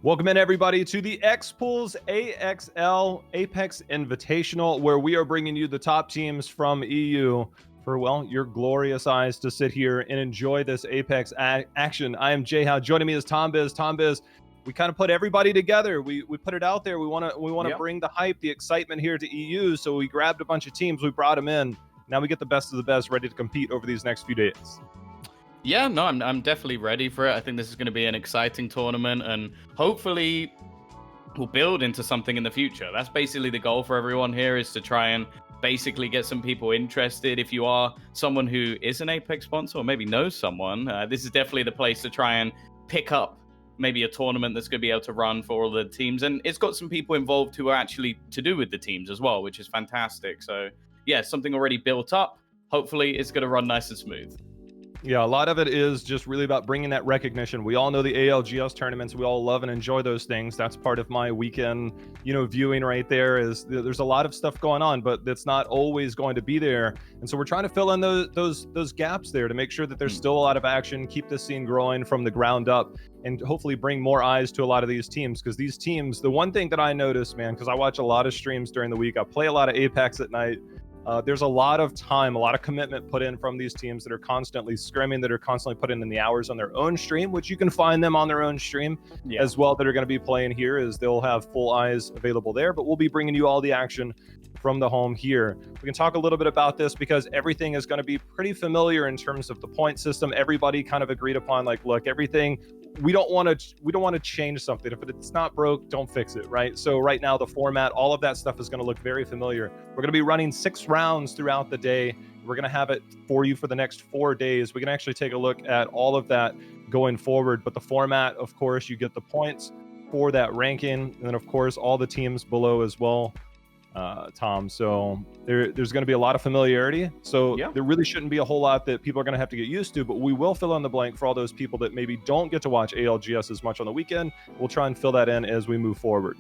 Welcome in, everybody, to the X-Pools AXL Apex Invitational, where we are bringing you the top teams from EU for, well, your glorious eyes to sit here and enjoy this Apex action. I am Jay Howe. Joining me is Tom Biz. Tom Biz, we kind of put everybody together. We put it out there. We want to bring the hype, the excitement here to EU. So we grabbed a bunch of teams. We brought them in. Now we get the best of the best ready to compete over these next few days. Yeah, no, I'm definitely ready for it. I think this is going to be an exciting tournament, and hopefully we'll build into something in the future. That's basically the goal for everyone here, is to try and basically get some people interested. If you are someone who is an Apex sponsor or maybe knows someone, this is definitely the place to try and pick up maybe a tournament that's going to be able to run for all the teams. And it's got some people involved who are actually to do with the teams as well, which is fantastic. So yeah, something already built up. Hopefully it's going to run nice and smooth. Yeah, a lot of it is just really about bringing that recognition. We all know the ALGS tournaments. We all love and enjoy those things. That's part of my weekend, viewing right there. Is there's a lot of stuff going on, but that's not always going to be there. And so we're trying to fill in those gaps there to make sure that there's still a lot of action, keep the scene growing from the ground up, and hopefully bring more eyes to a lot of these teams. Because these teams, the one thing that I noticed, man, because I watch a lot of streams during the week, I play a lot of Apex at night. There's a lot of time, a lot of commitment put in from these teams that are constantly scrimming, that are constantly putting in the hours on their own stream, which you can find them on their own stream as well, that are going to be playing here, as they'll have full eyes available there. But we'll be bringing you all the action from the home here. We can talk a little bit about this because everything is going to be pretty familiar in terms of the point system. Everybody kind of agreed upon, like, look, everything, we don't want to change something. If it's not broke, don't fix it, right? So right now, the format, all of that stuff is going to look very familiar. We're going to be running 6 rounds throughout the day. We're going to have it for you for the next 4 days. We can actually take a look at all of that going forward. But the format, of course, you get the points for that ranking, and then of course all the teams below as well, Tom. So there's going to be a lot of familiarity. So there really shouldn't be a whole lot that people are going to have to get used to, but we will fill in the blank for all those people that maybe don't get to watch ALGS as much on the weekend. We'll try and fill that in as we move forward.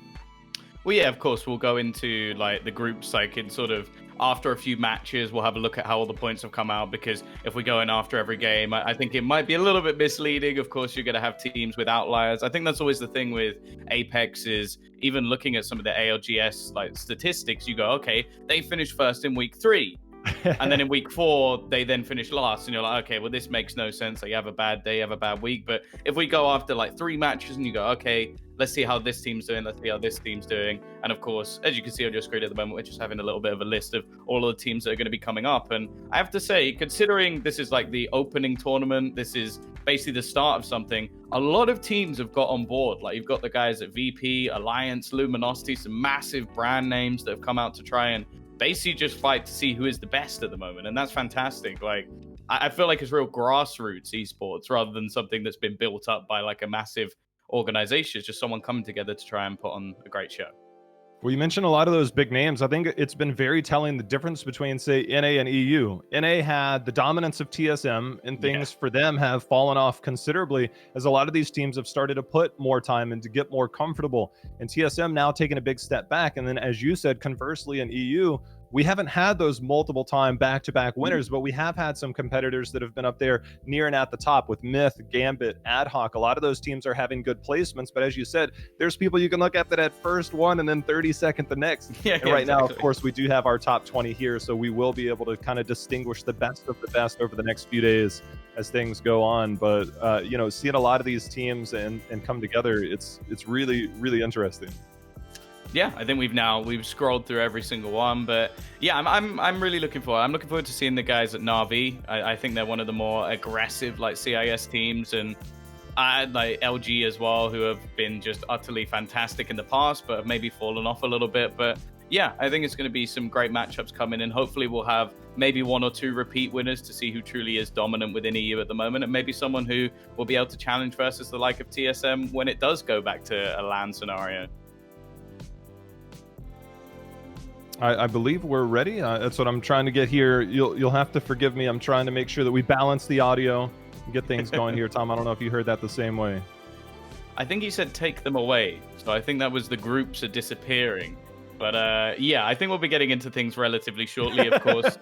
Well, yeah, of course, we'll go into like the groups, like in sort of after a few matches, we'll have a look at how all the points have come out, because if we go in after every game, I think it might be a little bit misleading. Of course, you're going to have teams with outliers. I think that's always the thing with Apex, is even looking at some of the ALGS like statistics, you go, okay, they finished first in week 3. And then in week 4, they then finish last. And you're like, okay, well, this makes no sense. Like, you have a bad day, you have a bad week. But if we go after like 3 matches and you go, okay, let's see how this team's doing, let's see how this team's doing. And of course, as you can see on your screen at the moment, we're just having a little bit of a list of all of the teams that are going to be coming up. And I have to say, considering this is like the opening tournament, this is basically the start of something, a lot of teams have got on board. Like, you've got the guys at VP, Alliance, Luminosity, some massive brand names that have come out to try and basically just fight to see who is the best at the moment. And that's fantastic. Like, I feel like it's real grassroots esports rather than something that's been built up by like a massive organization. It's just someone coming together to try and put on a great show. Well, you mentioned a lot of those big names. I think it's been very telling, the difference between, say, NA and EU. NA had the dominance of TSM, and things for them have fallen off considerably as a lot of these teams have started to put more time in to get more comfortable. And TSM now taking a big step back. And then, as you said, conversely in EU, we haven't had those multiple time back-to-back winners, but we have had some competitors that have been up there near and at the top with Myth, Gambit, Ad Hoc. A lot of those teams are having good placements, but as you said, there's people you can look at that at first one and then 32nd the next. And right now, of course, we do have our top 20 here, so we will be able to kind of distinguish the best of the best over the next few days as things go on. But seeing a lot of these teams and come together, it's really, really interesting. Yeah, I think we've scrolled through every single one, but yeah, I'm really looking forward. I'm looking forward to seeing the guys at Na'Vi. I think they're one of the more aggressive like CIS teams, and like LG as well, who have been just utterly fantastic in the past, but have maybe fallen off a little bit. But yeah, I think it's going to be some great matchups coming in. Hopefully we'll have maybe 1 or 2 repeat winners to see who truly is dominant within EU at the moment, and maybe someone who will be able to challenge versus the like of TSM when it does go back to a LAN scenario. I believe we're ready. That's what I'm trying to get here. You'll have to forgive me. I'm trying to make sure that we balance the audio and get things going here. Tom, I don't know if you heard that the same way. I think he said take them away. So I think that was the groups are disappearing. But yeah, I think we'll be getting into things relatively shortly, of course.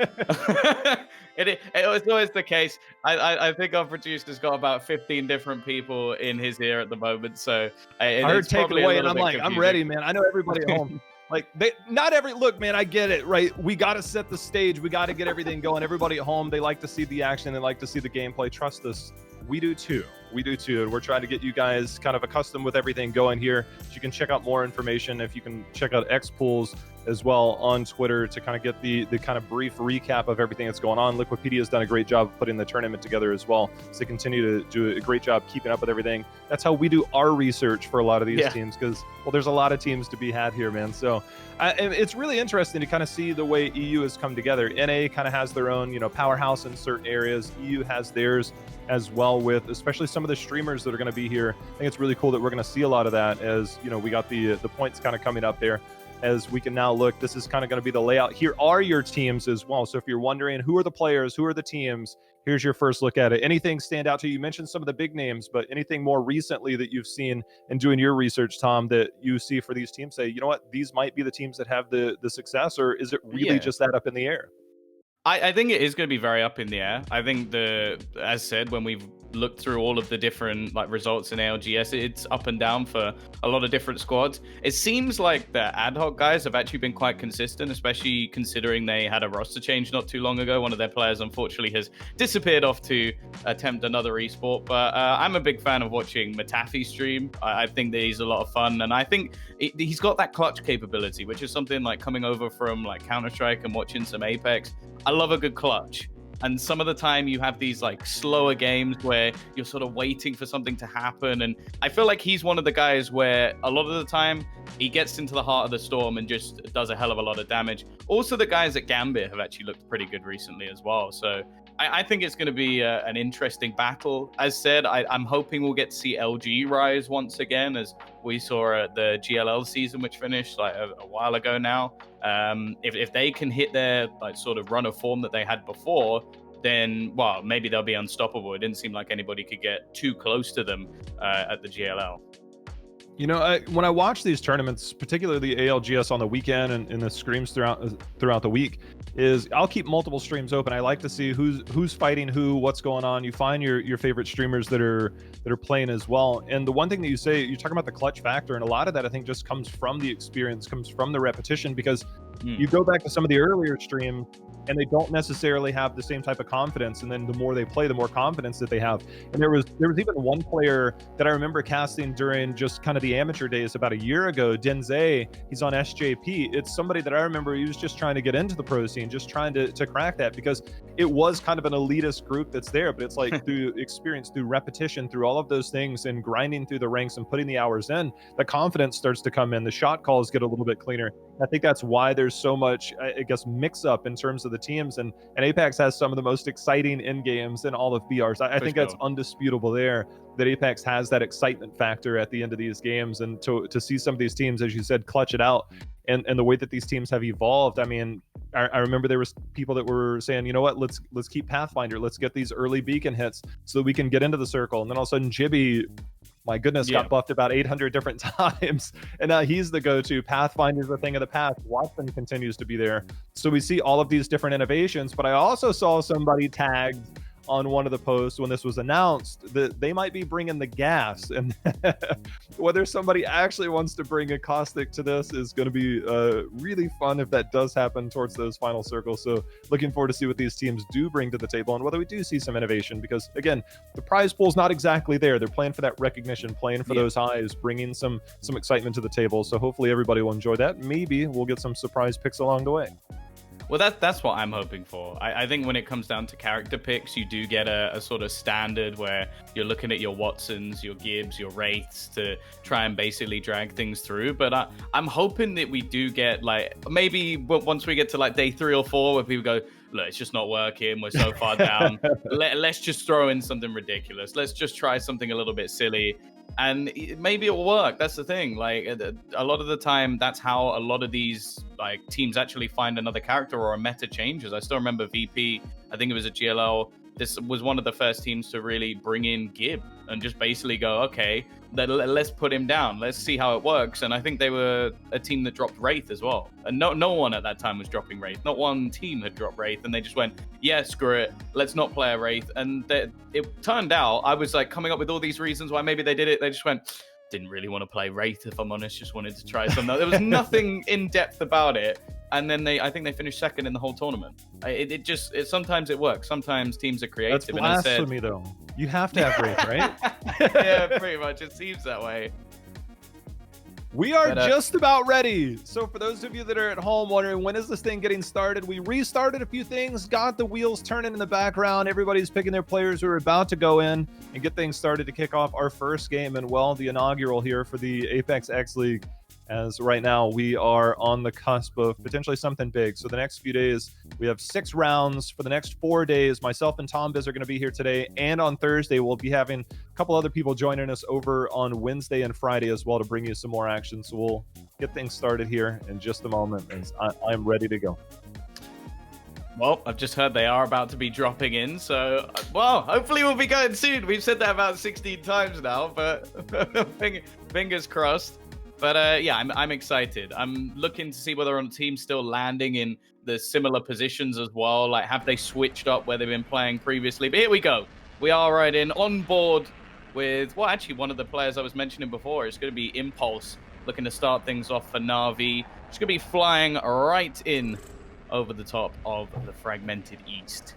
It's always the case. I think our producer's got about 15 different people in his ear at the moment, so I heard it's take it probably a away, and little I'm bit like, I'm confusing. ready, man. I know everybody at home. Like, not every look, man. I get it, right? We got to set the stage. We got to get everything going. Everybody at home, they like to see the action. They like to see the gameplay. Trust us, we do too. We do too. And we're trying to get you guys kind of accustomed with everything going here. So you can check out more information. If you can check out Xpools as well on Twitter to kind of get the kind of brief recap of everything that's going on. Liquipedia has done a great job of putting the tournament together as well. So they continue to do a great job keeping up with everything. That's how we do our research for a lot of these teams, because, well, there's a lot of teams to be had here, man. So it's really interesting to kind of see the way EU has come together. NA kind of has their own, powerhouse in certain areas. EU has theirs as well, with especially some of the streamers that are going to be here. I think it's really cool that we're going to see a lot of that, as we got the points kind of coming up there, as we can now look. This is kind of going to be the layout. Here are your teams as well. So if you're wondering who are the players, who are the teams, here's your first look at it. Anything stand out to you? You mentioned some of the big names, but anything more recently that you've seen in doing your research, Tom, that you see for these teams, say, you know what, these might be the teams that have the success, or is it really just that up in the air? I think it is going to be very up in the air. I think as said, when we've looked through all of the different results in ALGS, it's up and down for a lot of different squads. It seems like the ad hoc guys have actually been quite consistent, especially considering they had a roster change not too long ago. One of their players, unfortunately, has disappeared off to attempt another esport. But I'm a big fan of watching Matafi stream. I think that he's a lot of fun, and I think he's got that clutch capability, which is something like coming over from Counter-Strike and watching some Apex. I love a good clutch. And some of the time you have these slower games where you're sort of waiting for something to happen. And I feel like he's one of the guys where a lot of the time he gets into the heart of the storm and just does a hell of a lot of damage. Also, the guys at Gambit have actually looked pretty good recently as well. So I think it's going to be an interesting battle. As said, I'm hoping we'll get to see LG rise once again, as we saw at the GLL season, which finished a while ago now. If they can hit their sort of run of form that they had before, then, well, maybe they'll be unstoppable. It didn't seem like anybody could get too close to them at the GLL. When I watch these tournaments, particularly the ALGS on the weekend and the streams throughout the week, is I'll keep multiple streams open. I like to see who's fighting who, what's going on. You find your favorite streamers that are playing as well. And the one thing that you say, you're talking about the clutch factor, and a lot of that I think just comes from the experience, comes from the repetition, because you go back to some of the earlier streams and they don't necessarily have the same type of confidence, and then the more they play, the more confidence that they have. And there was even one player that I remember casting during just kind of the amateur days about a year ago, Denze. He's on SJP. It's somebody that I remember, he was just trying to get into the pro scene, just trying to crack that, because it was kind of an elitist group that's there, but it's through experience, through repetition, through all of those things, and grinding through the ranks and putting the hours in, the confidence starts to come in, the shot calls get a little bit cleaner. I think that's why there's so much, I guess, mix up in terms of the teams, and Apex has some of the most exciting end games in all of BRs. I think that's undisputable there, that Apex has that excitement factor at the end of these games, and to see some of these teams, as you said, clutch it out, and the way that these teams have evolved. I mean, I remember there was people that were saying, you know what, let's keep Pathfinder, let's get these early beacon hits so that we can get into the circle, and then all of a sudden Jibby, my goodness, got buffed about 800 different times, and now he's the go-to. Pathfinder's a thing of the past. Watson continues to be there. So we see all of these different innovations, but I also saw somebody tagged on one of the posts when this was announced that they might be bringing the gas, and whether somebody actually wants to bring a caustic to this is going to be really fun if that does happen towards those final circles. So looking forward to see what these teams do bring to the table, and whether we do see some innovation, because again, the prize pool's not exactly there. They're playing for that recognition, playing for those highs, bringing some excitement to the table. So hopefully everybody will enjoy that. Maybe we'll get some surprise picks along the way. Well, that's what I'm hoping for. I think when it comes down to character picks, you do get a sort of standard where you're looking at your Watsons, your Gibbs, your Wraiths to try and basically drag things through. But I'm hoping that we do get maybe once we get to day 3 or 4 where people go, look, it's just not working, we're so far down. Let's just throw in something ridiculous. Let's just try something a little bit silly. And maybe it'll work. That's the thing. A lot of the time, that's how a lot of these teams actually find another character or a meta changes. I still remember VP, I think it was a GLL. This was one of the first teams to really bring in Gib and just basically go, okay, let's put him down. Let's see how it works. And I think they were a team that dropped Wraith as well. And no one at that time was dropping Wraith. Not one team had dropped Wraith. And they just went, yeah, screw it. Let's not play a Wraith. And it turned out, I was like coming up with all these reasons why maybe they did it. They just went, didn't really want to play Wraith, if I'm honest. Just wanted to try something. There was nothing in depth about it. And then I think they finished second in the whole tournament. Sometimes it works. Sometimes teams are creative. That's blasphemy, though. You have to have Wraith, right? Yeah, pretty much. It seems that way. We are just about ready. So for those of you that are at home wondering, when is this thing getting started? We restarted a few things, got the wheels turning in the background. Everybody's picking their players who are about to go in and get things started to kick off our first game and, well, the inaugural here for the Apex X League. As right now we are on the cusp of potentially something big. So the next few days, we have 6 rounds. For the next 4 days, myself and Tom Biz are going to be here today. And on Thursday, we'll be having a couple other people joining us over on Wednesday and Friday as well to bring you some more action. So we'll get things started here in just a moment as I'm ready to go. Well, I've just heard they are about to be dropping in. So, well, hopefully we'll be going soon. We've said that about 16 times now, but fingers crossed. But yeah, I'm excited. I'm looking to see whether or not teams still landing in the similar positions as well. Like, have they switched up where they've been playing previously? But here we go. We are right in on board with, well, actually, one of the players I was mentioning before. It's going to be Impulse, looking to start things off for Na'Vi. It's going to be flying right in over the top of the fragmented East.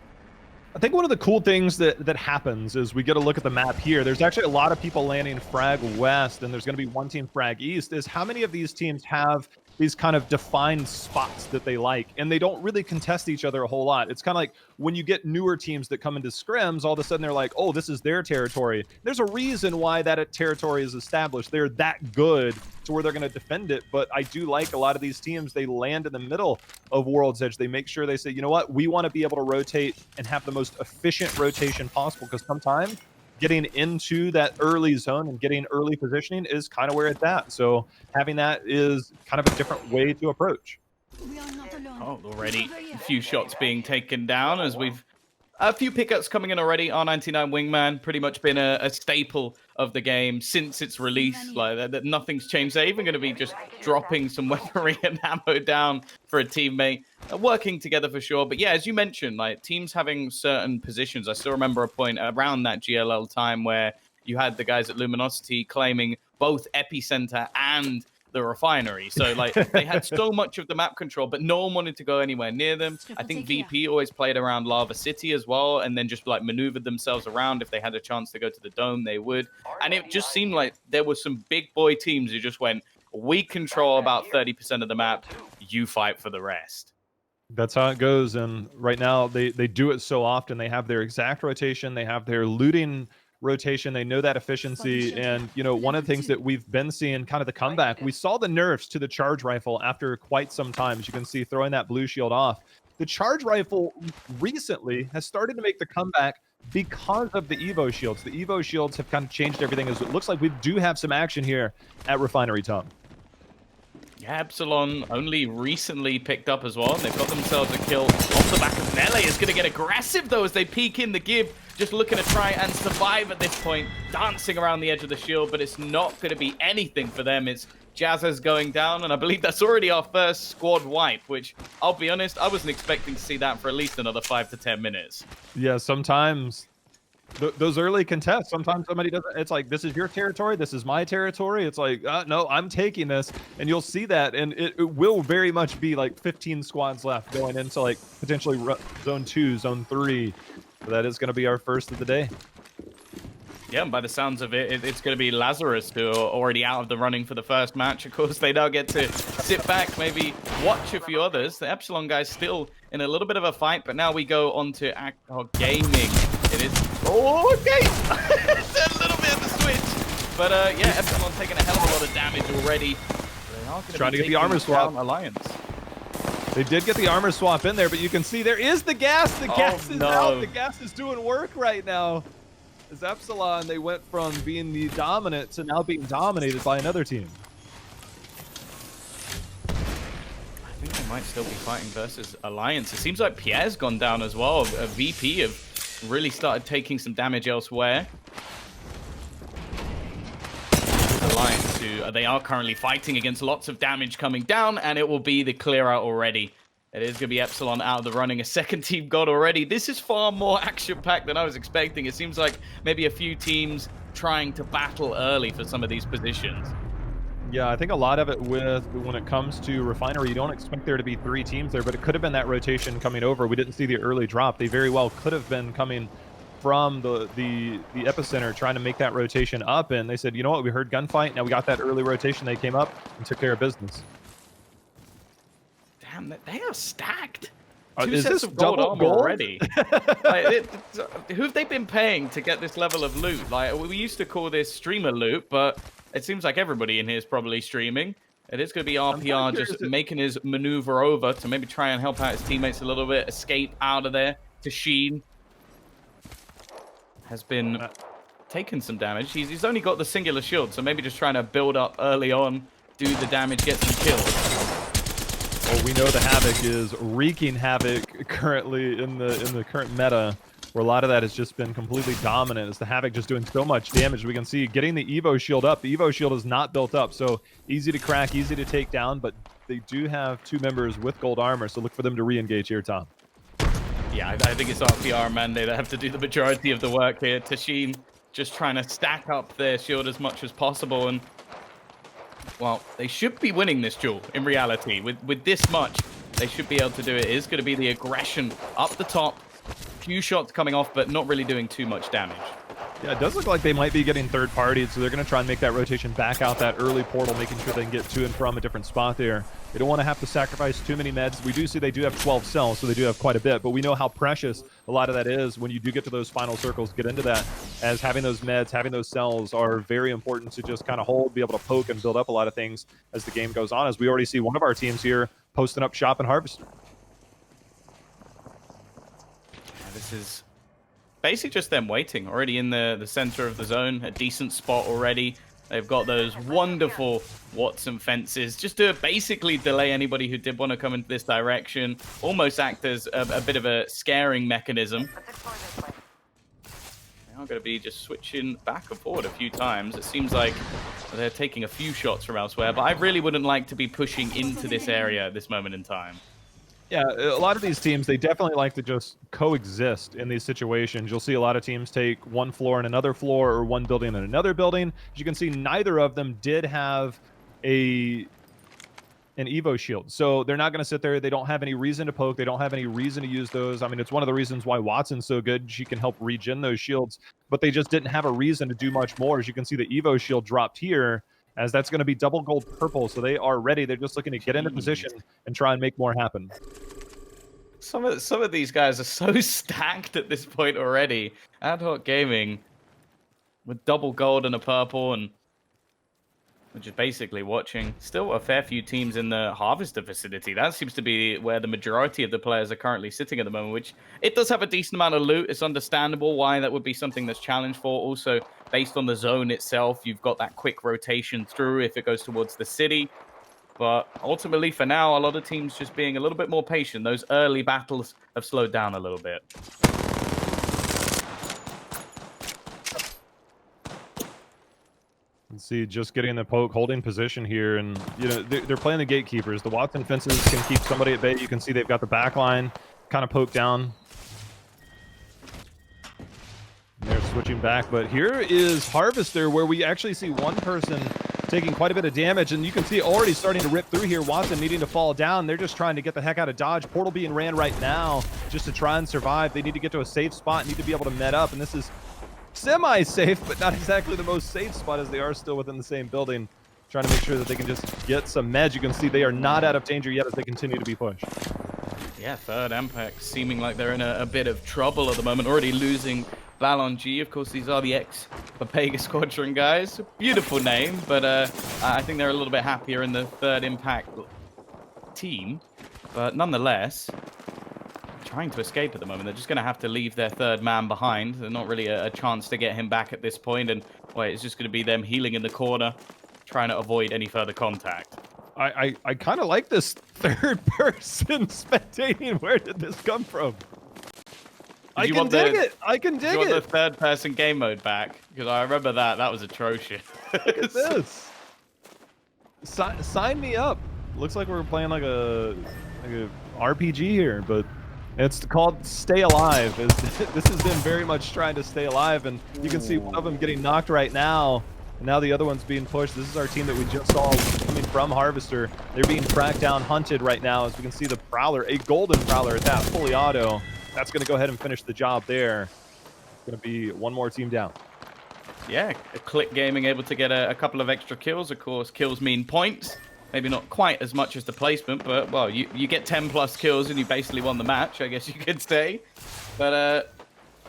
I think one of the cool things that happens is we get a look at the map here. There's actually a lot of people landing Frag West, and there's going to be one team Frag East. Is how many of these teams have these kind of defined spots that they like, and they don't really contest each other a whole lot. It's kind of like when you get newer teams that come into scrims, all of a sudden they're like, oh, this is their territory. There's a reason why that territory is established. They're that good to where they're going to defend it. But I do like a lot of these teams, they land in the middle of World's Edge. They make sure they say, you know what, we want to be able to rotate and have the most efficient rotation possible, because sometimes getting into that early zone and getting early positioning is kind of where it's at. So having that is kind of a different way to approach. Oh, already a few shots being taken down as we've a few pickups coming in already. R99 Wingman pretty much been a staple of the game since its release. Like that, nothing's changed. They're even going to be just dropping some weaponry and ammo down for a teammate. Working together for sure. But yeah, as you mentioned, like teams having certain positions. I still remember a point around that GLL time where you had the guys at Luminosity claiming both Epicenter and the refinery. So like they had so much of the map control, but no one wanted to go anywhere near them. I think VP always played around Lava City as well, and then just like maneuvered themselves around. If they had a chance to go to the dome, they would. And it just seemed like there were some big boy teams who just went, we control about 30% of the map, you fight for the rest. That's how it goes. And right now they do it so often. They have their exact rotation, they have their looting rotation, they know that efficiency. And you know, one of the things that we've been seeing kind of the comeback, we saw the nerfs to the charge rifle after quite some time. As you can see, throwing that blue shield off, the charge rifle recently has started to make the comeback because of the Evo shields. The Evo shields have kind of changed everything, as it looks like we do have some action here at Refinery, Tom. Yeah, Epsilon only recently picked up as well, and they've got themselves a kill off the back of Melee. Is going to get aggressive, though, as they peek in the Gib, just looking to try and survive at this point, dancing around the edge of the shield, but it's not going to be anything for them. It's Jazzers going down, and I believe that's already our first squad wipe, which, I'll be honest, I wasn't expecting to see that for at least another 5 to 10 minutes. Yeah, sometimes those early contests, sometimes somebody doesn't, it's like, this is your territory, this is my territory. It's like, no, I'm taking this. And you'll see that, and it will very much be like 15 squads left going into like potentially zone 2, zone 3. So that is going to be our first of the day. Yeah, and by the sounds of it, it's going to be Lazarus who are already out of the running for the first match. Of course, they now get to sit back, maybe watch a few others. The Epsilon guys still in a little bit of a fight, but now we go on to gaming. It is... Oh, okay! It's a little bit of a switch. But yeah, Epsilon taking a hell of a lot of damage already. They are trying to get the armor swap. Alliance. They did get the armor swap in there, but you can see there is the gas. The gas is out. The gas is doing work right now. As Epsilon, they went from being the dominant to now being dominated by another team. I think they might still be fighting versus Alliance. It seems like Pierre's gone down as well. A VP have really started taking some damage elsewhere. II. They are currently fighting against lots of damage coming down, and it will be the clear out already. It is going to be Epsilon out of the running. A second team god already. This is far more action-packed than I was expecting. It seems like maybe a few teams trying to battle early for some of these positions. Yeah, I think a lot of it when it comes to Refinery, you don't expect there to be 3 teams there, but it could have been that rotation coming over. We didn't see the early drop. They very well could have been coming from the epicenter trying to make that rotation up, and they said, you know what, we heard gunfight, now we got that early rotation. They came up and took care of business. Damn, they are stacked. Two Is sets this of gold double armor gold? already. Who have they been paying to get this level of loot? Like, we used to call this streamer loot, but it seems like everybody in here is probably streaming. It is going to be RPR just making his maneuver over to maybe try and help out his teammates a little bit, escape out of there. Tashin has been taking some damage. He's only got the singular shield, so maybe just trying to build up early on, do the damage, get some kills. Well, we know the Havoc is wreaking havoc currently in the current meta, where a lot of that has just been completely dominant. As the Havoc just doing so much damage, we can see getting the Evo shield up. The Evo shield is not built up, so easy to crack, easy to take down. But they do have 2 members with gold armor, so look for them to re-engage here, Tom. Yeah, I think it's RPR and Mande that have to do the majority of the work here. Tashin just trying to stack up their shield as much as possible, and well, they should be winning this duel in reality. With this much, they should be able to do it. It is going to be the aggression up the top. Few shots coming off, but not really doing too much damage. Yeah, it does look like they might be getting third-partied, so they're going to try and make that rotation back out that early portal, making sure they can get to and from a different spot there. They don't want to have to sacrifice too many meds. We do see they do have 12 cells, so they do have quite a bit, but we know how precious a lot of that is when you do get to those final circles, get into that, as having those meds, having those cells are very important to just kind of hold, be able to poke and build up a lot of things as the game goes on, as we already see one of our teams here posting up shop and Harvester. This is basically just them waiting, already in the center of the zone, a decent spot already. They've got those wonderful Watson fences just to basically delay anybody who did want to come into this direction, almost act as a bit of a scaring mechanism. They are going to be just switching back and forward a few times. It seems like they're taking a few shots from elsewhere, but I really wouldn't like to be pushing into this area at this moment in time. Yeah, a lot of these teams, they definitely like to just coexist in these situations. You'll see a lot of teams take one floor and another floor, or one building and another building. As you can see, neither of them did have an Evo shield. So they're not going to sit there. They don't have any reason to poke. They don't have any reason to use those. I mean, it's one of the reasons why Watson's so good. She can help regen those shields, but they just didn't have a reason to do much more. As you can see, the Evo shield dropped here, as that's going to be double gold purple, so they are ready. They're just looking to get into position and try and make more happen. Some of these guys are so stacked at this point already. Ad Hoc Gaming with double gold and a purple, and we're just basically watching. Still a fair few teams in the Harvester facility. That seems to be where the majority of the players are currently sitting at the moment, which it does have a decent amount of loot. It's understandable why that would be something that's challenged for. Also, based on the zone itself, you've got that quick rotation through if it goes towards the city. But ultimately, for now, a lot of teams just being a little bit more patient. Those early battles have slowed down a little bit. Let's see, just getting the poke, holding position here, and you know they're playing the gatekeepers. The Watson fences can keep somebody at bay. You can see they've got the back line kind of poked down. And they're switching back, but here is Harvester, where we actually see one person taking quite a bit of damage, and you can see already starting to rip through here. Watson needing to fall down. They're just trying to get the heck out of dodge. Portal being ran right now just to try and survive. They need to get to a safe spot, need to be able to med up, and this is semi-safe, but not exactly the most safe spot, as they are still within the same building, trying to make sure that they can just get some meds. You can see they are not out of danger yet as they continue to be pushed. Yeah, third Apex seeming like they're in a bit of trouble at the moment, already losing Ballon G. Of course, these are the ex-Papega Squadron guys. Beautiful name, but I think they're a little bit happier in the third Impact team. But nonetheless, trying to escape at the moment. They're just going to have to leave their third man behind. There's not really a chance to get him back at this point, and wait, it's just going to be them healing in the corner, trying to avoid any further contact. I kind of like this third person spectating. Where did this come from? I can dig it. I can dig it. You want the third person game mode back? Because I remember that was atrocious. Look at this. Sign me up. Looks like we're playing like a RPG here, but it's called Stay Alive. This has been very much trying to stay alive, and you can see one of them getting knocked right now, and now the other one's being pushed. This is our team that we just saw coming from Harvester. They're being tracked down, hunted right now, as we can see the Prowler, a golden Prowler at that, fully auto. That's going to go ahead and finish the job there. It's going to be one more team down. Yeah, Clique Gaming able to get a couple of extra kills. Of course, kills mean points. Maybe not quite as much as the placement, but, well, you get 10 plus kills and you basically won the match, I guess you could say. But,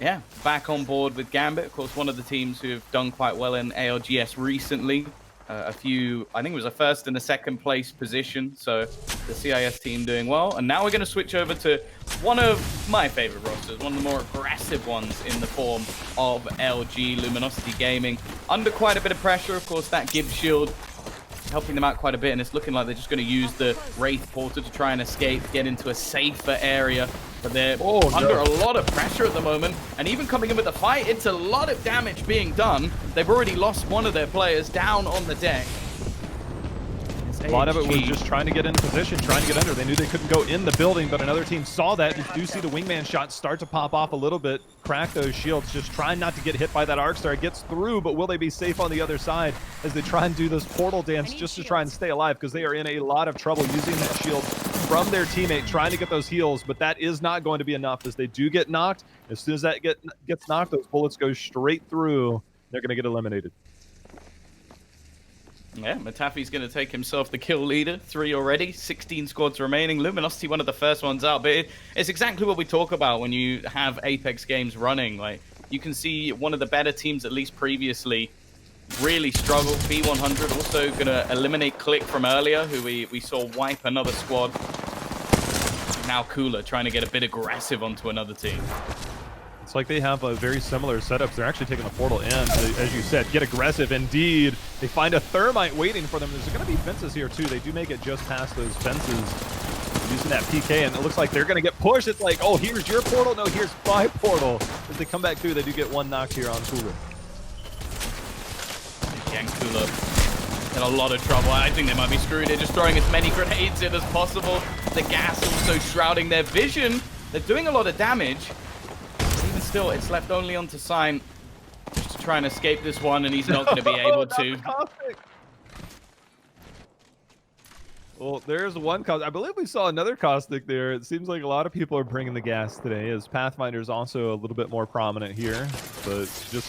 yeah, back on board with Gambit. Of course, one of the teams who have done quite well in ALGS recently. I think it was a first and a second place position. So the CIS team doing well. And now we're going to switch over to one of my favorite rosters, one of the more aggressive ones in the form of LG, Luminosity Gaming. Under quite a bit of pressure, of course, that Gibbs shield helping them out quite a bit, and it's looking like they're just going to use the Wraith Portal to try and escape, get into a safer area. But they're under a lot of pressure at the moment, and even coming in with the fight, it's a lot of damage being done. They've already lost one of their players down on the deck. A lot of it was just trying to get in position, trying to get under. They knew they couldn't go in the building, but another team saw that. You do see the wingman shots start to pop off a little bit, crack those shields, just trying not to get hit by that arc star. It gets through, but will they be safe on the other side as they try and do this portal dance just to try and stay alive, because they are in a lot of trouble using that shield from their teammate, trying to get those heals, but that is not going to be enough as they do get knocked. As soon as that gets knocked, those bullets go straight through. They're going to get eliminated. Yeah, Matafi's going to take himself the kill leader. 3 already, 16 squads remaining. Luminosity, one of the first ones out. But it's exactly what we talk about when you have Apex games running. Like, you can see one of the better teams, at least previously, really struggle. B100 also going to eliminate Clique from earlier, who we saw wipe another squad. Now Cooler trying to get a bit aggressive onto another team. It's like they have a very similar setups. They're actually taking the portal in, as you said, get aggressive. Indeed, they find a thermite waiting for them. There's going to be fences here too. They do make it just past those fences using that PK, and it looks like they're going to get pushed. It's like, oh, here's your portal. No, here's my portal. As they come back through, they do get one knock here on Cooler. Again, Cooler in a lot of trouble. I think they might be screwed. They're just throwing as many grenades in as possible. The gas also shrouding their vision. They're doing a lot of damage. Still, it's left only on to Sign just to try and escape this one, and he's not going to be able to. Well, there's one Caustic. I believe we saw another Caustic there. It seems like a lot of people are bringing the gas today, as Pathfinder's also a little bit more prominent here, but just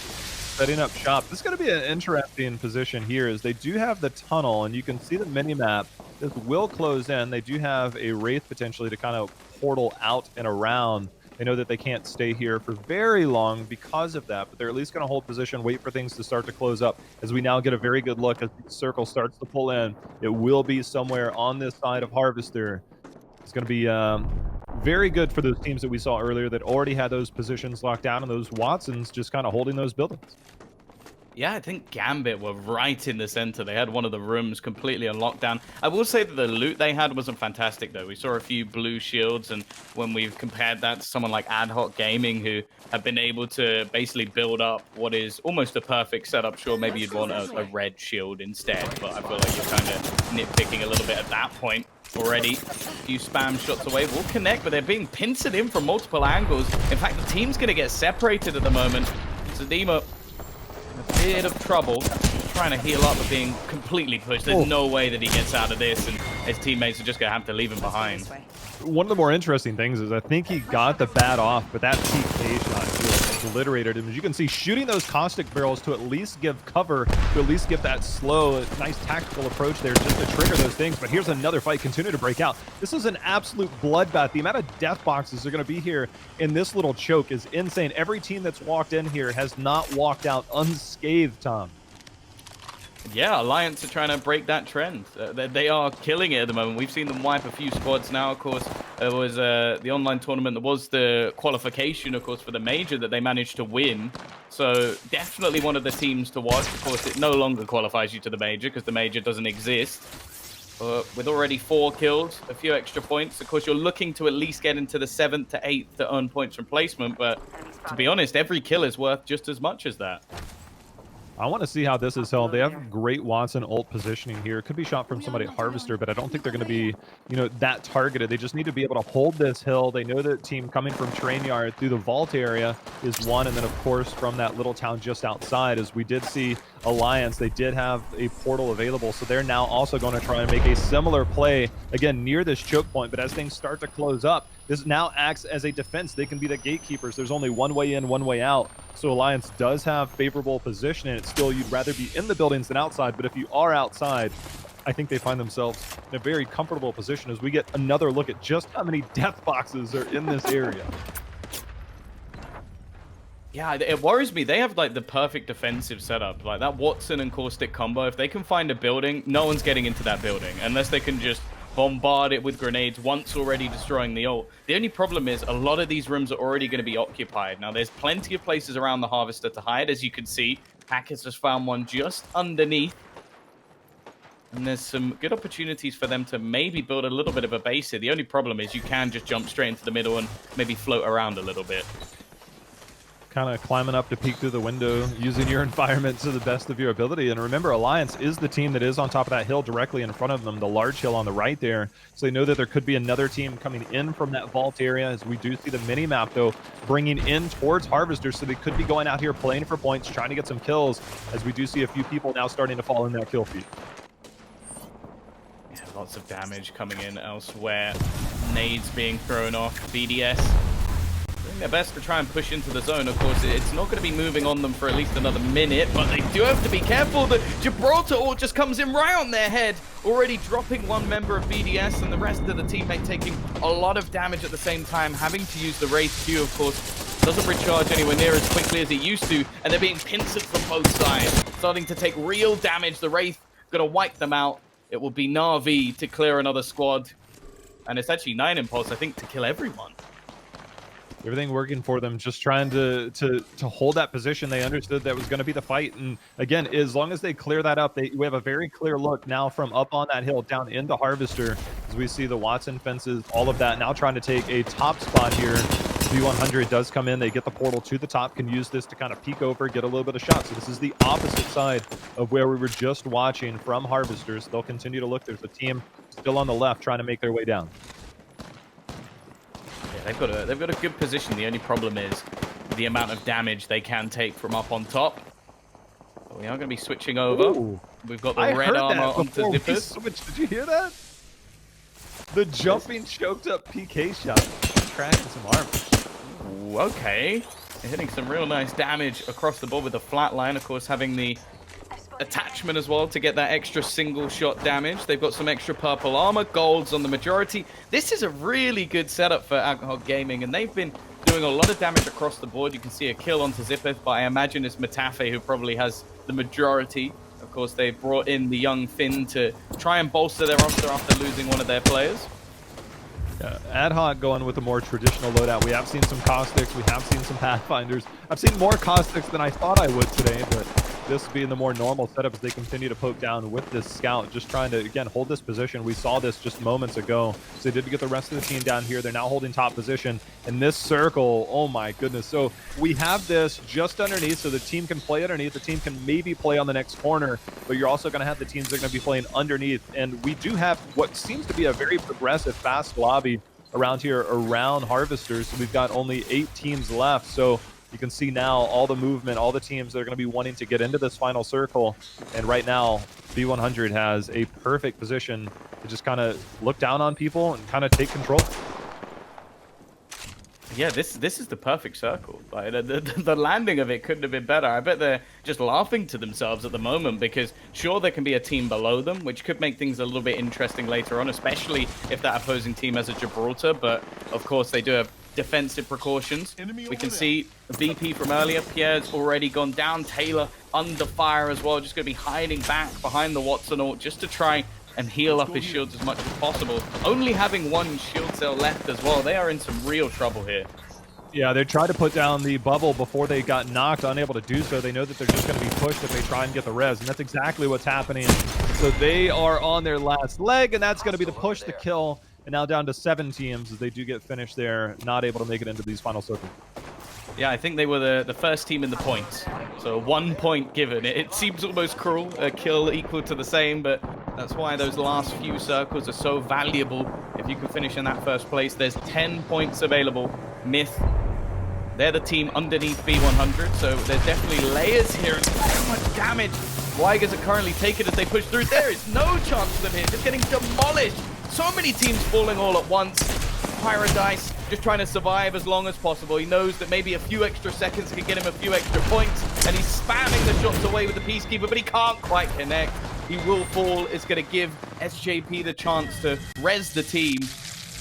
setting up shop. This is going to be an interesting position here, as they do have the tunnel, and you can see the mini-map. This will close in. They do have a Wraith potentially to kind of portal out and around. They know that they can't stay here for very long because of that, but they're at least going to hold position, wait for things to start to close up. As we now get a very good look as the circle starts to pull in, it will be somewhere on this side of Harvester. It's going to be very good for those teams that we saw earlier that already had those positions locked down, and those Watsons just kind of holding those buildings. Yeah, I think Gambit were right in the center. They had one of the rooms completely on lockdown. I will say that the loot they had wasn't fantastic, though. We saw a few blue shields, and when we've compared that to someone like Ad Hoc Gaming, who have been able to basically build up what is almost a perfect setup. Sure, maybe you'd want a red shield instead, but I feel like you're kind of nitpicking a little bit at that point already. A few spam shots away will connect, but they're being pincered in from multiple angles. In fact, the team's going to get separated at the moment. Zadima a bit of trouble, just trying to heal up, but being completely pushed. There's no way that he gets out of this, and his teammates are just going to have to leave him behind. One of the more interesting things is I think he got the bat off, but that PK shot just obliterated him. As you can see, shooting those caustic barrels to at least give cover, to at least give that slow, nice tactical approach there just to trigger those things. But here's another fight continue to break out. This is an absolute bloodbath. The amount of death boxes are going to be here in this little choke is insane. Every team that's walked in here has not walked out unscathed, Tom. Yeah, Alliance are trying to break that trend. They are killing it at the moment. We've seen them wipe a few squads now. Of course, there was the online tournament. There was the qualification, of course, for the major that they managed to win. So definitely one of the teams to watch. Of course, it no longer qualifies you to the major because the major doesn't exist. With already 4 kills, a few extra points. Of course, you're looking to at least get into the 7th to 8th to earn points from placement. But to be honest, every kill is worth just as much as that. I want to see how this is held. They have great Watson ult positioning here. It could be shot from somebody at Harvester, but I don't think they're going to be, that targeted. They just need to be able to hold this hill. They know that team coming from Train Yard through the vault area is one, and then of course from that little town just outside, as we did see Alliance, they did have a portal available, so they're now also going to try and make a similar play again near this choke point. But as things start to close up, this now acts as a defense. They can be the gatekeepers. There's only one way in, one way out. So Alliance does have favorable position, and it's still, you'd rather be in the buildings than outside. But if you are outside, I think they find themselves in a very comfortable position as we get another look at just how many death boxes are in this area. Yeah, it worries me. They have like the perfect defensive setup. Like that Watson and Caustic combo, if they can find a building, no one's getting into that building unless they can just bombard it with grenades once already destroying the ult. The only problem is a lot of these rooms are already going to be occupied. Now, there's plenty of places around the Harvester to hide. As you can see, Hackers just found one just underneath. And there's some good opportunities for them to maybe build a little bit of a base here. The only problem is you can just jump straight into the middle and maybe float around a little bit. Kind of climbing up to peek through the window, using your environment to the best of your ability. And remember, Alliance is the team that is on top of that hill directly in front of them, the large hill on the right there. So they know that there could be another team coming in from that vault area, as we do see the mini-map, though, bringing in towards Harvester. So they could be going out here playing for points, trying to get some kills, as we do see a few people now starting to fall in that kill feed. Yeah, lots of damage coming in elsewhere. Nades being thrown off. BDS doing their best to try and push into the zone. Of course, it's not going to be moving on them for at least another minute, but they do have to be careful. The Gibraltar ult just comes in right on their head, already dropping one member of BDS, and the rest of the teammate taking a lot of damage at the same time, having to use the Wraith Q, of course. Doesn't recharge anywhere near as quickly as it used to, and they're being pincered from both sides, starting to take real damage. The Wraith going to wipe them out. It will be Na'Vi to clear another squad, and it's actually 9 Impulse, I think, to kill everyone. Everything working for them, just trying to hold that position. They understood that was going to be the fight, and again, as long as they clear that up, we have a very clear look now from up on that hill down into Harvester, as we see the Watson fences, all of that, now trying to take a top spot here. V100 does come in, they get the portal to the top, can use this to kind of peek over, get a little bit of shot. So this is the opposite side of where we were just watching from Harvesters. They'll continue to look. There's a team still on the left trying to make their way down. They've got a good position. The only problem is the amount of damage they can take from up on top. But we are going to be switching over. Ooh. We've got the red armor onto Zippers. Did you hear that? The jumping choked up PK shot, cracking some armor. Ooh, okay. They're hitting some real nice damage across the board with the flatline. Of course, having the attachment as well to get that extra single shot damage. They've got some extra purple armor, golds on the majority. This is a really good setup for Alcohol Gaming, and they've been doing a lot of damage across the board. You can see a kill onto Zippeth, but I imagine it's Matafe who probably has the majority. Of course, they brought in the young Finn to try and bolster their roster after losing one of their players. Ad hoc going with a more traditional loadout. We have seen some Caustics, we have seen some Pathfinders. I've seen more Caustics than I thought I would today, but this being the more normal setup as they continue to poke down with this scout, just trying to, again, hold this position. We saw this just moments ago. So they did get the rest of the team down here. They're now holding top position. And this circle, oh my goodness. So we have this just underneath, so the team can play underneath. The team can maybe play on the next corner, but you're also going to have the teams that are going to be playing underneath. And we do have what seems to be a very progressive, fast lobby around here, around Harvesters. So we've got only 8 teams left. So you can see now all the movement, all the teams that are going to be wanting to get into this final circle. And right now, B100 has a perfect position to just kind of look down on people and kind of take control. Yeah, this is the perfect circle. Like, the landing of it couldn't have been better. I bet they're just laughing to themselves at the moment because sure, there can be a team below them, which could make things a little bit interesting later on, especially if that opposing team has a Gibraltar. But of course, they do have defensive precautions. We can see VP from earlier. Pierre's already gone down. Taylor under fire as well, just going to be hiding back behind the Watson ult just to try and heal up his shields as much as possible. Only having 1 shield cell left as well. They are in some real trouble here. Yeah, they tried to put down the bubble before they got knocked, unable to do so. They know that they're just going to be pushed if they try and get the res, and that's exactly what's happening. So they are on their last leg, and that's going to be the push, the kill, and now down to 7 teams as they do get finished there, not able to make it into these final circles. Yeah, I think they were the first team in the points. So 1 point given. It seems almost cruel, a kill equal to the same, but that's why those last few circles are so valuable. If you can finish in that first place, there's 10 points available. Myth, they're the team underneath B100, so there's definitely layers here and so much damage. Wygers are currently taken as they push through. There is no chance for them here, just getting demolished. So many teams falling all at once. Paradise just trying to survive as long as possible. He knows that maybe a few extra seconds can get him a few extra points, and he's spamming the shots away with the Peacekeeper, but he can't quite connect. He will fall. It's going to give SJP the chance to res the team,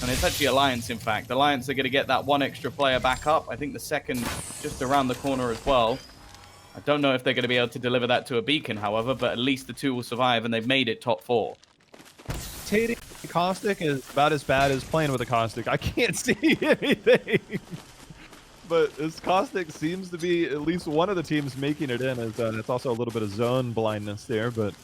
and it's actually Alliance, in fact. Alliance are going to get that one extra player back up. I think the second just around the corner as well. I don't know if they're going to be able to deliver that to a beacon, however, but at least the two will survive, and they've made it top 4. Rotating Caustic is about as bad as playing with a Caustic. I can't see anything. But this Caustic seems to be at least one of the teams making it in. It's also a little bit of zone blindness there, but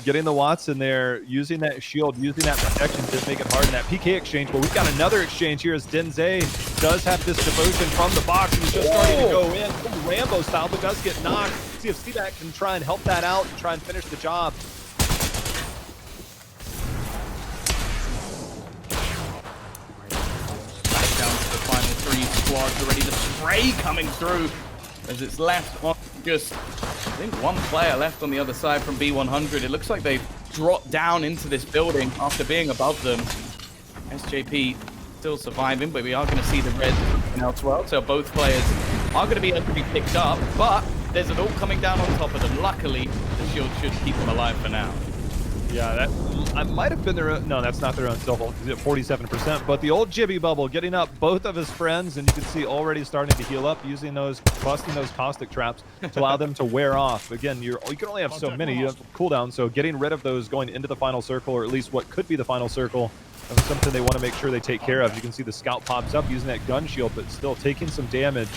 getting the Watts in there, using that shield, using that protection did make it hard in that PK exchange. But we've got another exchange here as Denze does have this devotion from the box, and he's just starting to go in Rambo style, but does get knocked. See if CBAC can try and help that out and try and finish the job. Squads already, the spray coming through as it's left on just, I think, one player left on the other side from B100. It looks like they've dropped down into this building after being above them. SJP still surviving, but we are going to see the red elsewhere. So both players are going to be able to be picked up, but there's an ult coming down on top of them. Luckily, the shield should keep them alive for now. Yeah, that might have been their own. No, that's not their own silver. He's at 47%. But the old Jibby Bubble getting up both of his friends, and you can see already starting to heal up, using those, busting those caustic traps to allow them to wear off. Again, you can only have so many. You have cooldown, so getting rid of those going into the final circle, or at least what could be the final circle, is something they want to make sure they take care of. You can see the scout pops up using that gun shield, but still taking some damage.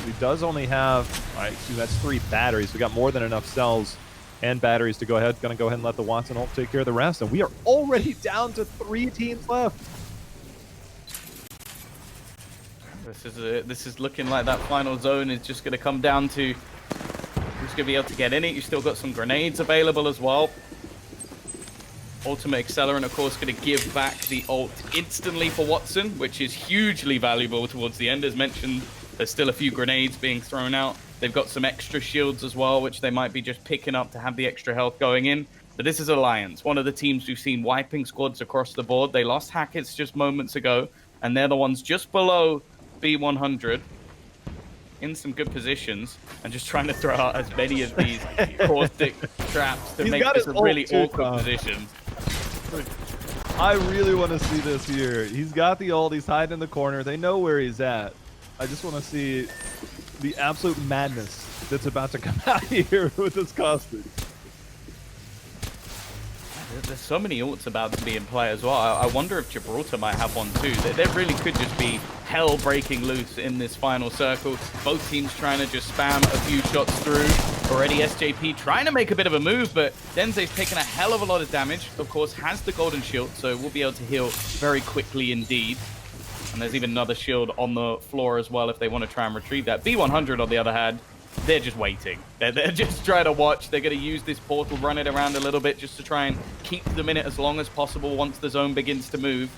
He does only have, all right, so that's 3 batteries. We got more than enough cells and batteries to go ahead. Gonna go ahead and let the Watson ult take care of the rest, and we are already down to 3 teams left. This is looking like that final zone is just gonna come down to who's gonna be able to get in it. You've still got some grenades available as well. Ultimate Accelerant, of course, going to give back the ult instantly for Watson, which is hugely valuable towards the end. As mentioned, there's still a few grenades being thrown out. They've got some extra shields as well, which they might be just picking up to have the extra health going in. But this is Alliance, one of the teams we've seen wiping squads across the board. They lost Hackett's just moments ago, and they're the ones just below B100 in some good positions and just trying to throw out as many of these caustic traps to make this a really awkward position. I really want to see this here. He's got the ult. He's hiding in the corner. They know where he's at. I just want to see the absolute madness that's about to come out here with this caustic. There's so many ults about to be in play as well. I wonder if Gibraltar might have one too. There really could just be hell breaking loose in this final circle. Both teams trying to just spam a few shots through. Already SJP trying to make a bit of a move, but Denze's taken a hell of a lot of damage. Of course, has the golden shield, so we'll be able to heal very quickly indeed. And there's even another shield on the floor as well if they want to try and retrieve that. B100, on the other hand, they're just waiting. They're just trying to watch. They're going to use this portal, run it around a little bit just to try and keep them in it as long as possible once the zone begins to move.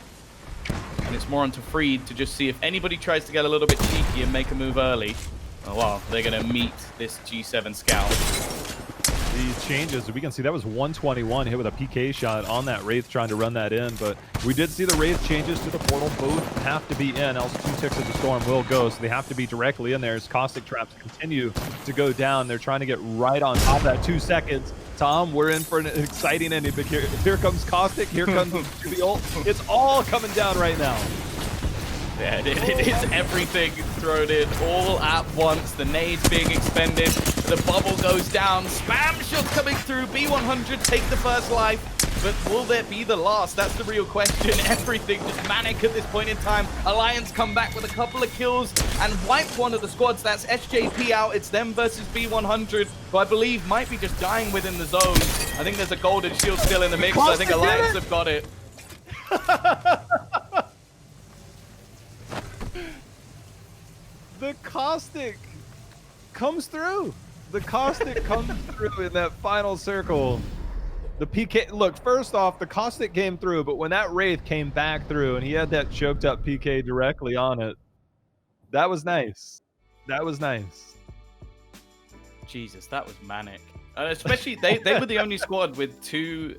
And it's more onto Freed to just see if anybody tries to get a little bit cheeky and make a move early. Oh, wow. They're going to meet this G7 scout. These changes, we can see that was 121 hit with a PK shot on that Wraith trying to run that in, but we did see the Wraith changes to the portal. Both have to be in, else 2 ticks of the storm will go, so they have to be directly in there as caustic traps continue to go down. They're trying to get right on top of that 2 seconds. Tom, we're in for an exciting ending, but here comes caustic, here comes the ult. It's all coming down right now. Yeah, it is everything thrown in all at once. The nades being expended. The bubble goes down. Spam shots coming through. B100 take the first life. But will there be the last? That's the real question. Everything just manic at this point in time. Alliance come back with a couple of kills and wipe one of the squads. That's SJP out. It's them versus B100, who I believe might be just dying within the zone. I think there's a golden shield still in the mix. I think Alliance have got it. The caustic comes through. The Caustic comes through in that final circle. The PK, look, first off, the Caustic came through, but when that Wraith came back through and he had that choked up PK directly on it, that was nice. That was nice. Jesus, that was manic. Especially they were the only squad with two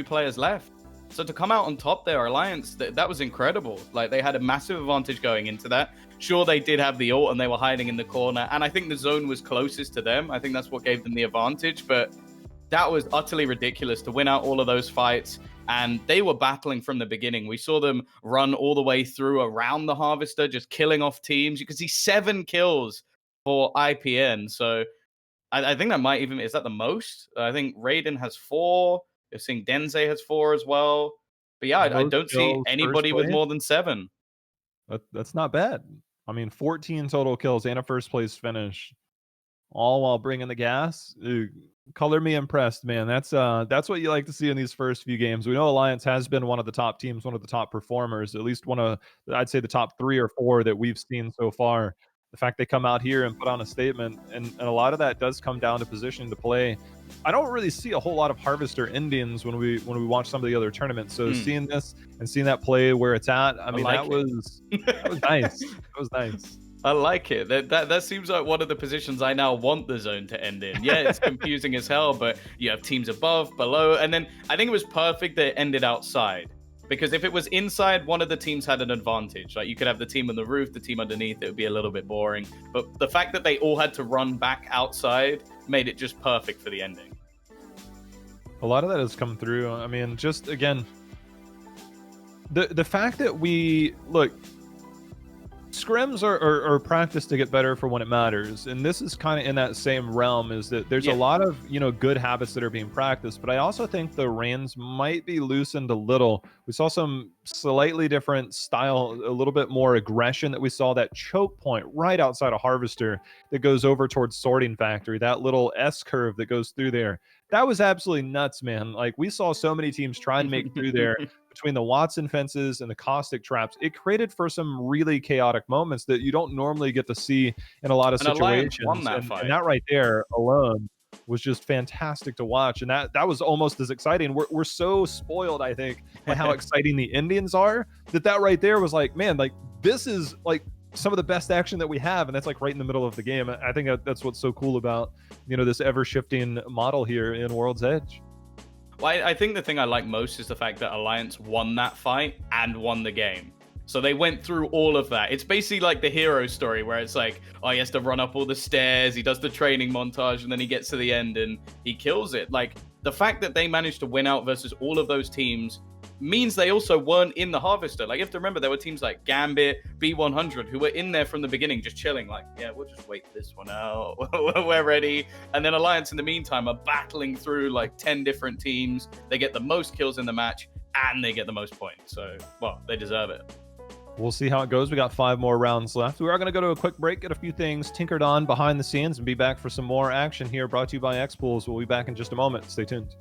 players left. So to come out on top there, Alliance, that was incredible. Like, they had a massive advantage going into that. Sure, they did have the ult and they were hiding in the corner, and I think the zone was closest to them. I think that's what gave them the advantage, but that was utterly ridiculous to win out all of those fights. And they were battling from the beginning. We saw them run all the way through around the Harvester, just killing off teams. You could see 7 kills for IPN. So I think that might even, is that the most? I think Raiden has 4. You're seeing Denze has 4 as well. But yeah, I don't see anybody with more than 7. That's not bad. I mean, 14 total kills and a first place finish, all while bringing the gas. Color me impressed, man. That's what you like to see in these first few games. We know Alliance has been one of the top teams, one of the top performers, at least one of, I'd say, the top 3 or 4 that we've seen so far. The fact they come out here and put on a statement, and a lot of that does come down to position to play. I don't really see a whole lot of Harvester Indians when we watch some of the other tournaments. So seeing this and seeing that play where it's at, I mean, that was nice. That was nice. I like it. That seems like one of the positions I now want the zone to end in. Yeah, it's confusing as hell, but you have teams above, below, and then I think it was perfect that it ended outside. Because if it was inside, one of the teams had an advantage. Like, you could have the team on the roof, the team underneath, it would be a little bit boring. But the fact that they all had to run back outside made it just perfect for the ending. A lot of that has come through. I mean, just, again, the fact that look, scrims are practiced to get better for when it matters, and this is kind of in that same realm, is that there's a lot of good habits that are being practiced, but I also think the reins might be loosened a little. We saw some slightly different style, a little bit more aggression. That we saw that choke point right outside of Harvester that goes over towards Sorting Factory, that little S curve that goes through there. That was absolutely nuts, man. Like, we saw so many teams try and make through there between the Watson fences and the Caustic traps. It created for some really chaotic moments that you don't normally get to see in a lot of situations. And that right there alone was just fantastic to watch. And that was almost as exciting. We're so spoiled, I think, by how exciting the Indians are, that right there was like, man, like, this is like some of the best action that we have, and that's like right in the middle of the game. I think that's what's so cool about this ever-shifting model here in World's Edge. Well, I think the thing I like most is the fact that Alliance won that fight and won the game. So they went through all of that. It's basically like the hero story, where it's like, oh, he has to run up all the stairs, he does the training montage, and then he gets to the end and he kills it. Like, the fact that they managed to win out versus all of those teams means they also weren't in the Harvester. Like, you have to remember, there were teams like Gambit, B100, who were in there from the beginning, just chilling, like, yeah, we'll just wait this one out. We're ready. And then Alliance, in the meantime, are battling through like 10 different teams. They get the most kills in the match, and they get the most points. So, well, they deserve it. We'll see how it goes. We got 5 more rounds left. We are going to go to a quick break, get a few things tinkered on behind the scenes, and be back for some more action here, brought to you by X-Pools. We'll be back in just a moment. Stay tuned.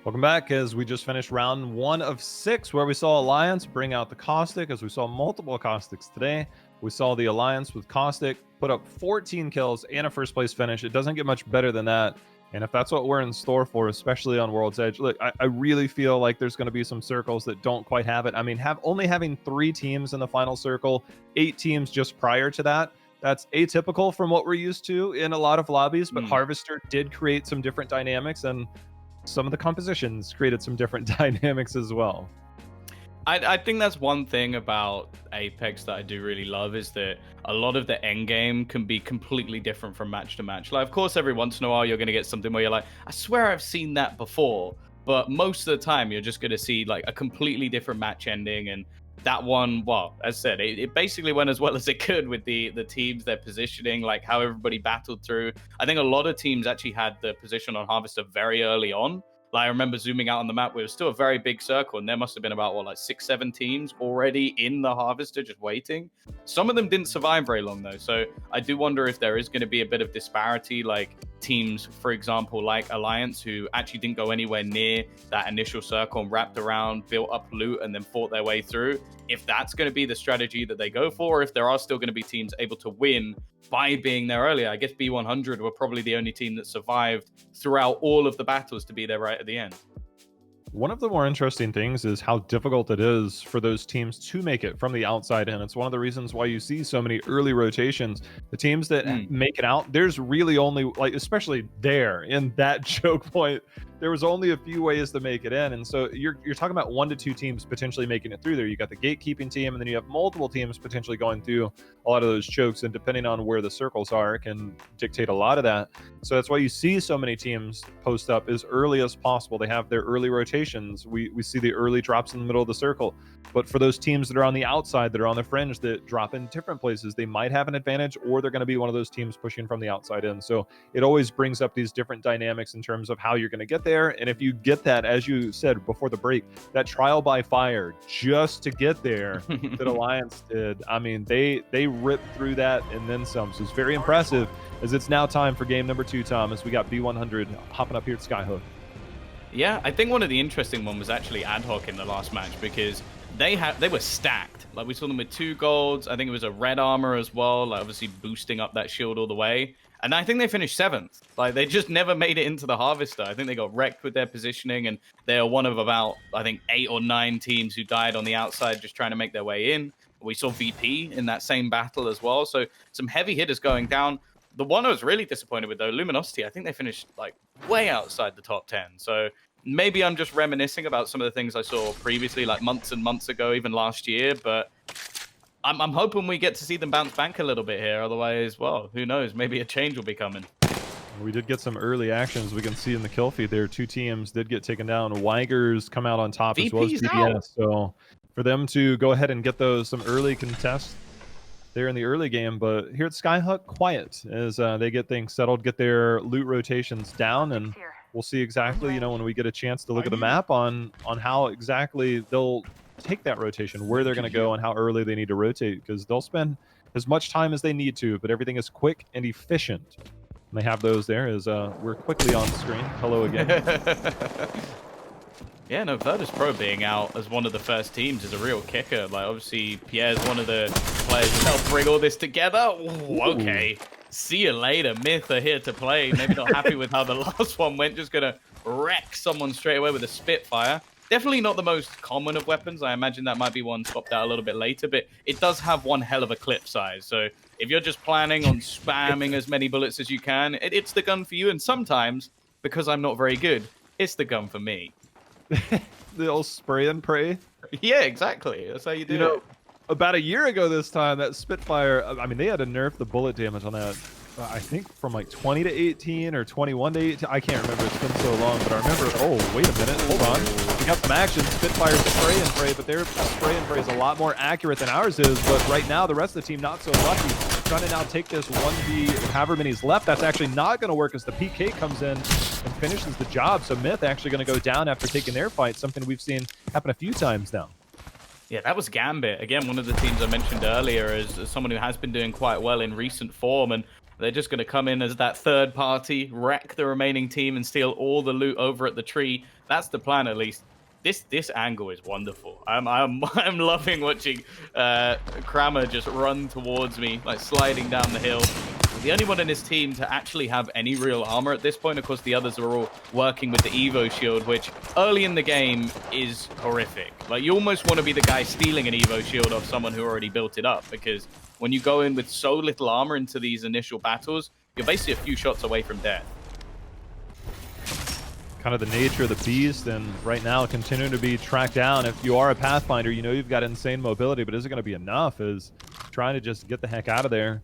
Welcome back as we just finished round 1 of 6 where we saw Alliance bring out the Caustic as we saw multiple Caustics today. We saw the Alliance with Caustic put up 14 kills and a first place finish. It doesn't get much better than that. And if that's what we're in store for, especially on World's Edge, look, I really feel like there's going to be some circles that don't quite have it. I mean, only having 3 teams in the final circle, 8 teams just prior to that, that's atypical from what we're used to in a lot of lobbies. But Harvester did create some different dynamics, and some of the compositions created some different dynamics as well. I think that's one thing about Apex that I do really love, is that a lot of the end game can be completely different from match to match. Like, of course, every once in a while you're going to get something where you're like, I swear I've seen that before. But most of the time you're just going to see like a completely different match ending. And that one, well, as I said, it basically went as well as it could with the teams, their positioning, like how everybody battled through. I think a lot of teams actually had the position on Harvester very early on. Like, I remember zooming out on the map where it was still a very big circle, and there must have been about, what, like 6-7 teams already in the Harvester just waiting. Some of them didn't survive very long, though. So I do wonder if there is going to be a bit of disparity, like teams, for example, like Alliance, who actually didn't go anywhere near that initial circle and wrapped around, built up loot, and then fought their way through. If that's going to be the strategy that they go for, or if there are still going to be teams able to win by being there earlier. I guess B100 were probably the only team that survived throughout all of the battles to be there right at the end. One of the more interesting things is how difficult it is for those teams to make it from the outside in. It's one of the reasons why you see so many early rotations. The teams that make it out, there's really only, like, especially there in that choke point, there was only a few ways to make it in. And so you're talking about 1 to 2 teams potentially making it through there. You got the gatekeeping team, and then you have multiple teams potentially going through a lot of those chokes, and depending on where the circles are, it can dictate a lot of that. So that's why you see so many teams post up as early as possible. They have their early rotations. We see the early drops in the middle of the circle. But for those teams that are on the outside, that are on the fringe, that drop in different places, they might have an advantage, or they're going to be one of those teams pushing from the outside in. So it always brings up these different dynamics in terms of how you're going to get there. And if you get that, as you said before the break, that trial by fire just to get there that Alliance did, I mean, they ripped through that and then some. So it's very impressive, as it's now time for game number 2, Tom, as we got B100 hopping up here at Skyhook. Yeah, I think one of the interesting ones was actually Ad Hoc in the last match, because they were stacked. Like, we saw them with 2 golds. I think it was a red armor as well, like obviously boosting up that shield all the way. And I think they finished 7th. Like, they just never made it into the Harvester. I think they got wrecked with their positioning, and they are one of about, I think, 8 or 9 teams who died on the outside just trying to make their way in. We saw VP in that same battle as well. So some heavy hitters going down. The one I was really disappointed with, though, Luminosity, I think they finished like way outside the top 10. So maybe I'm just reminiscing about some of the things I saw previously, like months and months ago, even last year. But I'm hoping we get to see them bounce back a little bit here. Otherwise, well, who knows? Maybe a change will be coming. We did get some early actions. We can see in the kill feed there, 2 teams did get taken down. Wygers come out on top, as well as BDS. So for them to go ahead and get some early contests there in the early game. But here at Skyhook, quiet as they get things settled, get their loot rotations down, and we'll see exactly, when we get a chance to look at the map on how exactly they'll take that rotation, where they're going to go, and how early they need to rotate, because they'll spend as much time as they need to, but everything is quick and efficient. And they have those there as we're quickly on screen. Hello again. Yeah, no, Virtus.pro being out as one of the first teams is a real kicker. Like, obviously, Pierre's one of the players who helped bring all this together. Ooh, okay. See you later. Myth are here to play. Maybe not happy with how the last one went. Just going to wreck someone straight away with a Spitfire. Definitely not the most common of weapons. I imagine that might be one swapped out a little bit later, but it does have one hell of a clip size. So if you're just planning on spamming as many bullets as you can, it's the gun for you. And sometimes, because I'm not very good, it's the gun for me. The old spray and pray. Yeah, exactly. That's how you do it. About a year ago this time, that Spitfire, I mean, they had to nerf the bullet damage on that. I think from like 20 to 18 or 21 to 18. I can't remember. It's been so long, but I remember. Oh, wait a minute. Hold on. We got some action. Spitfire's spray and pray, but their spray and pray is a lot more accurate than ours is. But right now, the rest of the team not so lucky. Trying to now take this 1v however many's left. That's actually not going to work as the PK comes in and finishes the job. So Myth actually going to go down after taking their fight, something we've seen happen a few times now. Yeah, that was Gambit. Again, one of the teams I mentioned earlier as someone who has been doing quite well in recent form. And They're just going to come in as that third party, wreck the remaining team, and steal all the loot over at the tree. That's the plan, at least. This angle is wonderful. I'm loving watching Kramer just run towards me, like sliding down the hill. The only one in his team to actually have any real armor at this point. Of course, the others are all working with the Evo shield, which early in the game is horrific. Like, you almost want to be the guy stealing an Evo shield off someone who already built it up, because when you go in with so little armor into these initial battles, you're basically a few shots away from death. Kind of the nature of the beast, and right now continuing to be tracked down. If you are a Pathfinder, you know you've got insane mobility, but is it going to be enough? Is trying to just get the heck out of there.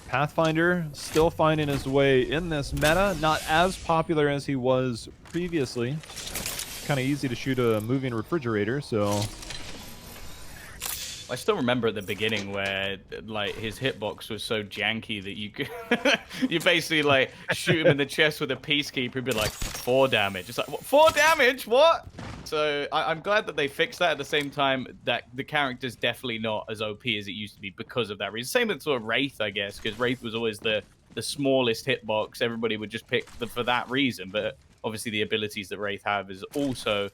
Pathfinder still finding his way in this meta, not as popular as he was previously. Kind of easy to shoot a moving refrigerator, so... I still remember at the beginning where, like, his hitbox was so janky that you could you basically, like, shoot him in the chest with a peacekeeper and be like, 4 damage. It's like, what? 4 damage? What? So I'm glad that they fixed that. At the same time, that the character's definitely not as OP as it used to be because of that reason. Same with sort of Wraith, I guess, because Wraith was always the smallest hitbox. Everybody would just pick for that reason, but obviously the abilities that Wraith have is also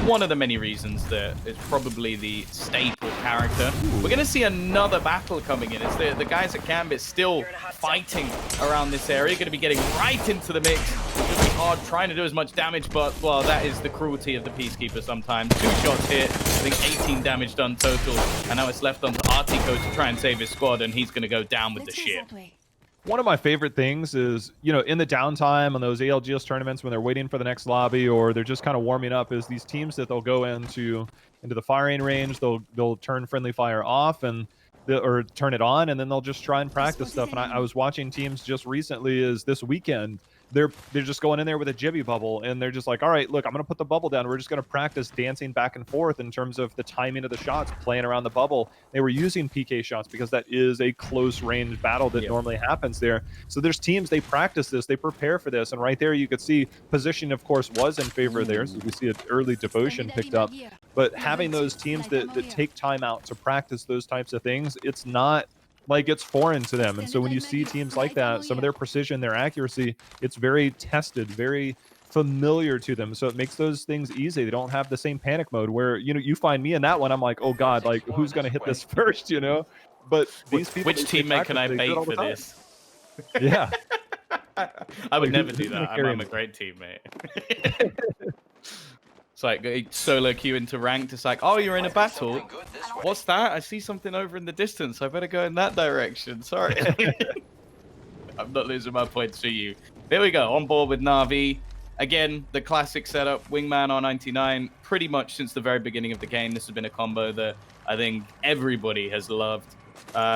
one of the many reasons that it's probably the staple character. We're going to see another battle coming in. It's the guys at Gambit still fighting around this area. Going to be getting right into the mix. It's going to be hard trying to do as much damage, but, well, that is the cruelty of the Peacekeeper sometimes. 2 shots hit, I think 18 damage done total, and now it's left onto Artico to try and save his squad, and he's going to go down with the ship. One of my favorite things is, you know, in the downtime on those ALGS tournaments when they're waiting for the next lobby or they're just kind of warming up, is these teams that they'll go into the firing range, they'll turn friendly fire off or turn it on, and then they'll just try and practice stuff. And I was watching teams just recently, is this weekend, they're just going in there with a jibby bubble, and they're just like, all right, look, I'm going to put the bubble down. We're just going to practice dancing back and forth in terms of the timing of the shots, playing around the bubble. They were using PK shots because that is a close range battle that normally happens there. So there's teams, they practice this, they prepare for this, and right there you could see position, of course, was in favor of theirs. So we see an early devotion picked up, but having those teams that take time out to practice those types of things, it's not like it's foreign to them. And so when you see teams like that, some of their precision, their accuracy, it's very tested, very familiar to them. So it makes those things easy. They don't have the same panic mode where, you know, you find me in that one, I'm like, oh God, like who's going to hit this first, you know? But these people, which teammate can I bait for this? Yeah. I would never do that. I'm a great teammate. It's like solo queue into ranked. It's like, oh, you're in a battle. What's that? I see something over in the distance. I better go in that direction. Sorry. I'm not losing my points to you. There we go. On board with Na'Vi. Again, the classic setup. Wingman R99. Pretty much since the very beginning of the game, this has been a combo that I think everybody has loved.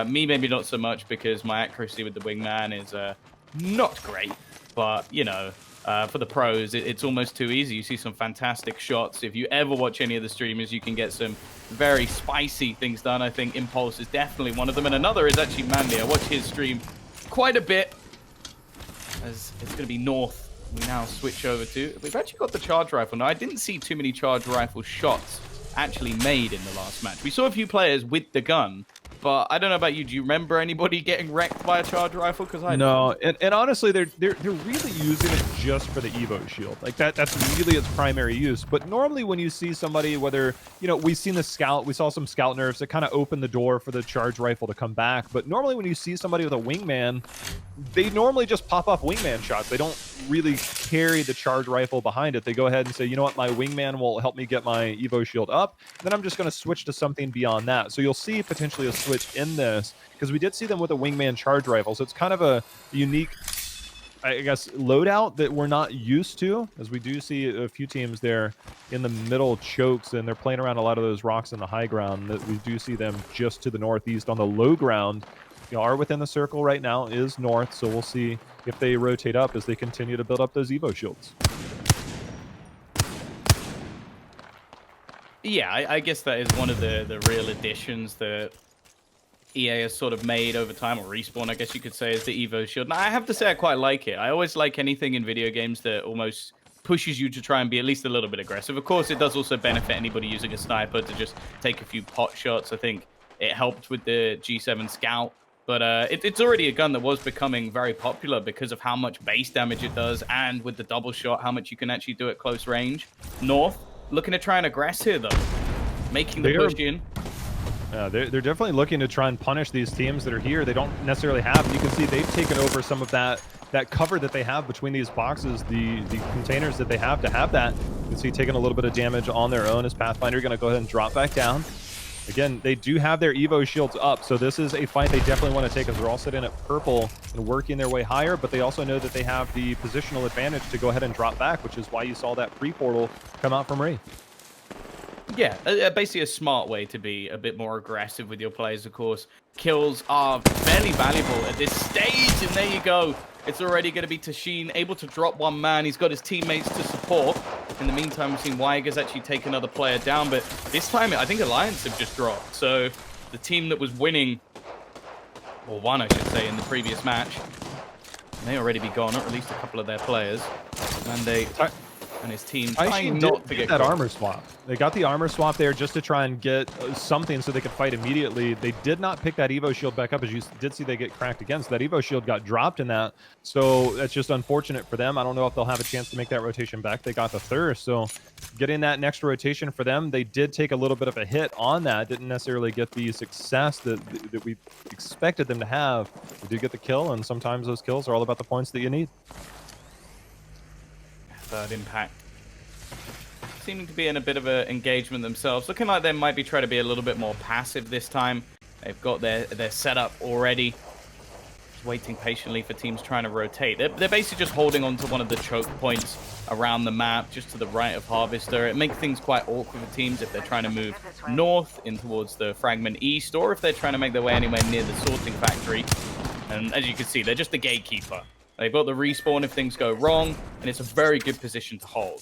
Me, maybe not so much, because my accuracy with the Wingman is not great. But, you know, for the pros, it's almost too easy. You see some fantastic shots. If you ever watch any of the streamers, you can get some very spicy things done. I think Impulse is definitely one of them, and another is actually Mandy. I watch his stream quite a bit, as it's going to be North. We now switch over to... We've actually got the charge rifle. Now, I didn't see too many charge rifle shots actually made in the last match. We saw a few players with the gun, but I don't know about you. Do you remember anybody getting wrecked by a charge rifle? Because I no, and honestly, they're really using it just for the Evo shield. Like that's really its primary use. But normally, when you see somebody, whether you know, we saw some scout nerfs that kind of open the door for the charge rifle to come back. But normally, when you see somebody with a wingman, they normally just pop off wingman shots. They don't really carry the charge rifle behind it. They go ahead and say, you know what, my wingman will help me get my Evo shield up. Then I'm just going to switch to something beyond that. So you'll see potentially a switch in this, because we did see them with a wingman charge rifle. So it's kind of a unique, I guess, loadout that we're not used to, as we do see a few teams there in the middle chokes, and they're playing around a lot of those rocks in the high ground. That we do see them just to the northeast on the low ground. You know, are within the circle right now is north, so we'll see if they rotate up as they continue to build up those Evo shields. Yeah, I guess that is one of the real additions that EA has sort of made over time, or Respawn, I guess you could say, is the Evo shield. Now, I have to say I quite like it. I always like anything in video games that almost pushes you to try and be at least a little bit aggressive. Of course, it does also benefit anybody using a sniper to just take a few pot shots. I think it helped with the G7 Scout But it's already a gun that was becoming very popular because of how much base damage it does, and with the double shot, how much you can actually do at close range. North, looking to try and aggress here, though. Making the push in. They're definitely looking to try and punish these teams that are here. They don't necessarily have. You can see they've taken over some of that cover that they have between these boxes, the containers that they have to have that. You can see taking a little bit of damage on their own as Pathfinder going to go ahead and drop back down. Again, they do have their Evo shields up, so this is a fight they definitely want to take as they're all sitting at purple and working their way higher, but they also know that they have the positional advantage to go ahead and drop back, which is why you saw that pre-portal come out from Ray. Yeah, basically a smart way to be a bit more aggressive with your players, of course. Kills are fairly valuable at this stage, and there you go. It's already going to be Tashin able to drop one man. He's got his teammates to support. In the meantime, we've seen Wygers actually take another player down, but this time I think Alliance have just dropped. So the team that was winning, or won I should say, in the previous match, may already be gone, or at least a couple of their players. Mandate and his team trying not to get that armor swap. They got the armor swap there just to try and get something so they could fight immediately. They did not pick that Evo shield back up, as you did see they get cracked again. So that Evo shield got dropped in that. So that's just unfortunate for them. I don't know if they'll have a chance to make that rotation back. They got the thirst. So getting that next rotation for them, they did take a little bit of a hit on that. Didn't necessarily get the success that we expected them to have. They did get the kill, and sometimes those kills are all about the points that you need. Third impact. Seeming to be in a bit of an engagement themselves. Looking like they might be trying to be a little bit more passive this time. They've got their setup already. Just waiting patiently for teams trying to rotate. They're basically just holding on to one of the choke points around the map, just to the right of Harvester. It makes things quite awkward for teams if they're trying to move north in towards the fragment east, or if they're trying to make their way anywhere near the sorting factory. And as you can see, they're just the gatekeeper. They've got the respawn if things go wrong, and it's a very good position to hold.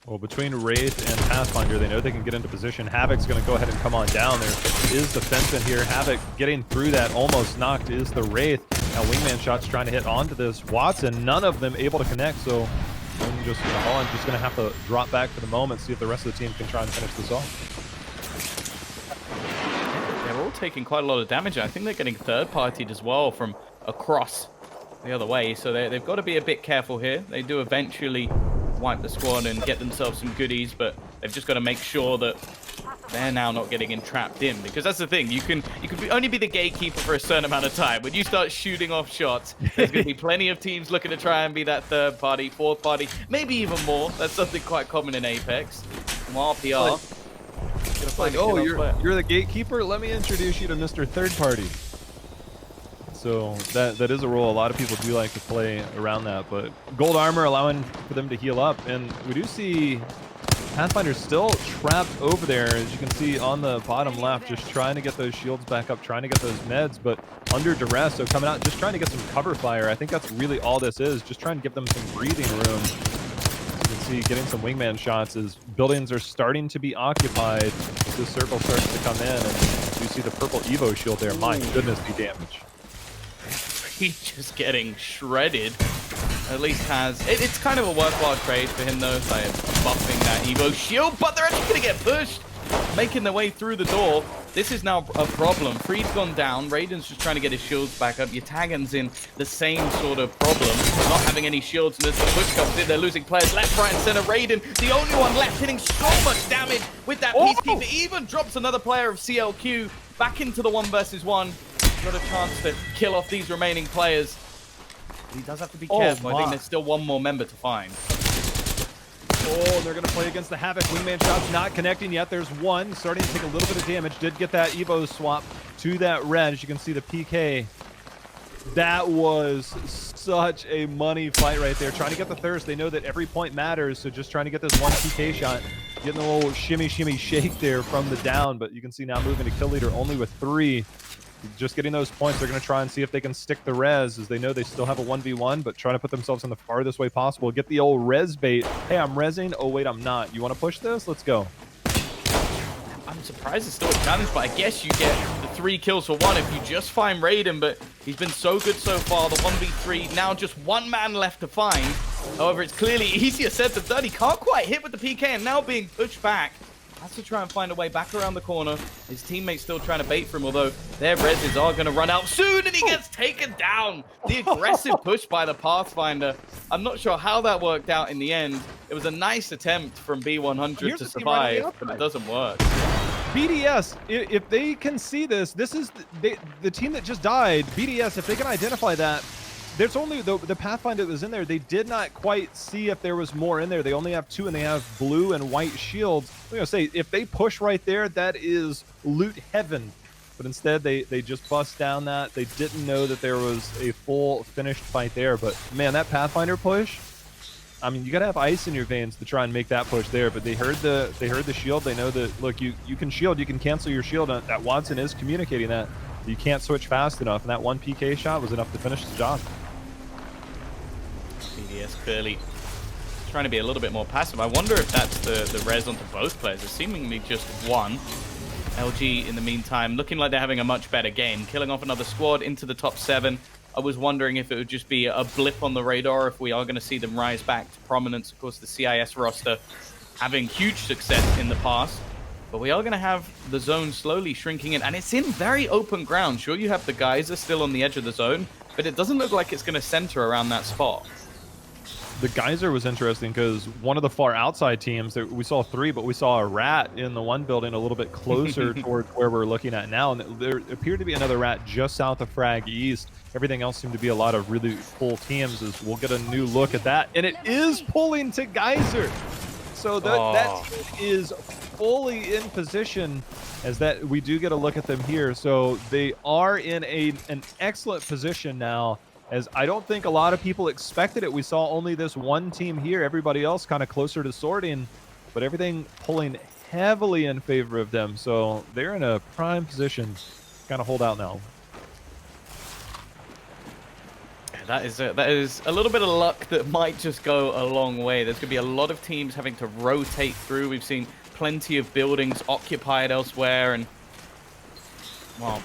Well, between Wraith and Pathfinder, they know they can get into position. Havoc's going to go ahead and come on down. There is the fence in here. Havoc getting through that, almost knocked, is the Wraith. Now Wingman shots trying to hit onto this Watson. None of them able to connect, so Holland's just going to have to drop back for the moment, see if the rest of the team can try and finish this off. They're all taking quite a lot of damage. I think they're getting third-partied as well from across the other way, so they've got to be a bit careful here. They do eventually wipe the squad and get themselves some goodies, but they've just got to make sure that they're now not getting entrapped in, because that's the thing. You can only be the gatekeeper for a certain amount of time. When you start shooting off shots, there's going to be plenty of teams looking to try and be that third party, fourth party, maybe even more. That's something quite common in Apex. From RPR. Oh, you're the gatekeeper? Let me introduce you to Mr. Third Party. So that is a role a lot of people do like to play around that, but gold armor allowing for them to heal up, and we do see Pathfinder still trapped over there, as you can see on the bottom left, just trying to get those shields back up, trying to get those meds, but under duress, so coming out, just trying to get some cover fire. I think that's really all this is, just trying to give them some breathing room. You can see getting some wingman shots as buildings are starting to be occupied as this circle starts to come in, and you see the purple Evo shield there. My goodness, the damage. He's just getting shredded. At least has... It's kind of a worthwhile trade for him, though, by buffing that Evo shield, but they're actually going to get pushed, making their way through the door. This is now a problem. Freed's gone down. Raiden's just trying to get his shields back up. Yatagan's in the same sort of problem, not having any shields, and as the push comes in, they're losing players left, right, and center. Raiden, the only one left, hitting so much damage with that Peacekeeper. Even drops another player of CLQ back into the 1v1. Got a chance to kill off these remaining players. He does have to be careful. I think there's still one more member to find. Oh, they're going to play against the Havoc. Wingman shots not connecting yet. There's one starting to take a little bit of damage. Did get that Evo swap to that red. As you can see, the PK. That was such a money fight right there. Trying to get the thirst. They know that every point matters, so just trying to get this one PK shot. Getting a little shimmy shake there from the down, but you can see now moving to kill leader only with 3. Just getting those points, they're going to try and see if they can stick the res, as they know they still have a 1v1, but trying to put themselves in the farthest way possible. Get the old res bait. Hey, I'm resing. Oh, wait, I'm not. You want to push this? Let's go. I'm surprised it's still a challenge, but I guess you get the 3 kills for 1 if you just find Raiden, but he's been so good so far. The 1v3, now just 1 man left to find. However, it's clearly easier said than done. He can't quite hit with the PK, and now being pushed back. has to try and find a way back around the corner. His teammates still trying to bait for him, although their reses are going to run out soon, and he gets taken down. The aggressive push by the Pathfinder. I'm not sure how that worked out in the end. It was a nice attempt from B100 to survive, but it doesn't work. BDS, if they can see this, this is the team that just died. BDS, if they can identify that, there's only the Pathfinder that was in there. They did not quite see if there was more in there. They only have 2, and they have blue and white shields. I'm gonna say, if they push right there, that is loot heaven. But instead, they just bust down that. They didn't know that there was a full finished fight there. But man, that Pathfinder push, I mean, you gotta have ice in your veins to try and make that push there. But they heard the shield. They know that, look, you can shield, you can cancel your shield. That Watson is communicating that. You can't switch fast enough, and that one PK shot was enough to finish the job. BDS clearly trying to be a little bit more passive. I wonder if that's the res onto both players. It's seemingly just one. LG, in the meantime, looking like they're having a much better game, killing off another squad into the top 7. I was wondering if it would just be a blip on the radar, if we are going to see them rise back to prominence. Of course, the CIS roster having huge success in the past. But we are going to have the zone slowly shrinking in, and it's in very open ground. Sure, you have the Geyser still on the edge of the zone, but it doesn't look like it's going to center around that spot. The Geyser was interesting because one of the far outside teams, we saw 3, but we saw a rat in the one building a little bit closer towards where we're looking at now. And there appeared to be another rat just south of Frag East. Everything else seemed to be a lot of really full teams. As we'll get a new look at that. And it is pulling to Geyser. So that team is fully in position, as that we do get a look at them here. So they are in an excellent position now, as I don't think a lot of people expected it. We saw only this one team here, everybody else kind of closer to sorting, but everything pulling heavily in favor of them. So they're in a prime position, kind of hold out now. That is a little bit of luck that might just go a long way. There's going to be a lot of teams having to rotate through. We've seen plenty of buildings occupied elsewhere, and well,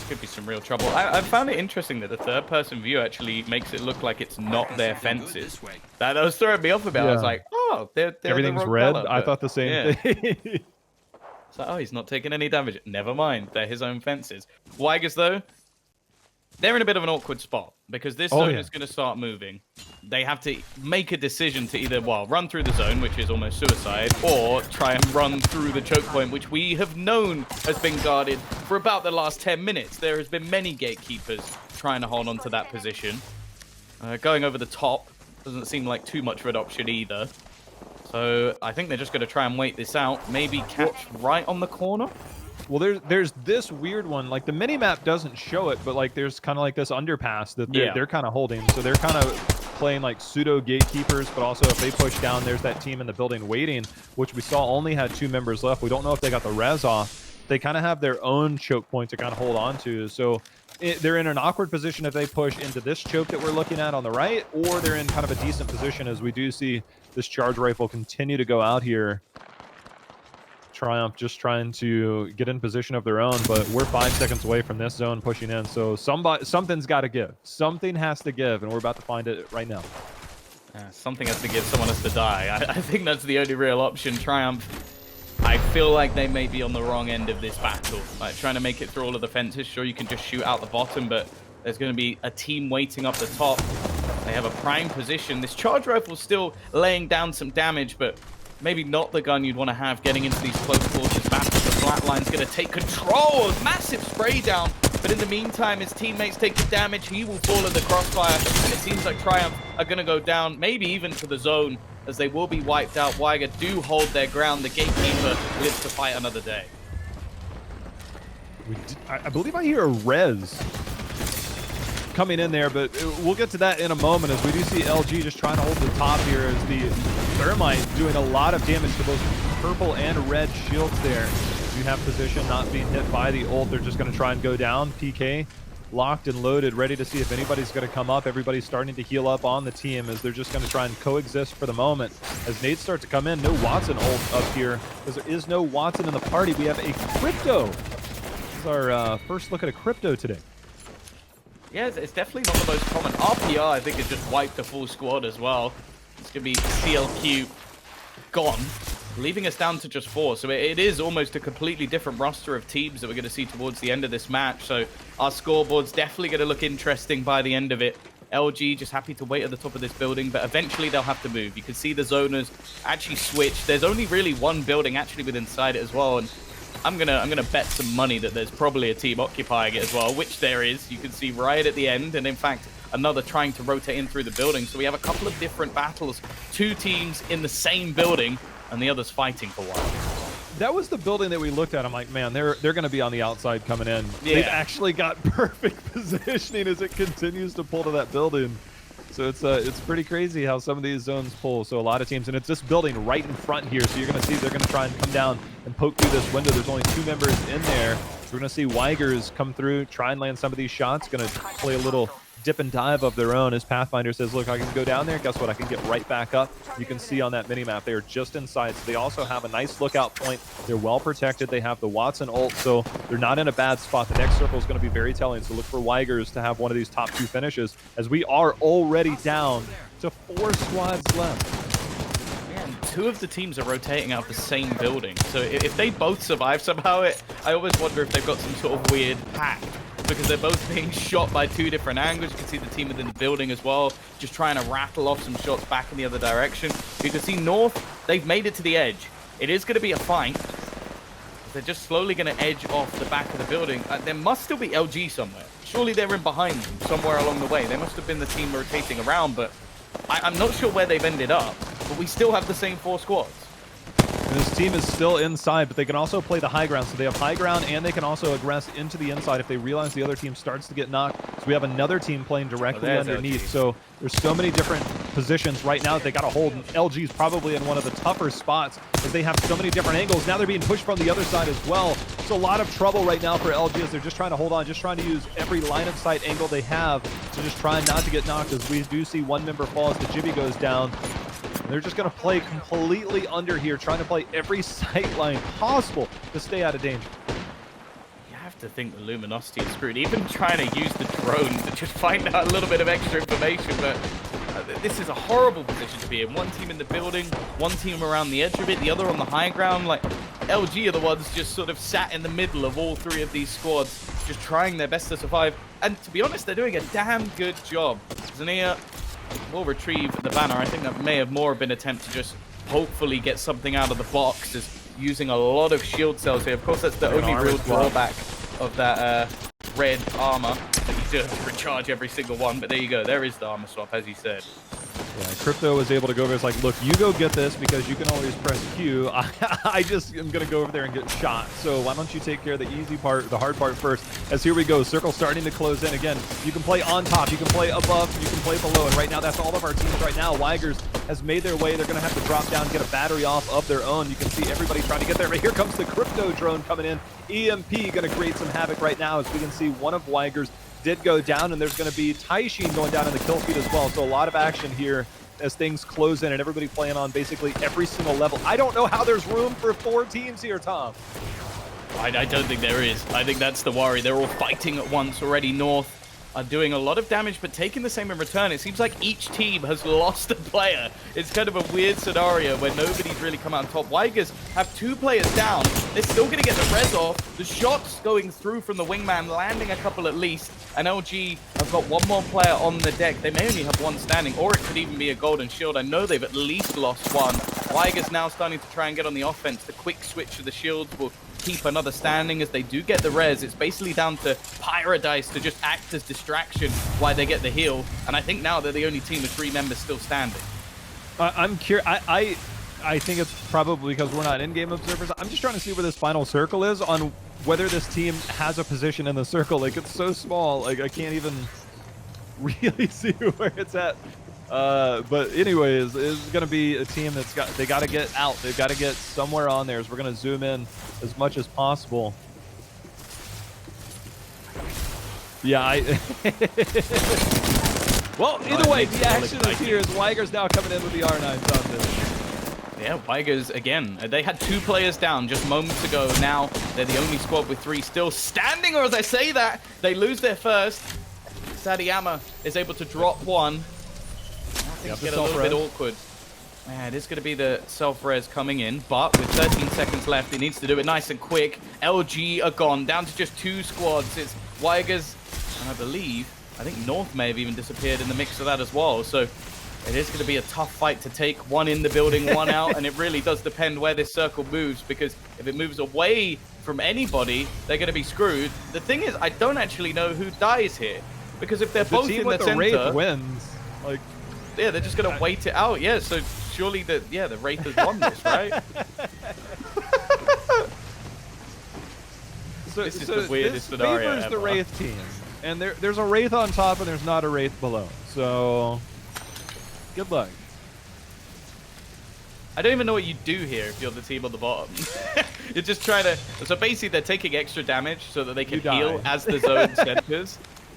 could be some real trouble. I found it interesting that the third-person view actually makes it look like it's not their fences. That was throwing me off a bit. Yeah. I was like, oh, they're everything's the red. color, I thought the same thing. So, oh, he's not taking any damage. Never mind, they're his own fences. Wygers, though, they're in a bit of an awkward spot because this zone is going to start moving. They have to make a decision to either, well, run through the zone, which is almost suicide, or try and run through the choke point, which we have known has been guarded for about the last 10 minutes. There has been many gatekeepers trying to hold on to that position. Going over the top doesn't seem like too much of an option either. So I think they're just going to try and wait this out. Maybe catch right on the corner. Well, there's this weird one. Like, the mini-map doesn't show it, but like there's kind of like this underpass that they're kind of holding. So they're kind of playing like pseudo gatekeepers, but also if they push down, there's that team in the building waiting, which we saw only had 2 members left. We don't know if they got the res off. They kind of have their own choke point to kind of hold on to. So they're in an awkward position if they push into this choke that we're looking at on the right, or they're in kind of a decent position as we do see this charge rifle continue to go out here. Triumph just trying to get in position of their own, but we're 5 seconds away from this zone pushing in. So something's got to give. Something has to give, and we're about to find it right now. Something has to give. Someone has to die. I think that's the only real option. Triumph, I feel like they may be on the wrong end of this battle. Like, trying to make it through all of the fences. Sure, you can just shoot out the bottom, but there's going to be a team waiting up the top. They have a prime position. This charge rifle's still laying down some damage, but maybe not the gun you'd want to have getting into these close quarters battles. The flatline's going to take control. Massive spray down. But in the meantime, his teammates take the damage. He will fall in the crossfire. And it seems like Triumph are going to go down, maybe even to the zone, as they will be wiped out. Wygers do hold their ground. The gatekeeper lives to fight another day. I believe I hear a res coming in there, but we'll get to that in a moment, as we do see LG just trying to hold the top here, as the Thermite doing a lot of damage to both purple and red shields there. You have position, not being hit by the ult. They're just going to try and go down. PK locked and loaded, ready to see if anybody's going to come up. Everybody's starting to heal up on the team, as they're just going to try and coexist for the moment. As nades start to come in, no Watson ult up here, because there is no Watson in the party. We have a Crypto. This is our first look at a Crypto today. Yeah, it's definitely not the most common. RPR, I think, has just wiped the full squad as well. It's going to be CLQ gone. leaving us down to just 4. So it is almost a completely different roster of teams that we're going to see towards the end of this match. So our scoreboard's definitely going to look interesting by the end of it. LG just happy to wait at the top of this building, but eventually they'll have to move. You can see the zoners actually switch. There's only really one building actually within inside it as well, and I'm gonna bet some money that there's probably a team occupying it as well, which there is. You can see right at the end, and in fact, another trying to rotate in through the building. So we have a couple of different battles, 2 teams in the same building, and the others fighting for one. That was the building that we looked at. I'm like, man, they're going to be on the outside coming in. Yeah. They've actually got perfect positioning as it continues to pull to that building. So it's pretty crazy how some of these zones pull. So a lot of teams, and it's this building right in front here. So you're going to see they're going to try and come down and poke through this window. There's only 2 members in there. So we're going to see Wygers come through, try and land some of these shots. Going to play a little dip and dive of their own as Pathfinder says, look, I can go down there. Guess what? I can get right back up. You can see on that mini-map, they are just inside. So they also have a nice lookout point. They're well protected. They have the Watson ult, so they're not in a bad spot. The next circle is going to be very telling. So look for Wygers to have one of these top 2 finishes as we are already down to 4 squads left. Man, 2 of the teams are rotating out of the same building. So if they both survive somehow, I always wonder if they've got some sort of weird hack, because they're both being shot by 2 different angles. You can see the team within the building as well, just trying to rattle off some shots back in the other direction. You can see North, they've made it to the edge. It is going to be a fight. They're just slowly going to edge off the back of the building. There must still be LG somewhere. Surely they're in behind them somewhere along the way. They must have been the team rotating around, but I'm not sure where they've ended up. But we still have the same 4 squads. This team is still inside, but they can also play the high ground. So they have high ground, and they can also aggress into the inside if they realize the other team starts to get knocked. So we have another team playing directly underneath. LG. So there's so many different positions right now that they got to hold. And LG's probably in one of the tougher spots because they have so many different angles. Now they're being pushed from the other side as well. So a lot of trouble right now for LG as they're just trying to hold on, just trying to use every line of sight angle they have to just try not to get knocked, as we do see one member fall as the Jibby goes down. They're just going to play completely under here, trying to play every sight line possible to stay out of danger. You have to think the Luminosity is screwed. Even trying to use the drone to just find out a little bit of extra information, but this is a horrible position to be in. One team in the building, one team around the edge of it, the other on the high ground. Like, LG are the ones just sort of sat in the middle of all 3 of these squads, just trying their best to survive. And to be honest, they're doing a damn good job. Zania will retrieve the banner. I think that may have more been an attempt to just hopefully get something out of the box, just using a lot of shield cells here. Of course, that's the only real drawback of that red armor, that you do have to recharge every single one. But there you go, there is the armor swap, as you said. Yeah, Crypto was able to go over. It's like, look, you go get this because you can always press Q. I just am going to go over there and get shot. So why don't you take care of the easy part, the hard part first. As here we go, circle starting to close in. Again, you can play on top, you can play above, you can play below. And right now, that's all of our teams right now. Wygers has made their way. They're going to have to drop down, get a battery off of their own. You can see everybody trying to get there. But here comes the Crypto drone coming in. EMP going to create some havoc right now, as we can see one of Wygers did go down, and there's going to be Taishin going down in the kill feed as well. So a lot of action here as things close in and everybody playing on basically every single level. I don't know how there's room for 4 teams here, Tom. I don't think there is. I think that's the worry. They're all fighting at once already. North are doing a lot of damage, but taking the same in return. It seems like each team has lost a player. It's kind of a weird scenario where nobody's really come out on top. Wygers have 2 players down. They're still going to get the res off. The shots going through from the wingman, landing a couple at least. And LG have got 1 more player on the deck. They may only have 1 standing, or it could even be a golden shield. I know they've at least lost 1. Wygers now starting to try and get on the offense. The quick switch of the shields will keep another standing as they do get the res. It's basically down to Paradise to just act as distraction while they get the heal. And I think now they're the only team with 3 members still standing. I'm curious. I think it's probably because we're not in-game observers. I'm just trying to see where this final circle is, on whether this team has a position in the circle. Like, it's so small. Like, I can't even really see where it's at. But anyways, it's going to be a team that's they got to get out. They've got to get somewhere on there. So we're going to zoom in as much as possible. Yeah, well, either way, the action is here as Wygers now coming in with the R9s on this. Yeah, Wygers, again, they had 2 players down just moments ago. Now they're the only squad with 3 still standing, or as I say that, they lose their first. Sadiyama is able to drop 1. I think it's getting a little bit awkward. Man, it's going to be the self-res coming in, but with 13 seconds left, he needs to do it nice and quick. LG are gone, down to just 2 squads. It's Wygers, and I think North may have even disappeared in the mix of that as well. So it is going to be a tough fight to take. One in the building, one out, and it really does depend where this circle moves, because if it moves away from anybody, they're going to be screwed. The thing is, I don't actually know who dies here, because if they're both in the center, Wraith wins. Like, yeah, they're just going to wait it out. Yeah, so surely the Wraith has won this, right? This is the weirdest scenario favors ever. the Wraith team, and there's a Wraith on top and there's not a Wraith below. So good luck. I don't even know what you do here if you're the team on the bottom. You're just trying to... So basically, they're taking extra damage so that they can heal as the zone centers.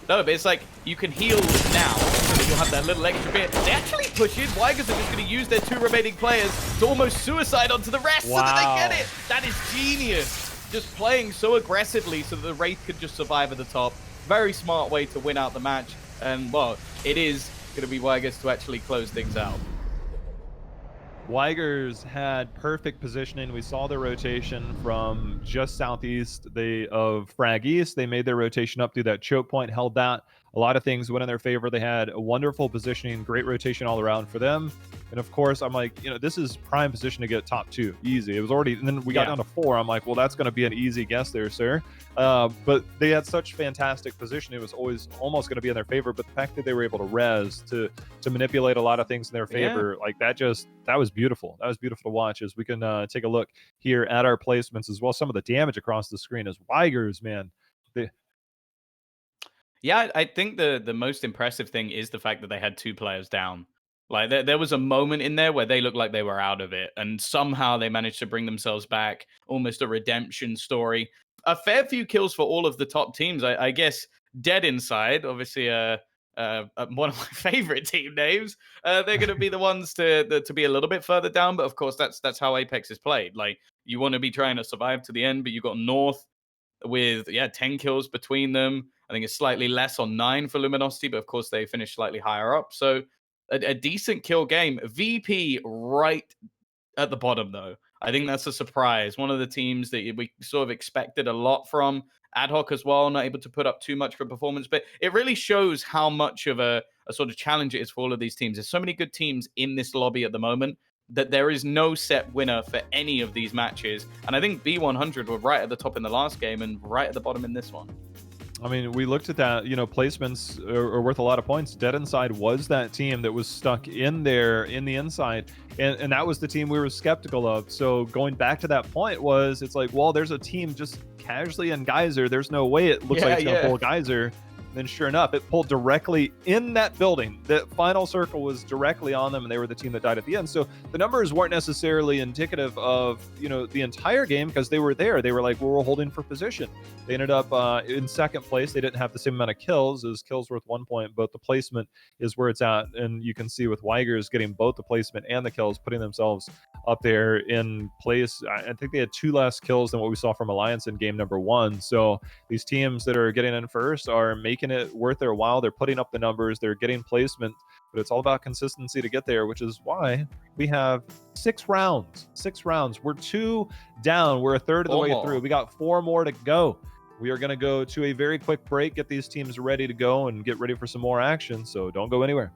No, but it's like, you can heal now, so that you'll have that little extra bit. They actually push in. Wygers are just going to use their 2 remaining players to almost suicide onto the rest so that they get it. That is genius. Just playing so aggressively so that the Wraith could just survive at the top. Very smart way to win out the match. And, well, it is going to be Wygers to actually close things out. Wygers had perfect positioning. We saw their rotation from just southeast of Frag East. They made their rotation up through that choke point, held that. A lot of things went in their favor. They had a wonderful positioning, great rotation all around for them. And of course, I'm like, this is prime position to get top 2. Easy. It was already, and then we got down to 4. I'm like, well, that's going to be an easy guess there, sir. But they had such fantastic position. It was always almost going to be in their favor. But the fact that they were able to res, to manipulate a lot of things in their favor, like that was beautiful. That was beautiful to watch. As we can take a look here at our placements as well. Some of the damage across the screen as Wygers, man. Yeah, I think the most impressive thing is the fact that they had 2 players down. Like, there was a moment in there where they looked like they were out of it, and somehow they managed to bring themselves back, almost a redemption story. A fair few kills for all of the top teams. I guess Dead Inside, obviously one of my favorite team names. They're going to be the ones to be a little bit further down, but of course that's how Apex is played. Like, you want to be trying to survive to the end, but you got North with 10 kills between them. I think it's slightly less on 9 for Luminosity, but of course they finished slightly higher up. So a decent kill game. VP right at the bottom, though. I think that's a surprise. One of the teams that we sort of expected a lot from. Ad hoc as well, not able to put up too much for performance, but it really shows how much of a sort of challenge it is for all of these teams. There's so many good teams in this lobby at the moment that there is no set winner for any of these matches. And I think B100 were right at the top in the last game and right at the bottom in this one. I mean, we looked at that, placements are worth a lot of points. Dead Inside was that team that was stuck in there in the inside. And that was the team we were skeptical of. So going back to that point it's like, well, there's a team just casually in Geyser. There's no way it looks like it's going to pull Geyser. Then sure enough, it pulled directly in that building. The final circle was directly on them, and they were the team that died at the end. So the numbers weren't necessarily indicative of, the entire game, because they were there. They were like, well, we're holding for position. They ended up in second place. They didn't have the same amount of kills. As kills worth 1 point, but the placement is where it's at. And you can see with Wygers getting both the placement and the kills, putting themselves up there in place. I think they had 2 less kills than what we saw from Alliance in game number 1. So these teams that are getting in first are making it worth their while. They're putting up the numbers, they're getting placement, but it's all about consistency to get there, which is why we have 6 rounds. We're 2 down. We're a third of the way through. We got 4 more to go. We are going to go to a very quick break, get these teams ready to go and get ready for some more action. So don't go anywhere.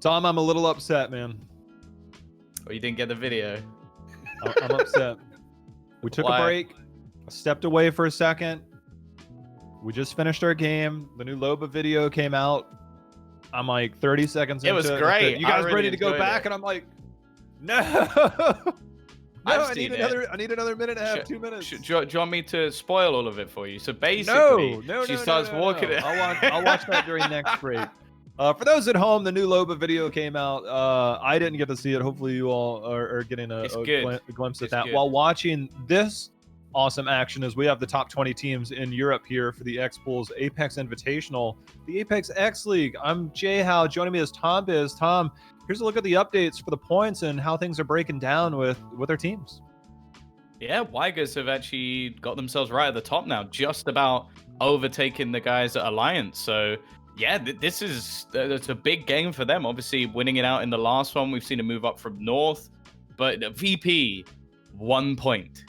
Tom, I'm a little upset, man. Oh, you didn't get the video. I'm upset. We took a break. I stepped away for a second. We just finished our game. The new Loba video came out. I'm like 30 seconds into it. It was great. You guys really ready to go back? it. And I'm like, no. No, I need another minute and a half, 2 minutes. Do you want me to spoil all of it for you? So basically, no, she starts walking. I'll watch that during next break. For those at home, the new Loba video came out. I didn't get to see it. Hopefully, you all are getting a glimpse at that. While watching this awesome action, as we have the top 20 teams in Europe here for the X-Pools Apex Invitational, the Apex X League. I'm Jay Howe. Joining me is Tom Biz. Tom, here's a look at the updates for the points and how things are breaking down with their teams. Yeah, Wygers have actually got themselves right at the top now, just about overtaking the guys at Alliance. So yeah, it's a big game for them. Obviously, winning it out in the last one, we've seen a move up from North, but VP 1 point.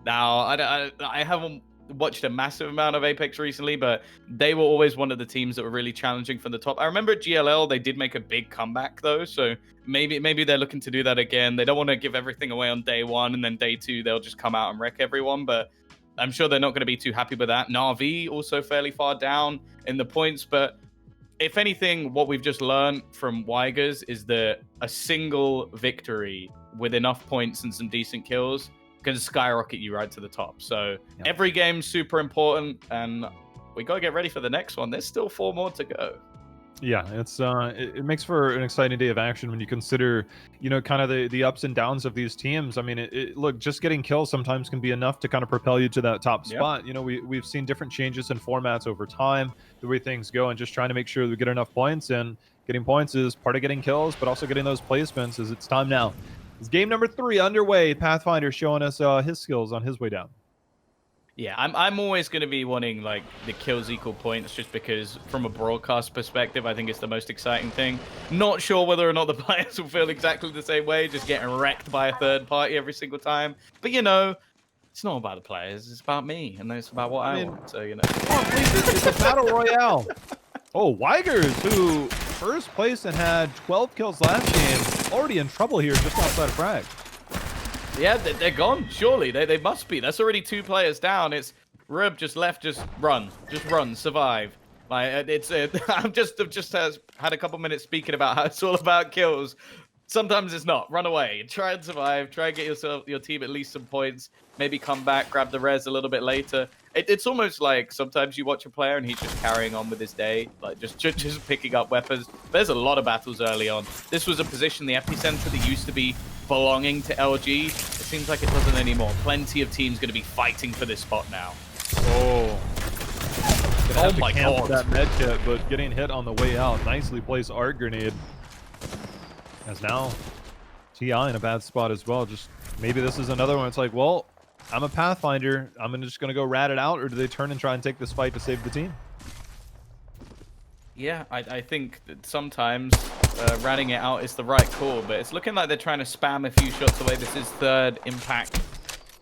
Now, I haven't watched a massive amount of Apex recently, but they were always one of the teams that were really challenging from the top. I remember at GLL, they did make a big comeback, though, so maybe they're looking to do that again. They don't want to give everything away on day one, and then day two, they'll just come out and wreck everyone, but I'm sure they're not going to be too happy with that. Na'Vi also fairly far down in the points, but if anything, what we've just learned from Wygers is that a single victory with enough points and some decent kills can skyrocket you right to the top. So every game's super important, and we got to get ready for the next one. There's still 4 more to go. Yeah, it makes for an exciting day of action when you consider, kind of the ups and downs of these teams. I mean, look, just getting kills sometimes can be enough to kind of propel you to that top spot. We've seen different changes in formats over time, the way things go, and just trying to make sure we get enough points. And getting points is part of getting kills, but also getting those placements is it's time now. It's game number 3 underway. Pathfinder showing us his skills on his way down. Yeah, I'm always going to be wanting like the kills equal points, just because from a broadcast perspective, I think it's the most exciting thing. Not sure whether or not the players will feel exactly the same way, just getting wrecked by a third party every single time. But it's not about the players, it's about me, and it's about what I want. So come on, please, it's a battle royale. Oh, Wygers, who first place and had 12 kills last game, already in trouble here just outside of frag. Yeah, they're gone. Surely they must be. That's already 2 players down. It's Rub just left. Just run, survive. Like I've just had a couple minutes speaking about how it's all about kills. Sometimes it's not. Run away. Try and survive. Try and get your team at least some points. Maybe come back, grab the res a little bit later. It's almost like sometimes you watch a player and he's just carrying on with his day, like just picking up weapons. There's a lot of battles early on. This was a position, the epicenter, that used to be belonging to LG. It seems like it doesn't anymore. Plenty of teams going to be fighting for this spot now. Oh my God! That med kit, but getting hit on the way out. Nicely placed art grenade. As now, TI in a bad spot as well. Just maybe this is another one. It's like, well, I'm a Pathfinder. I'm just going to go rat it out, or do they turn and try and take this fight to save the team? Yeah, I think that sometimes ratting it out is the right call, but it's looking like they're trying to spam a few shots away. This is third Impact,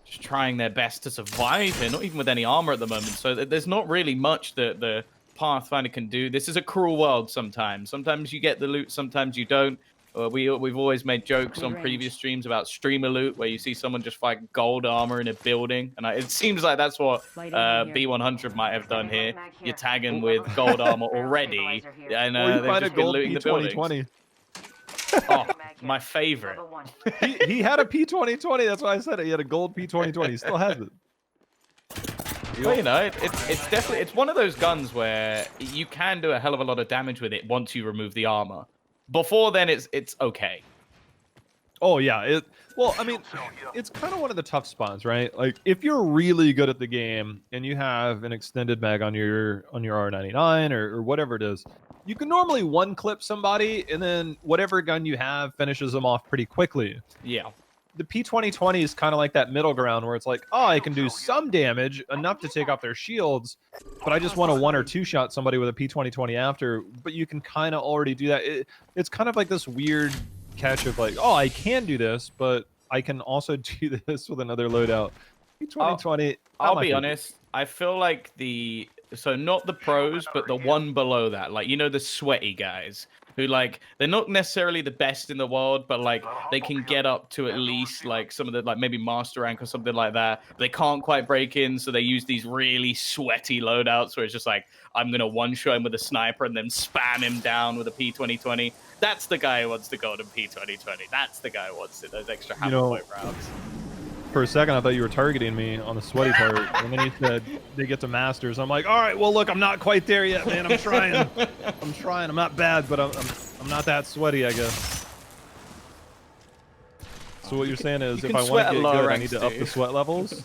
just trying their best to survive here, not even with any armor at the moment. So there's not really much that the Pathfinder can do. This is a cruel world sometimes. Sometimes you get the loot, sometimes you don't. We've always made jokes on previous streams about streamer loot, where you see someone just fight gold armor in a building, and it seems like that's what B100 might have done here. You tag him with gold armor already, and they've just been looting the buildings. Oh, my favorite. he had a P2020. That's why I said it. He had a gold P2020. He still has it. Well, it's one of those guns where you can do a hell of a lot of damage with it once you remove the armor. Before then, it's okay. Oh yeah, well, I mean, it's kind of one of the tough spots, right? Like if you're really good at the game and you have an extended mag on your R99 or whatever it is, you can normally one clip somebody, and then whatever gun you have finishes them off pretty quickly. Yeah. The P2020 is kind of like that middle ground where it's like, oh, I can do some damage, enough to take off their shields, but I just want to 1 or 2 shot somebody with a P2020 after. But you can kind of already do that. It's kind of like this weird catch of like, oh, I can do this, but I can also do this with another loadout. P2020. I'll be honest. I feel like so not the pros, but the one below that, like, the sweaty guys. who like they're not necessarily the best in the world, but like they can get up to at least like some of the like maybe master rank or something like that. But they can't quite break in, so they use these really sweaty loadouts where it's just like I'm gonna one-shot him with a sniper and then spam him down with a P2020. That's the guy who wants the golden P2020. That's the guy who wants it. Those extra hammer point rounds. For a second, I thought you were targeting me on the sweaty part, and then you said they get to masters. I'm like, all right, well, look, I'm not quite there yet, man. I'm trying. I'm trying. I'm not bad, but I'm not that sweaty, I guess. So what you're saying is, if I want to get good, I need to up the sweat levels.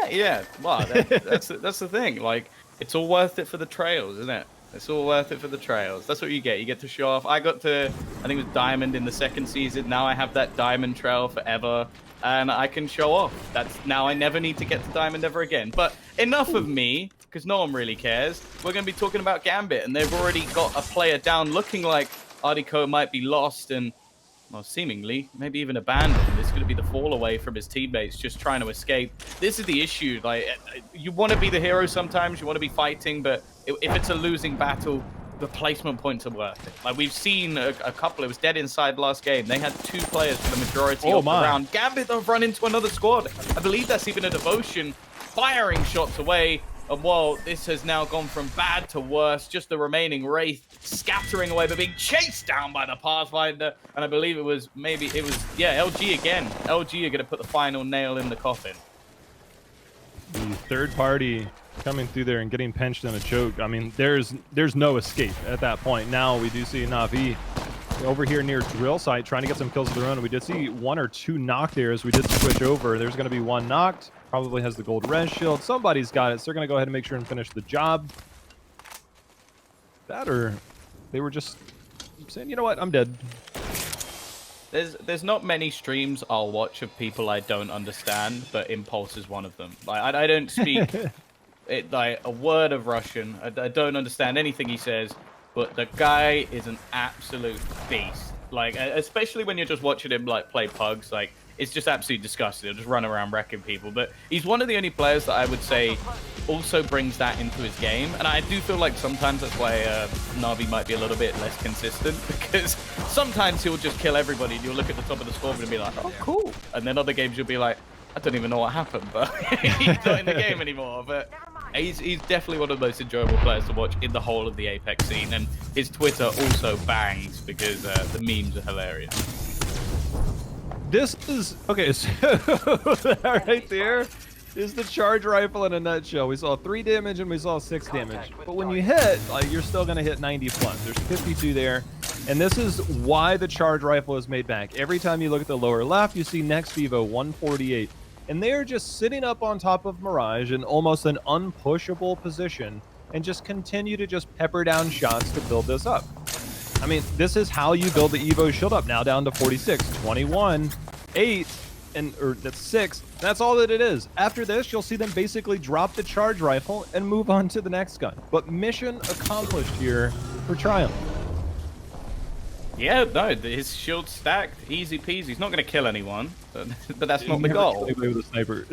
Yeah. Well, that's the thing. Like, it's all worth it for the trails, isn't it? It's all worth it for the trails. That's what you get. You get to show off. I got to, I think it was diamond in the second season. Now I have that diamond trail forever. And I can show off. Now I never need to get to diamond ever again. But enough of me, because no one really cares. We're going to be talking about Gambit, and they've already got a player down, looking like Ardiko might be lost and, well, seemingly, maybe even abandoned. It's going to be the fall away from his teammates, just trying to escape. This is the issue. Like, you want to be the hero sometimes, you want to be fighting, but if it's a losing battle, the placement points are worth it. Like, we've seen a couple. It was Dead Inside last game. They had 2 players for the majority of the round. Gambit have run into another squad. I believe that's even a devotion, firing shots away. And well, this has now gone from bad to worse. Just the remaining Wraith scattering away, but being chased down by the Pathfinder. And I believe it was LG again. LG are going to put the final nail in the coffin. The third party coming through there and getting pinched in a choke. I mean, there's no escape at that point. Now we do see Na'Vi over here near drill site trying to get some kills of their own. We did see 1 or 2 knocked there as we did switch over. There's going to be 1 knocked. Probably has the gold res shield. Somebody's got it, so they're going to go ahead and make sure and finish the job. That, or they were just saying, you know what, I'm dead. There's not many streams I'll watch of people I don't understand, but Impulse is one of them. Like, I don't speak like a word of Russian. I don't understand anything he says, but the guy is an absolute beast. Like, especially when you're just watching him like play pugs, like it's just absolutely disgusting. He'll just run around wrecking people. But he's one of the only players that I would say also brings that into his game. And I do feel like sometimes that's why Na'Vi might be a little bit less consistent, because sometimes he'll just kill everybody and you'll look at the top of the scoreboard and be like, oh, cool. And then other games you'll be like, I don't even know what happened, but he's not in the game anymore. But he's definitely one of the most enjoyable players to watch in the whole of the Apex scene. And his Twitter also bangs because the memes are hilarious. This is, okay, so that right there is the charge rifle in a nutshell. We saw 3 damage and we saw 6 damage. But when you hit, like, you're still going to hit 90 plus. There's 52 there. And this is why the charge rifle is made back. Every time you look at the lower left, you see Next Evo 148. And they're just sitting up on top of Mirage in almost an unpushable position and just continue to just pepper down shots to build this up. I mean, this is how you build the Evo shield up. Now down to 46, 21, 8, or that's 6. That's all that it is. After this, you'll see them basically drop the charge rifle and move on to the next gun. But mission accomplished here for Triumph. Yeah, no, his shield's stacked, easy peasy. He's not going to kill anyone, but that's not the goal. With a sniper.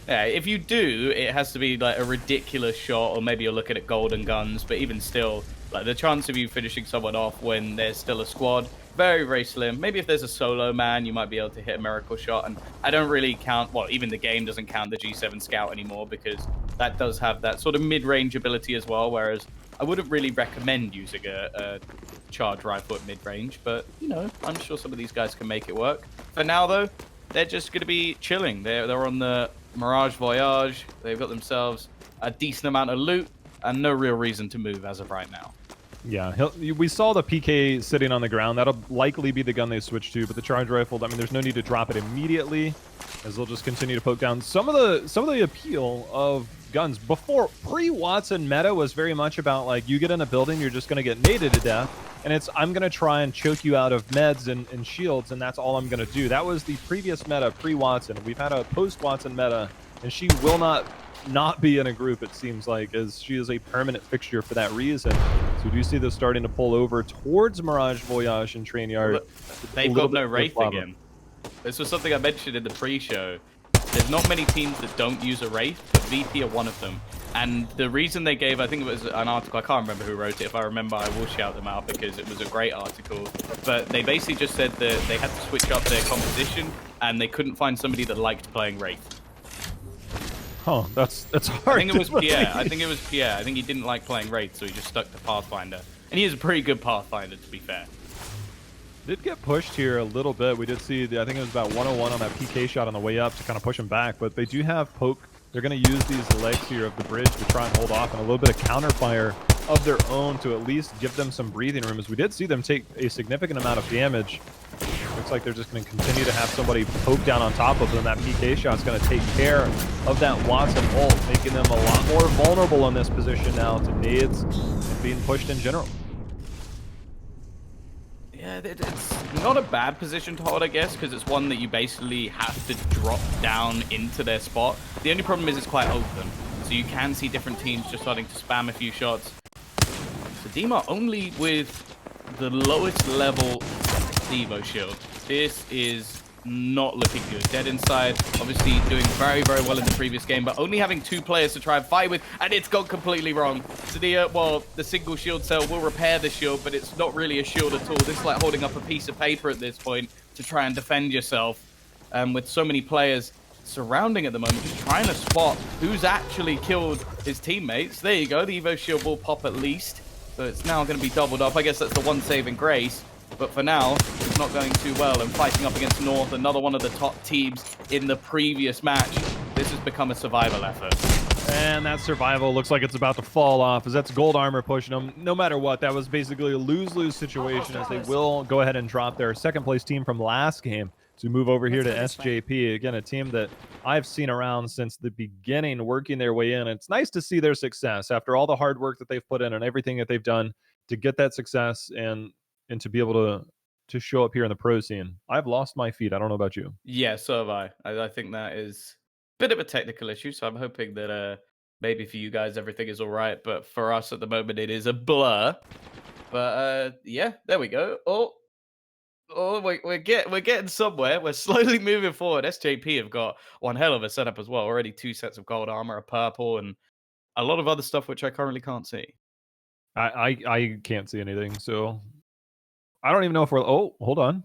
Yeah, if you do, it has to be like a ridiculous shot, or maybe you're looking at golden guns. But even still, like the chance of you finishing someone off when there's still a squad, very, very slim. Maybe if there's a solo man, you might be able to hit a miracle shot. And I don't really count, well, even the game doesn't count the G7 Scout anymore, because that does have that sort of mid-range ability as well, whereas I wouldn't really recommend using a charge rifle at mid-range, but, you know, I'm sure some of these guys can make it work. For now, though, they're just going to be chilling. They're on the Mirage Voyage. They've got themselves a decent amount of loot and no real reason to move as of right now. Yeah, we saw the PK sitting on the ground. That'll likely be the gun they switch to, but the charge rifle, I mean, there's no need to drop it immediately, as they'll just continue to poke down. Some of the appeal of guns before pre-Watson meta was very much about, like, you get in a building, you're just going to get naded to death, and it's, I'm going to try and choke you out of meds and shields, and that's all I'm going to do. That was the previous meta pre-Watson. We've had a post-Watson meta, and she will not be in a group, it seems like, as she is a permanent fixture for that reason. So we do see this starting to pull over towards Mirage Voyage and Train Yard. Well, they've got no Wraith again. This was something I mentioned in the pre-show. There's not many teams that don't use a Wraith, but VP are one of them. And the reason they gave, I think it was an article, I can't remember who wrote it. If I remember, I will shout them out because it was a great article. But they basically just said that they had to switch up their composition and they couldn't find somebody that liked playing Wraith. Oh, that's hard. I think it was Pierre. I think it was Pierre. I think he didn't like playing Wraith, so he just stuck to Pathfinder. And he is a pretty good Pathfinder, to be fair. Did get pushed here a little bit. We did see, I think it was about 101 on that PK shot on the way up to kind of push him back. But they do have poke. They're going to use these legs here of the bridge to try and hold off, and a little bit of counterfire of their own to at least give them some breathing room, as we did see them take a significant amount of damage. Looks like they're just going to continue to have somebody poke down on top of them. That PK shot's going to take care of that Watson ult, making them a lot more vulnerable in this position now to nades and being pushed in general. Yeah, it's not a bad position to hold, I guess, because it's one that you basically have to drop down into their spot. The only problem is it's quite open, so you can see different teams just starting to spam a few shots. So Dima only with the lowest level Devo shield. This is not looking good. Dead inside, obviously doing very, very well in the previous game, but only having 2 players to try and fight with, and it's gone completely wrong. So the single shield cell will repair the shield, but it's not really a shield at all. This is like holding up a piece of paper at this point to try and defend yourself. With so many players surrounding at the moment, just trying to spot who's actually killed his teammates. There you go, the Evo shield will pop at least. So it's now going to be doubled up. I guess that's the one saving grace. But for now, it's not going too well. And fighting up against North, another one of the top teams in the previous match. This has become a survival effort. And that survival looks like it's about to fall off, as that's gold armor pushing them. No matter what, that was basically a lose-lose situation, as they will go ahead and drop their second-place team from last game to move over here to SJP. Again, a team that I've seen around since the beginning, working their way in. It's nice to see their success after all the hard work that they've put in and everything that they've done to get that success and to be able to show up here in the pro scene. I've lost my feet. I don't know about you. Yeah, so have I. I think that is a bit of a technical issue, so I'm hoping that maybe for you guys everything is all right, but for us at the moment it is a blur. But yeah, there we go. We're getting somewhere. We're slowly moving forward. SJP have got one hell of a setup as well. Already 2 sets of gold armor, a purple, and a lot of other stuff which I currently can't see. I can't see anything, so I don't even know if we're... Oh, hold on.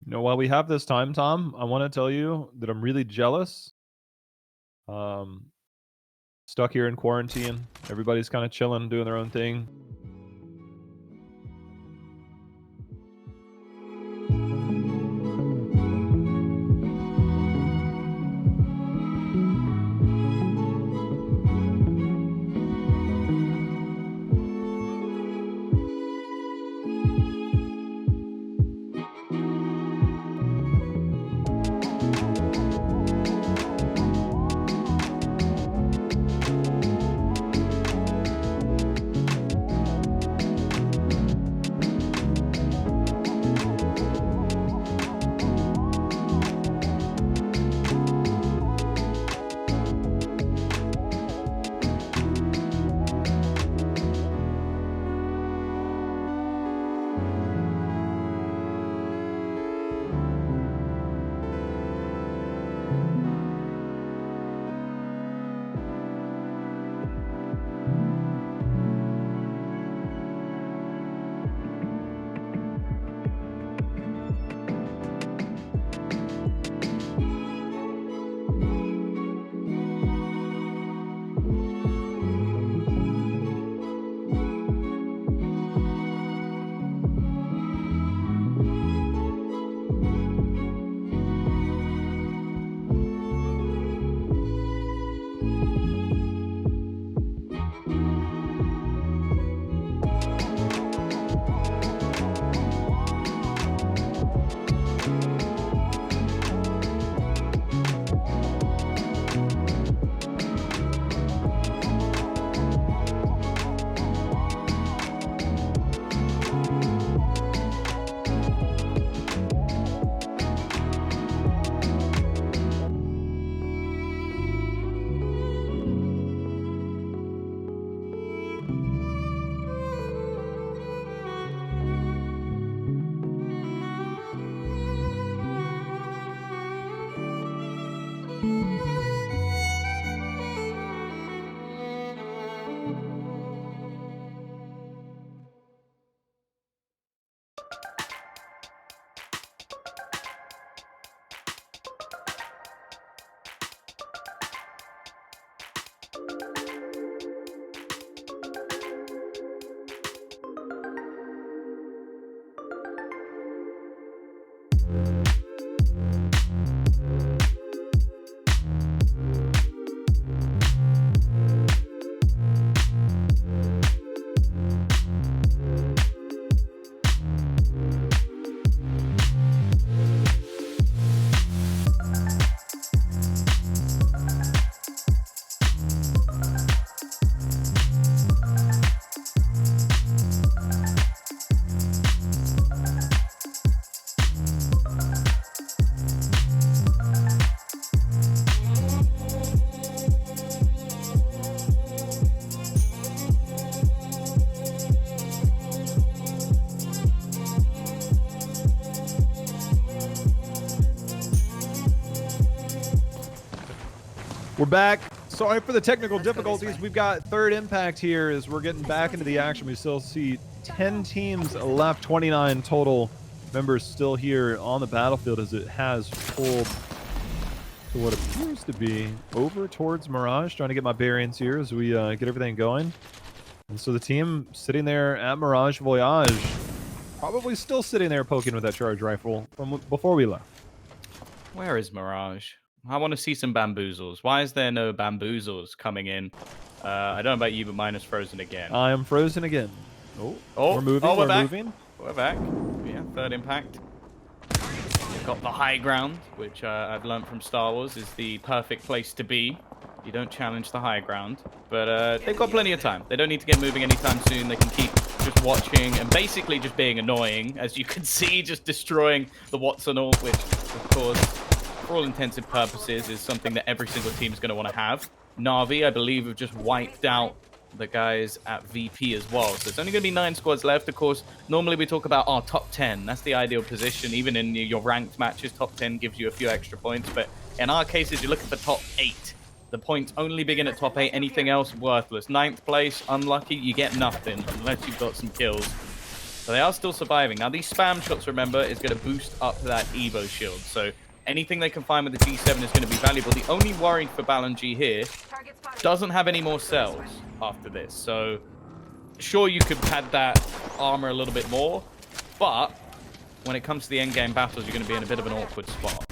You know, while we have this time, Tom, I want to tell you that I'm really jealous. Stuck here in quarantine. Everybody's kind of chilling, doing their own thing. We're back. Sorry for the technical difficulties. We've got third impact here as we're getting back into the action. We still see 10 teams left, 29 total members still here on the battlefield as it has pulled to what appears to be over towards Mirage. Trying to get my bearings here as we get everything going. And so the team sitting there at Mirage Voyage, probably still sitting there poking with that charge rifle from before we left. Where is Mirage? I want to see some bamboozles. Why is there no bamboozles coming in? I don't know about you, but mine is frozen again. I am frozen again. We're moving. We're back. Moving. We're back. Yeah, third impact. Got the high ground, which I've learned from Star Wars is the perfect place to be. You don't challenge the high ground. But they've got plenty of time. They don't need to get moving anytime soon. They can keep just watching and basically just being annoying. As you can see, just destroying the Watson ult, which, of course, for all intents and purposes, is something that every single team is going to want to have. Na'Vi, I believe, have just wiped out the guys at VP as well. So it's only going to be 9 squads left. Of course, normally we talk about our top 10. That's the ideal position. Even in your ranked matches, top 10 gives you a few extra points. But in our cases, you're looking for top 8. The points only begin at top 8. Anything else, worthless. 9th place, unlucky, you get nothing unless you've got some kills. So they are still surviving. Now, these spam shots, remember, is going to boost up that Evo shield. So anything they can find with the G7 is going to be valuable. The only worry for Balanji here doesn't have any more cells after this. So sure, you could pad that armor a little bit more, but when it comes to the endgame battles, you're going to be in a bit of an awkward spot.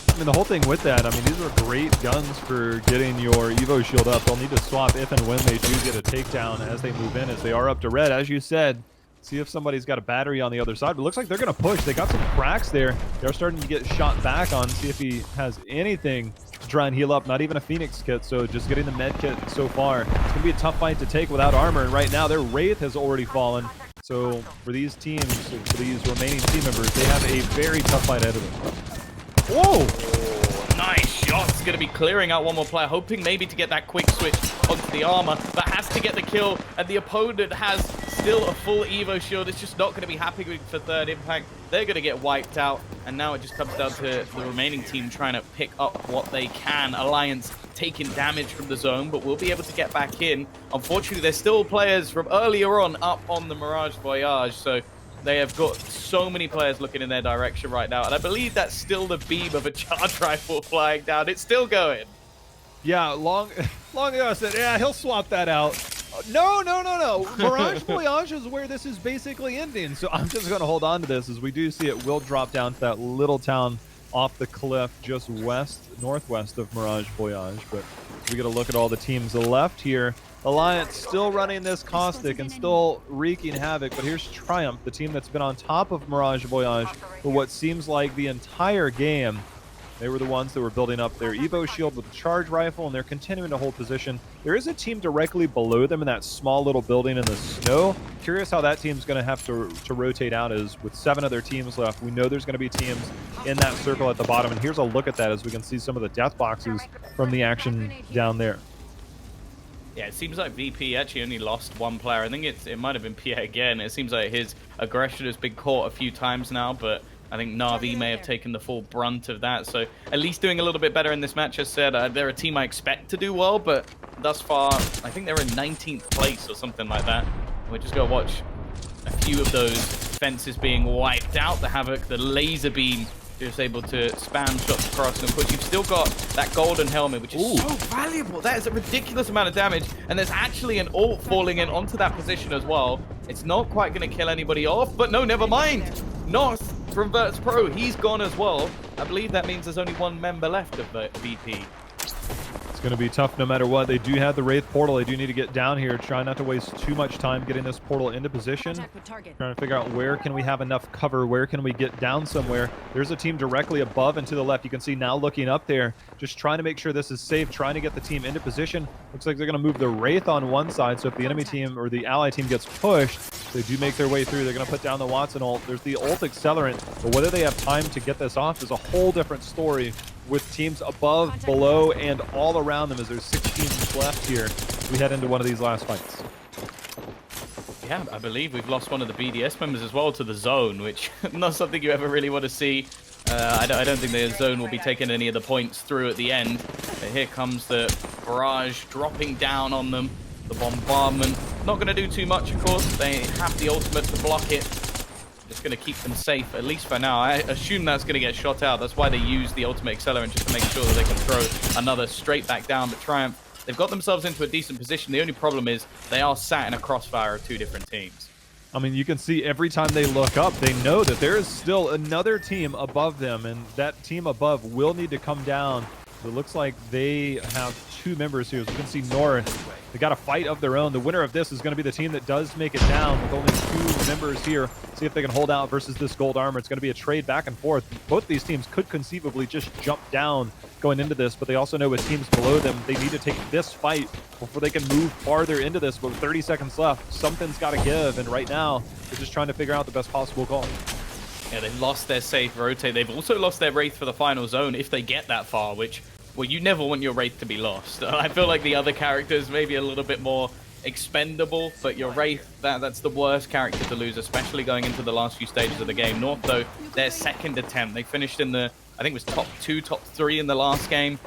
I mean, the whole thing with that, I mean, these are great guns for getting your Evo shield up. They'll need to swap if and when they do get a takedown as they move in, as they are up to red, as you said. See if somebody's got a battery on the other side. But it looks like they're going to push. They got some cracks there. They're starting to get shot back on. See if he has anything to try and heal up. Not even a Phoenix kit. So just getting the med kit so far. It's going to be a tough fight to take without armor. And right now, their Wraith has already fallen. So for these teams, for these remaining team members, they have a very tough fight ahead of them. Whoa! Nice shot. It's going to be clearing out one more player, hoping maybe to get that quick switch onto the armor, but has to get the kill, and the opponent has still a full Evo shield. It's just not going to be happening for third impact. They're going to get wiped out, and now it just comes down to the remaining team trying to pick up what they can. Alliance taking damage from the zone, but will be able to get back in. Unfortunately, there's still players from earlier on up on the Mirage Voyage, so they have got so many players looking in their direction right now, and I believe that's still the beam of a charge rifle flying down. It's still going. Yeah, long ago I said, yeah, he'll swap that out. No. Mirage Voyage is where this is basically ending, so I'm just going to hold on to this as we do see it will drop down to that little town off the cliff just northwest of Mirage Voyage. But we get a look at all the teams left here. Alliance still running this caustic and still wreaking havoc, but here's Triumph, the team that's been on top of Mirage Voyage for what seems like the entire game. They were the ones that were building up their Evo shield with the charge rifle, and they're continuing to hold position. There is a team directly below them in that small little building in the snow. Curious how that team's going to have to rotate out, as with 7 other teams left. We know there's going to be teams in that circle at the bottom, and here's a look at that as we can see some of the death boxes from the action down there. Yeah, it seems like VP actually only lost 1 player. I think it might have been PA again. It seems like his aggression has been caught a few times now, but I think Na'Vi may have taken the full brunt of that. So at least doing a little bit better in this match. As said, they're a team I expect to do well, but thus far, I think they're in 19th place or something like that. We're just going to watch a few of those fences being wiped out. The Havoc, the laser beam, just able to spam shots across. And of course, you've still got that golden helmet, which is so valuable. That is a ridiculous amount of damage. And there's actually an ult falling in onto that position as well. It's not quite going to kill anybody off, but no, never mind. North from Virtus.pro. He's gone as well. I believe that means there's only one member left of the VP. It's going to be tough no matter what. They do have the Wraith portal. They do need to get down here. Try not to waste too much time getting this portal into position. Trying to figure out where can we have enough cover. Where can we get down somewhere? There's a team directly above and to the left. You can see now looking up there. Just trying to make sure this is safe. Trying to get the team into position. Looks like they're going to move the Wraith on one side. So if the enemy team or the ally team gets pushed, they do make their way through. They're going to put down the Watson ult. There's the ult accelerant. But whether they have time to get this off is a whole different story with teams above, below, and all around them as there's 6 teams left here. We head into one of these last fights. Yeah, I believe we've lost one of the BDS members as well to the zone, which not something you ever really want to see. I don't think the zone will be taking any of the points through at the end. But here comes the barrage dropping down on them. The bombardment, not going to do too much, of course. They have the ultimate to block it. Just going to keep them safe, at least for now. I assume that's going to get shot out. That's why they use the ultimate accelerant, just to make sure that they can throw another straight back down. But Triumph, they've got themselves into a decent position. The only problem is they are sat in a crossfire of 2 different teams. I mean, you can see every time they look up, they know that there is still another team above them, and that team above will need to come down. It looks like they have 2 members here. As you can see, North, they got a fight of their own. The winner of this is going to be the team that does make it down with only 2 members here. See if they can hold out versus this gold armor. It's going to be a trade back and forth. Both these teams could conceivably just jump down going into this, but they also know with teams below them, they need to take this fight before they can move farther into this. But with 30 seconds left, something's got to give, and right now, they're just trying to figure out the best possible call. Yeah, they've lost their safe rotate. They've also lost their Wraith for the final zone if they get that far, which, well, you never want your Wraith to be lost. I feel like the other characters maybe a little bit more expendable, but your Wraith, that's the worst character to lose, especially going into the last few stages of the game. North, though, their second attempt. They finished in the, I think it was top 2, top 3 in the last game.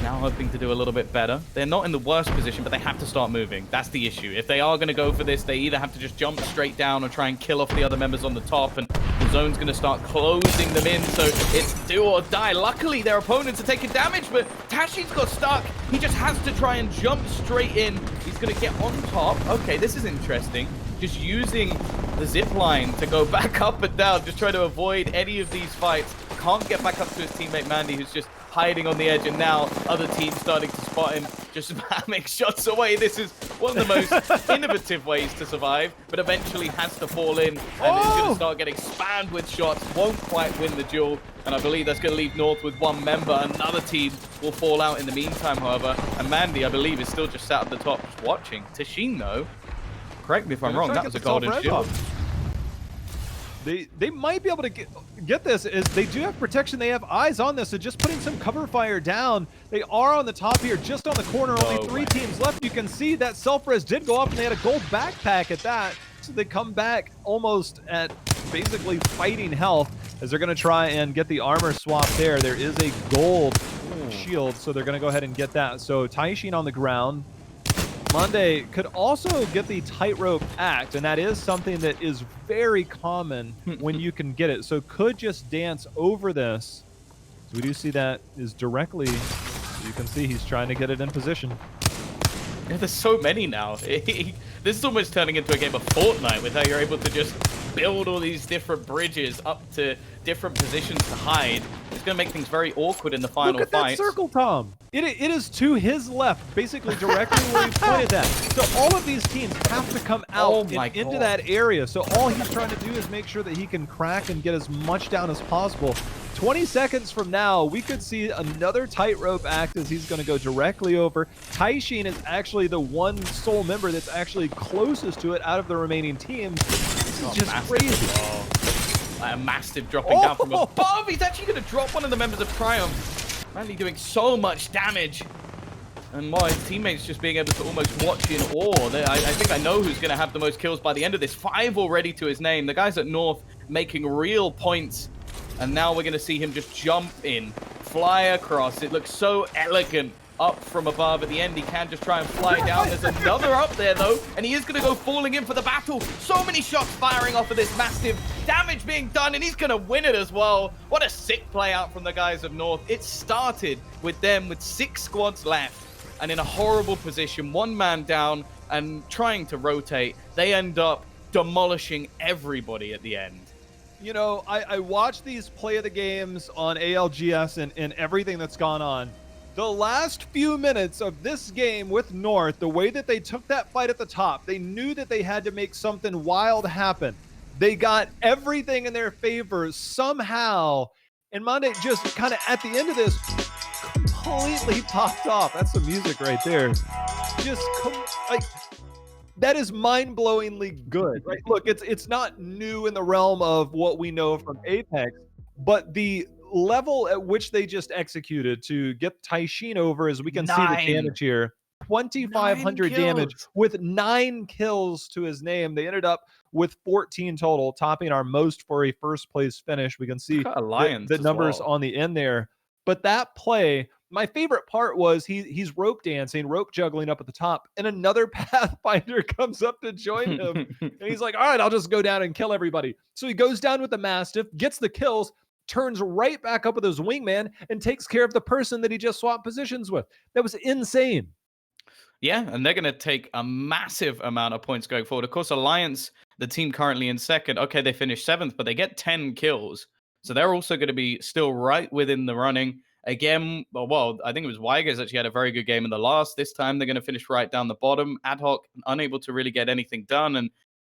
Now hoping to do a little bit better. They're not in the worst position, but they have to start moving. That's the issue. If they are going to go for this, they either have to just jump straight down or try and kill off the other members on the top, and the zone's going to start closing them in, so it's do or die. Luckily, their opponents are taking damage, but Tashi's got stuck. He just has to try and jump straight in. He's going to get on top. Okay, this is interesting. Just using the zip line to go back up and down, just trying to avoid any of these fights. Can't get back up to his teammate Mandy, who's just hiding on the edge, and now other teams starting to spot him, just spamming shots away. This is one of the most innovative ways to survive, but eventually has to fall in, and is going to start getting spammed with shots. Won't quite win the duel, and I believe that's going to leave North with 1 member. Another team will fall out in the meantime, however, and Mandy, I believe, is still just sat at the top just watching. Tashin, though, correct me if I'm wrong, that was a golden shield. They might be able to get this, is they do have protection. They have eyes on this, so just putting some cover fire down. They are on the top here, just on the corner. Only 3 teams left. You can see that self-res did go up, and they had a gold backpack at that. So they come back almost at basically fighting health as they're going to try and get the armor swap there. There is a gold shield, so they're going to go ahead and get that. So Taishin on the ground. Monday could also get the tightrope act, and that is something that is very common when you can get it. So could just dance over this. So we do see that is directly, you can see he's trying to get it in position. Yeah, there's so many now. This is almost turning into a game of Fortnite with how you're able to just build all these different bridges up to different positions to hide. It's going to make things very awkward in the final fight. Look at that circle, Tom. It is to his left, basically directly where he pointed at. So all of these teams have to come out into that area. So all he's trying to do is make sure that he can crack and get as much down as possible. 20 seconds from now, we could see another tightrope act as he's going to go directly over. Taishin is actually the one sole member that's actually closest to it out of the remaining teams. This is just crazy. Like a massive dropping down from above. He's actually going to drop one of the members of Triumph. Mandy doing so much damage. And while his teammates just being able to almost watch in awe. I think I know who's going to have the most kills by the end of this. 5 already to his name. The guys at North making real points. And now we're going to see him just jump in, fly across. It looks so elegant up from above. At the end, he can just try and fly down. There's another up there, though, and he is going to go falling in for the battle. So many shots firing off of this, massive damage being done, and he's going to win it as well. What a sick play out from the guys of North. It started with them with 6 squads left and in a horrible position, 1 man down and trying to rotate. They end up demolishing everybody at the end. You know, I watch these play of the games on ALGS and everything that's gone on. The last few minutes of this game with North, the way that they took that fight at the top, they knew that they had to make something wild happen. They got everything in their favor somehow. And Monday just kind of at the end of this completely popped off. That's the music right there. Just like that is mind-blowingly good, right? Look, it's not new in the realm of what we know from Apex, but the level at which they just executed to get Taishin over, as we can see the damage here, 2,500 damage with 9 kills to his name. They ended up with 14 total, topping our most for a first place finish. We can see the numbers on the end there. But that play, my favorite part was he's rope dancing, rope juggling up at the top, and another Pathfinder comes up to join him. And he's like, all right, I'll just go down and kill everybody. So he goes down with the Mastiff, gets the kills, turns right back up with his wingman, and takes care of the person that he just swapped positions with. That was insane. Yeah, and they're going to take a massive amount of points going forward. Of course, Alliance, the team currently in second, okay, they finished 7th, but they get 10 kills. So they're also going to be still right within the running. Again, well, I think it was Wygers actually had a very good game in the last. This time they're going to finish right down the bottom. Ad hoc, unable to really get anything done. And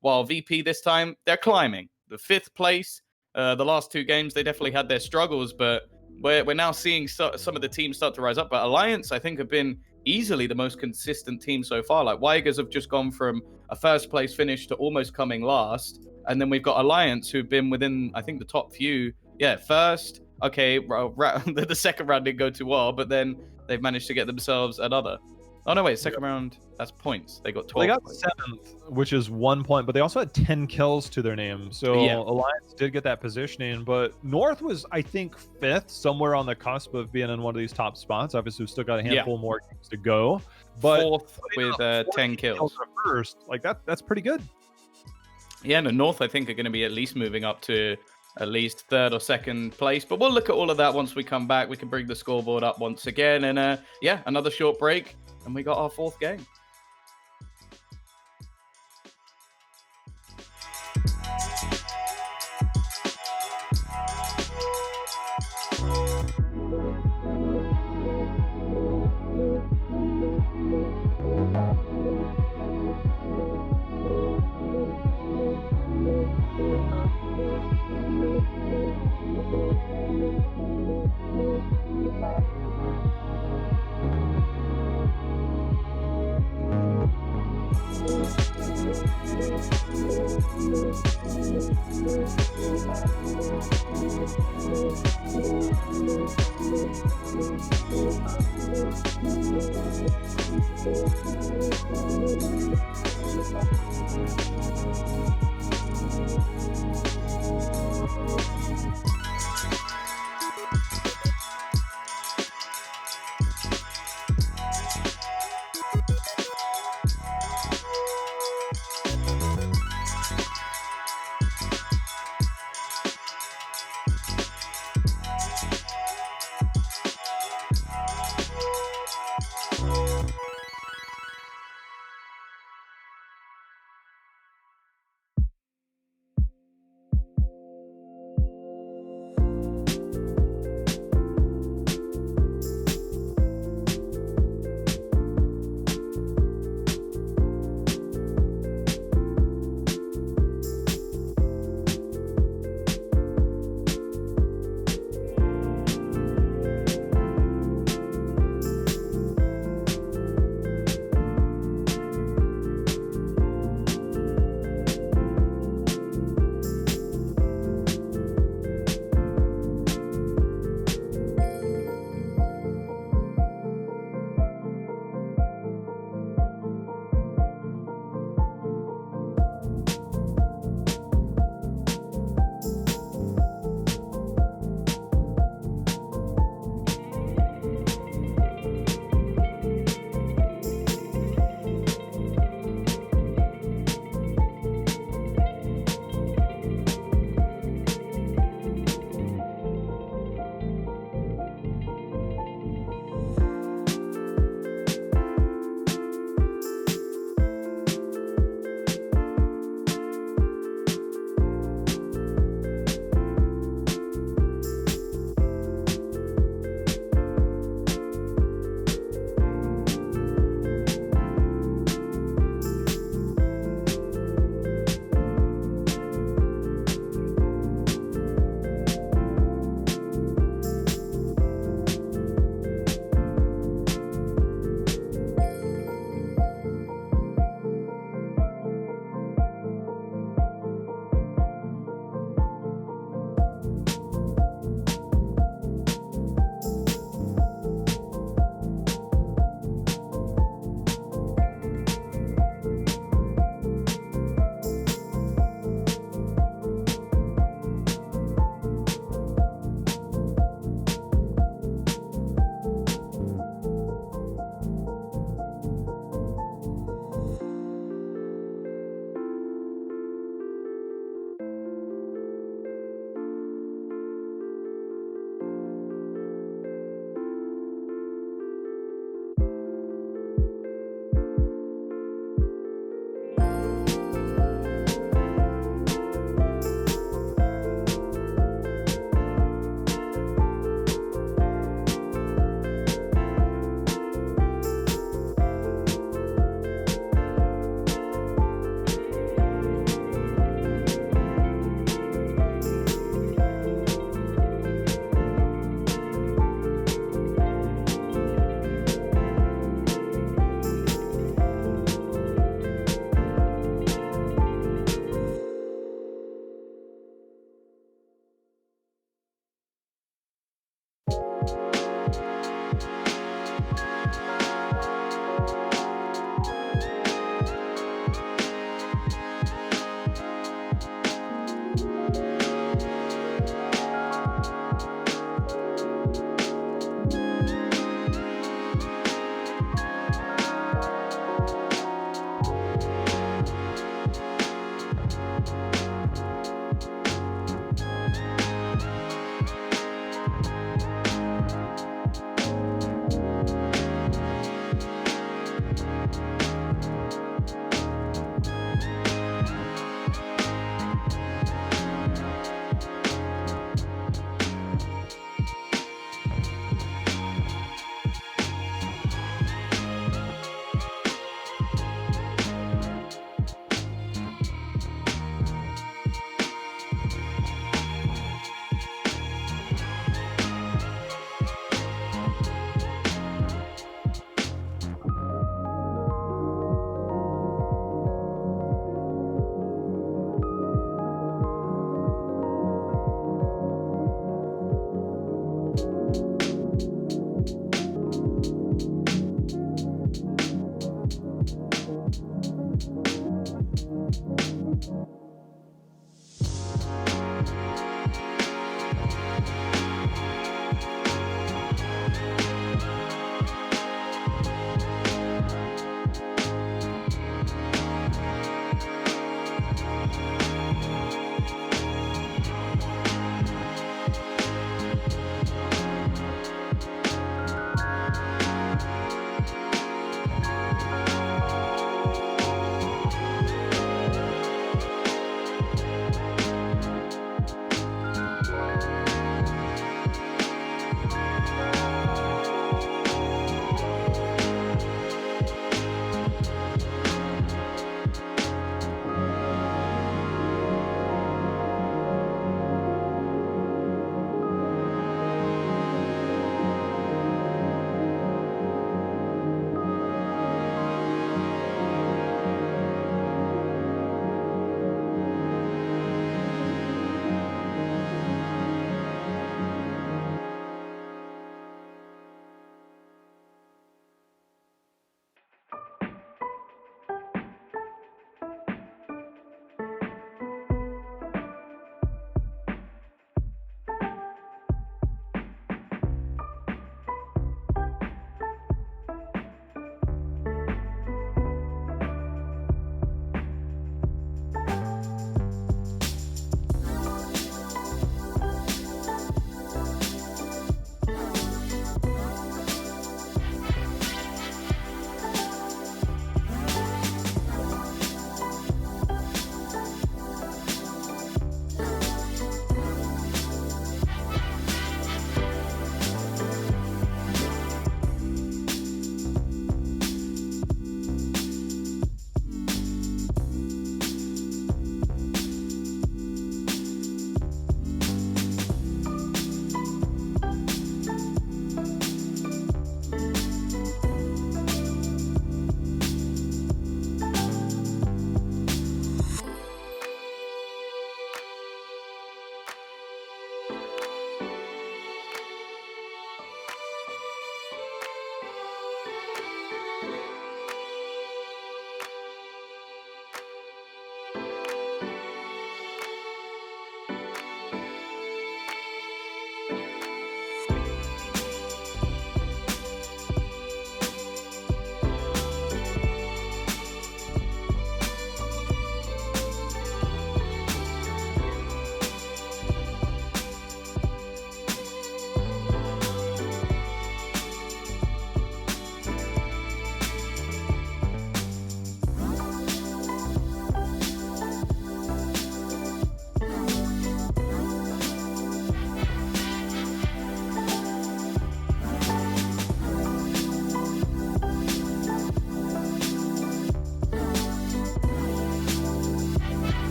while VP this time, they're climbing. The 5th place, the last 2 games, they definitely had their struggles, but we're now seeing some of the teams start to rise up. But Alliance, I think, have been easily the most consistent team so far. Like Wygers have just gone from a 1st place finish to almost coming last. And then we've got Alliance, who've been within, I think, the top few. Yeah, 1st. Okay, the 2nd round didn't go too well, but then they've managed to get themselves another. Oh, no, wait, 2nd round, that's points. They got 12 They got points. 7th, which is 1 point, but they also had 10 kills to their name. So yeah. Alliance did get that positioning, but North was, I think, 5th, somewhere on the cusp of being in one of these top spots. Obviously, we've still got a handful more games to go. But 4th with 10 kills. First, like that's pretty good. Yeah, no, North, I think, are going to be at least moving up to at least 3rd or 2nd place. But we'll look at all of that once we come back. We can bring the scoreboard up once again. And yeah, another short break. And we got our 4th game.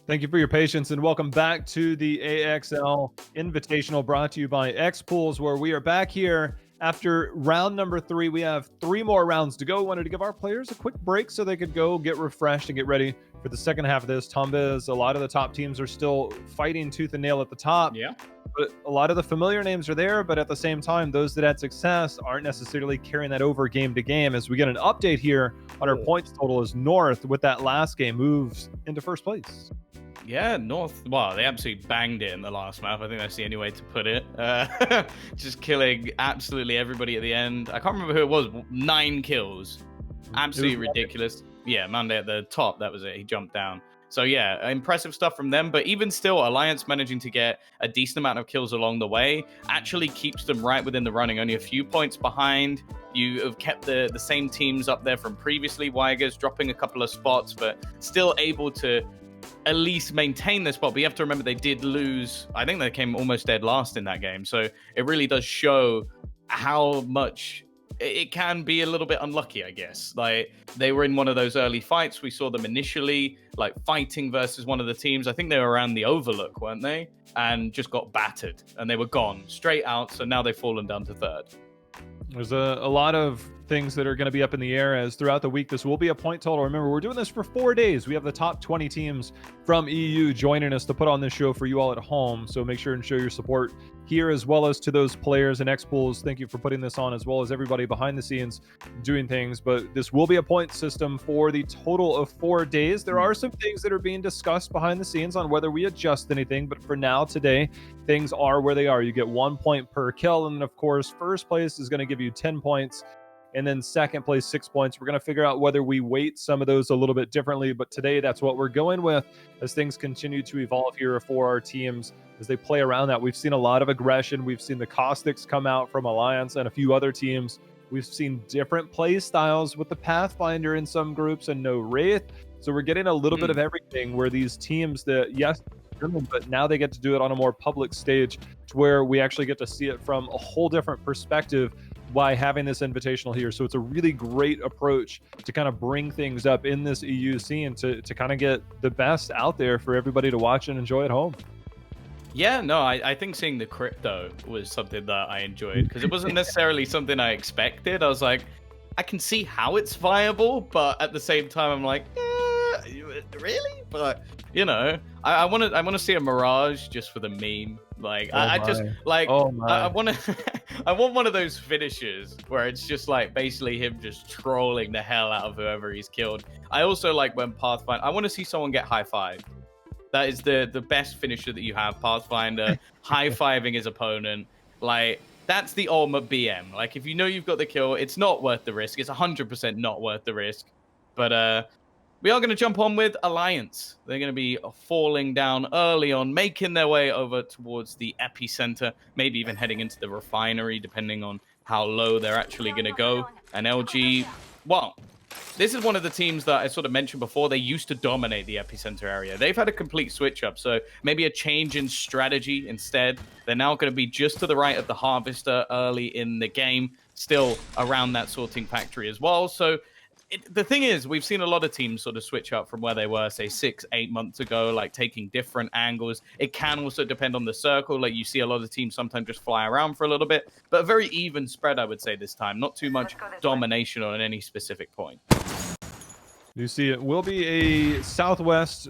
Thank you for your patience and welcome back to the AXL Invitational brought to you by X-Pools, where we are back here after round number 3. We have 3 more rounds to go. Wanted to give our players a quick break so they could go get refreshed and get ready for the second half of this. Tombiz, a lot of the top teams are still fighting tooth and nail at the top. Yeah. But a lot of the familiar names are there, but at the same time, those that had success aren't necessarily carrying that over game to game. As we get an update here on our points total, as North, with that last game, moves into first place. Yeah, North, well, they absolutely banged it in the last map. I think that's the only way to put it. Just killing absolutely everybody at the end. I can't remember who it was. 9 kills. Absolutely ridiculous. Yeah, Monday at the top, that was it. He jumped down. So yeah, impressive stuff from them. But even still, Alliance managing to get a decent amount of kills along the way actually keeps them right within the running. Only a few points behind. You have kept the same teams up there from previously. Wygers dropping a couple of spots, but still able to at least maintain their spot. But you have to remember they did lose. I think they came almost dead last in that game. So it really does show how much it can be a little bit unlucky, I guess. Like, they were in one of those early fights. We saw them initially, like, fighting versus one of the teams. I think they were around the Overlook, weren't they? And just got battered. And they were gone straight out. So now they've fallen down to 3rd. There's a lot of things that are going to be up in the air as throughout the week. This will be a point total. Remember, we're doing this for 4 days. We have the top 20 teams from EU joining us to put on this show for you all at home. So make sure and show your support here, as well as to those players and X-Pools. Thank you for putting this on, as well as everybody behind the scenes doing things. But this will be a point system for the total of 4 days. There are some things that are being discussed behind the scenes on whether we adjust anything. But for now, today, things are where they are. You get 1 point per kill. And then, of course, first place is going to give you 10 points. And then second place, 6 points. We're going to figure out whether we weight some of those a little bit differently. But today, that's what we're going with as things continue to evolve here for our teams as they play around that. We've seen a lot of aggression. We've seen the Caustics come out from Alliance and a few other teams. We've seen different play styles with the Pathfinder in some groups and no Wraith. So we're getting a little bit of everything where these teams that, yes, but now they get to do it on a more public stage to where we actually get to see it from a whole different perspective by having this invitational here. So it's a really great approach to kind of bring things up in this EU scene to kind of get the best out there for everybody to watch and enjoy at home. Yeah, no, I think seeing the crypto was something that I enjoyed because it wasn't necessarily something I expected. I was like, I can see how it's viable, but at the same time, I'm like, really? But you know, I want to see a Mirage just for the meme. Like, I just like, I want to, I want one of those finishes where it's just like basically him just trolling the hell out of whoever he's killed. I also like when Pathfinder. I want to see someone get high-fived. That is the best finisher that you have, Pathfinder, high-fiving his opponent. Like, that's the ultimate BM. Like, if you know you've got the kill, it's not worth the risk. It's 100% not worth the risk. But we are going to jump on with Alliance. They're going to be falling down early on, making their way over towards the epicenter, maybe even heading into the refinery, depending on how low they're actually going to go. And LG, well, this is one of the teams that I sort of mentioned before. They used to dominate the epicenter area. They've had a complete switch up, so maybe a change in strategy instead. They're now going to be just to the right of the Harvester early in the game, still around that sorting factory as well. So the thing is, we've seen a lot of teams sort of switch up from where they were, say, 6-8 months ago, like taking different angles. It can also depend on the circle. Like, you see a lot of teams sometimes just fly around for a little bit, but a very even spread, I would say, this time. Not too much domination on any specific point. You see, it will be a southwest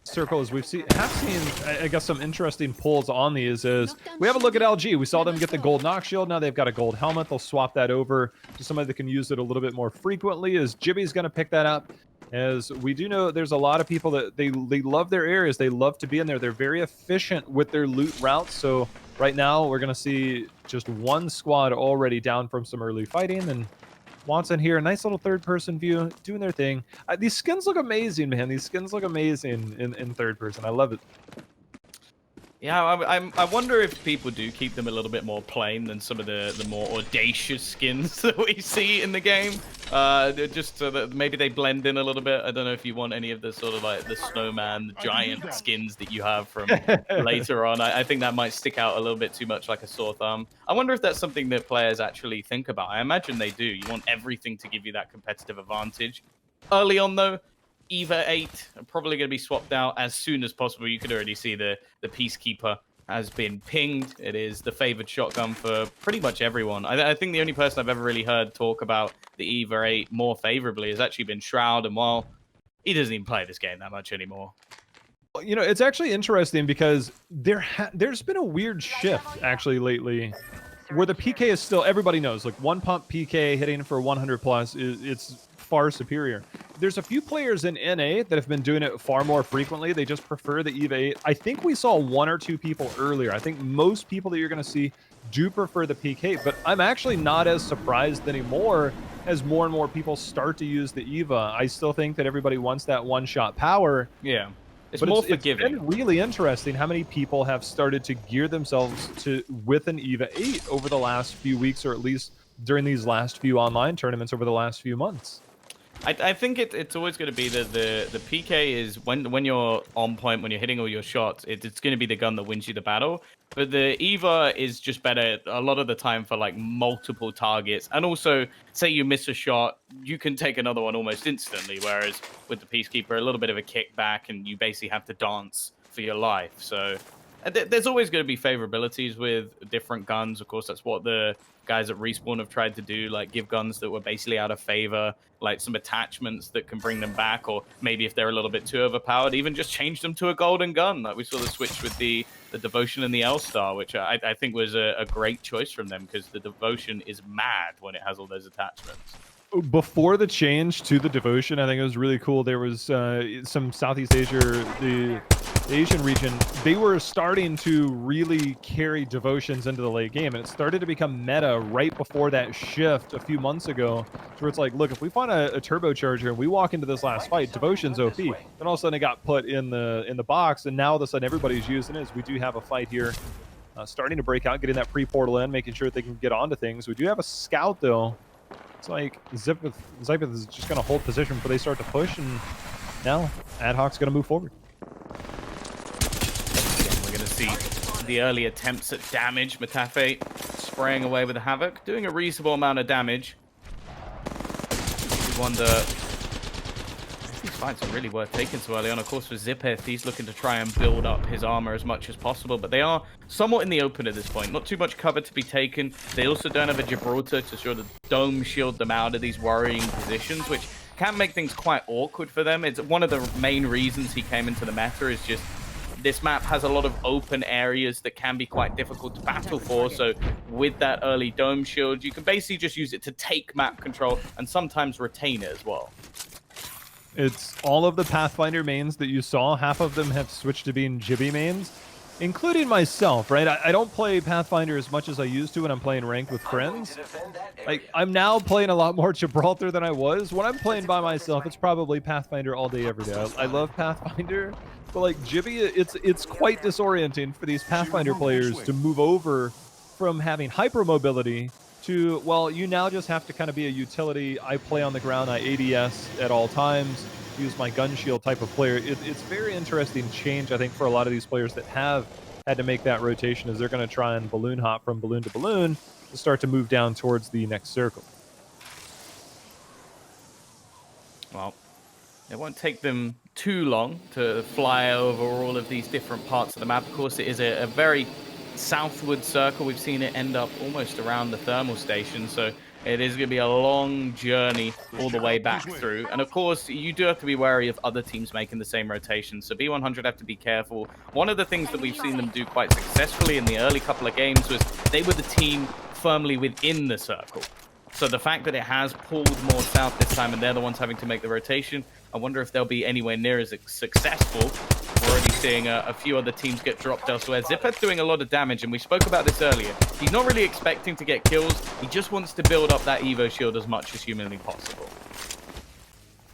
circle, as have seen, I guess, some interesting pulls on these. Is we have a look at LG. We saw them get the gold knock shield. Now they've got a gold helmet. They'll swap that over to somebody that can use it a little bit more frequently. As Jibby's going to pick that up. As we do know, there's a lot of people that they love their areas. They love to be in there. They're very efficient with their loot routes. So right now we're going to see just one squad already down from some early fighting, and Watson here, nice little third-person view, doing their thing. These skins look amazing, man. These skins look amazing in third person. I love it. Yeah, I wonder if people do keep them a little bit more plain than some of the more audacious skins that we see in the game. Just so that maybe they blend in a little bit. I don't know if you want any of the sort of like the snowman, the giant skins that you have from later on. I think that might stick out a little bit too much like a sore thumb. I wonder if that's something that players actually think about. I imagine they do. You want everything to give you that competitive advantage. Early on, though, EVA 8 are probably going to be swapped out as soon as possible. You could already see the Peacekeeper has been pinged. It is the favored shotgun for pretty much everyone. I think the only person I've ever really heard talk about the EVA 8 more favorably has actually been Shroud, and while he doesn't even play this game that much anymore. You know, it's actually interesting because there's been a weird shift actually lately where the PK is still, everybody knows, like one pump PK hitting for 100 plus it's far superior. There's a few players in NA that have been doing it far more frequently. They just prefer the EVA 8. I think we saw one or two people earlier. I think most people that you're going to see do prefer the PK, but I'm actually not as surprised anymore as more and more people start to use the EVA. I still think that everybody wants that one-shot power. Yeah. It's But more forgiving. It's been really interesting how many people have started to gear themselves to with an EVA 8 over the last few weeks, or at least during these last few online tournaments over the last few months. I think it's always going to be the PK is when you're on point, when you're hitting all your shots, it's going to be the gun that wins you the battle. But the EVA is just better a lot of the time for like multiple targets. And also, say you miss a shot, you can take another one almost instantly. Whereas with the Peacekeeper, a little bit of a kickback and you basically have to dance for your life. So there's always going to be favorabilities with different guns. Of course, that's what the guys at Respawn have tried to do, like give guns that were basically out of favor, like some attachments that can bring them back, or maybe if they're a little bit too overpowered, even just change them to a golden gun. Like we saw the switch with the Devotion and the L-Star, which I think was a great choice from them, because the Devotion is mad when it has all those attachments. Before the change to the Devotion, I think it was really cool. There was some Southeast Asia, the Asian region, they were starting to really carry Devotions into the late game, and it started to become meta right before that shift a few months ago, where it's like, look, if we find a turbocharger and we walk into this last fight, Devotion's OP. Then all of a sudden it got put in the box, and now all of a sudden everybody's using it. As we do have a fight here starting to break out, getting that pre-portal in, making sure that they can get onto things. We do have a scout though. It's like Zypeth is just going to hold position before they start to push, and now Ad Hoc's going to move forward. Again, we're going to see the early attempts at damage. Metafe spraying away with the Havoc, doing a reasonable amount of damage. You wonder if these fights are really worth taking so early on. Of course, for Zypeth, he's looking to try and build up his armor as much as possible, but they are somewhat in the open at this point. Not too much cover to be taken. They also don't have a Gibraltar to sort of dome shield them out of these worrying positions, which can make things quite awkward for them. It's one of the main reasons he came into the meta, is just this map has a lot of open areas that can be quite difficult to battle for. So with that early dome shield, you can basically just use it to take map control and sometimes retain it as well. It's all of the Pathfinder mains that you saw. Half of them have switched to being Jibby mains, including myself, right? I don't play Pathfinder as much as I used to when I'm playing ranked with friends. Like, I'm now playing a lot more Gibraltar than I was. When I'm playing by myself, it's probably Pathfinder all day, every day. I love Pathfinder, but like Jibby, it's quite disorienting for these Pathfinder players to move over from having hypermobility to, well, you now just have to kind of be a utility. I play on the ground, I ADS at all times, use my gun shield type of player. It's very interesting change, I think, for a lot of these players that have had to make that rotation, as they're going to try and balloon hop from balloon to balloon to start to move down towards the next circle. Well, it won't take them too long to fly over all of these different parts of the map. Of course, it is a very southward circle. We've seen it end up almost around the thermal station, so it is going to be a long journey all the way back through. And of course, you do have to be wary of other teams making the same rotation, so B100 have to be careful. One of the things that we've seen them do quite successfully in the early couple of games was they were the team firmly within the circle. So the fact that it has pulled more south this time and they're the ones having to make the rotation, I wonder if they'll be anywhere near as successful. We're already seeing a few other teams get dropped elsewhere. Zypeth's doing a lot of damage, and we spoke about this earlier. He's not really expecting to get kills. He just wants to build up that Evo shield as much as humanly possible.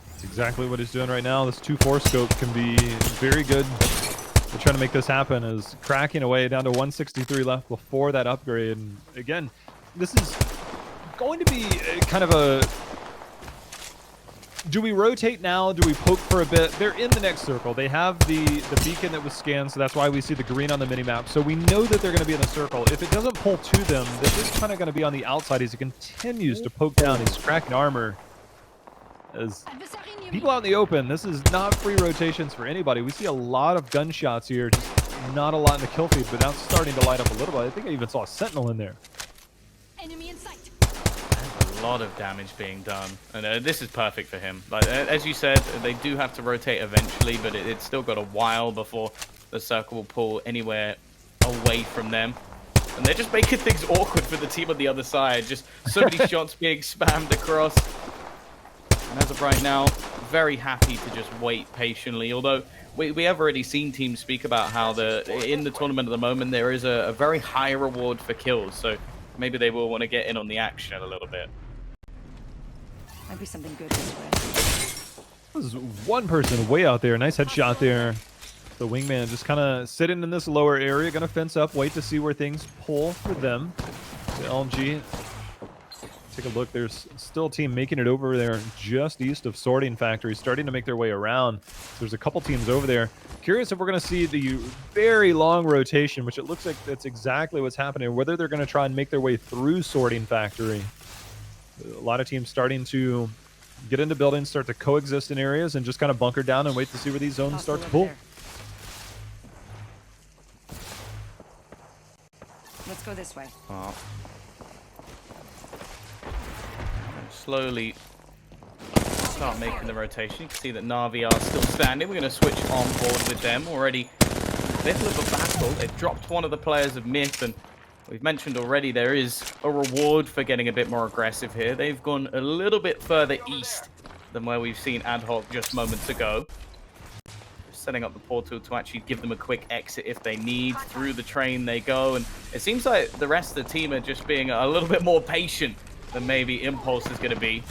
That's exactly what he's doing right now. This 2-4 scope can be very good. We're trying to make this happen, is cracking away down to 163 left before that upgrade. And again, this is going to be kind of a... Do we rotate now? Do we poke for a bit? They're in the next circle. They have the beacon that was scanned, so that's why we see the green on the minimap. So we know that they're going to be in the circle. If it doesn't pull to them, they're just kind of going to be on the outside as he continues to poke down. He's cracking armor. As people out in the open, this is not free rotations for anybody. We see a lot of gunshots here, just not a lot in the kill feed, but now it's starting to light up a little bit. I think I even saw a sentinel in there. Enemy in sight. A lot of damage being done, and this is perfect for him. Like as you said, they do have to rotate eventually, but it's still got a while before the circle will pull anywhere away from them. And they're just making things awkward for the team on the other side. Just so many shots being spammed across. And as of right now, very happy to just wait patiently. Although we have already seen teams speak about how in the tournament at the moment there is a very high reward for kills. So maybe they will want to get in on the action a little bit. Might be something good this way. This is one person way out there. Nice headshot there. The wingman just kind of sitting in this lower area, gonna fence up, wait to see where things pull for them. The LG. Take a look. There's still a team making it over there just east of Sorting Factory, starting to make their way around. There's a couple teams over there. Curious if we're going to see the very long rotation, which it looks like that's exactly what's happening, whether they're going to try and make their way through Sorting Factory. A lot of teams starting to get into buildings, start to coexist in areas, and just kind of bunker down and wait to see where these zones start to pull. Let's go this way. Slowly start making the rotation. You can see that Na'Vi are still standing. We're going to switch on board with them. Already a bit of a battle. They've dropped one of the players of Myth, and we've mentioned already there is a reward for getting a bit more aggressive here. They've gone a little bit further east than where we've seen Ad Hoc just moments ago. Setting up the portal to actually give them a quick exit if they need. Through the train they go, and it seems like the rest of the team are just being a little bit more patient than maybe Impulse is going to be.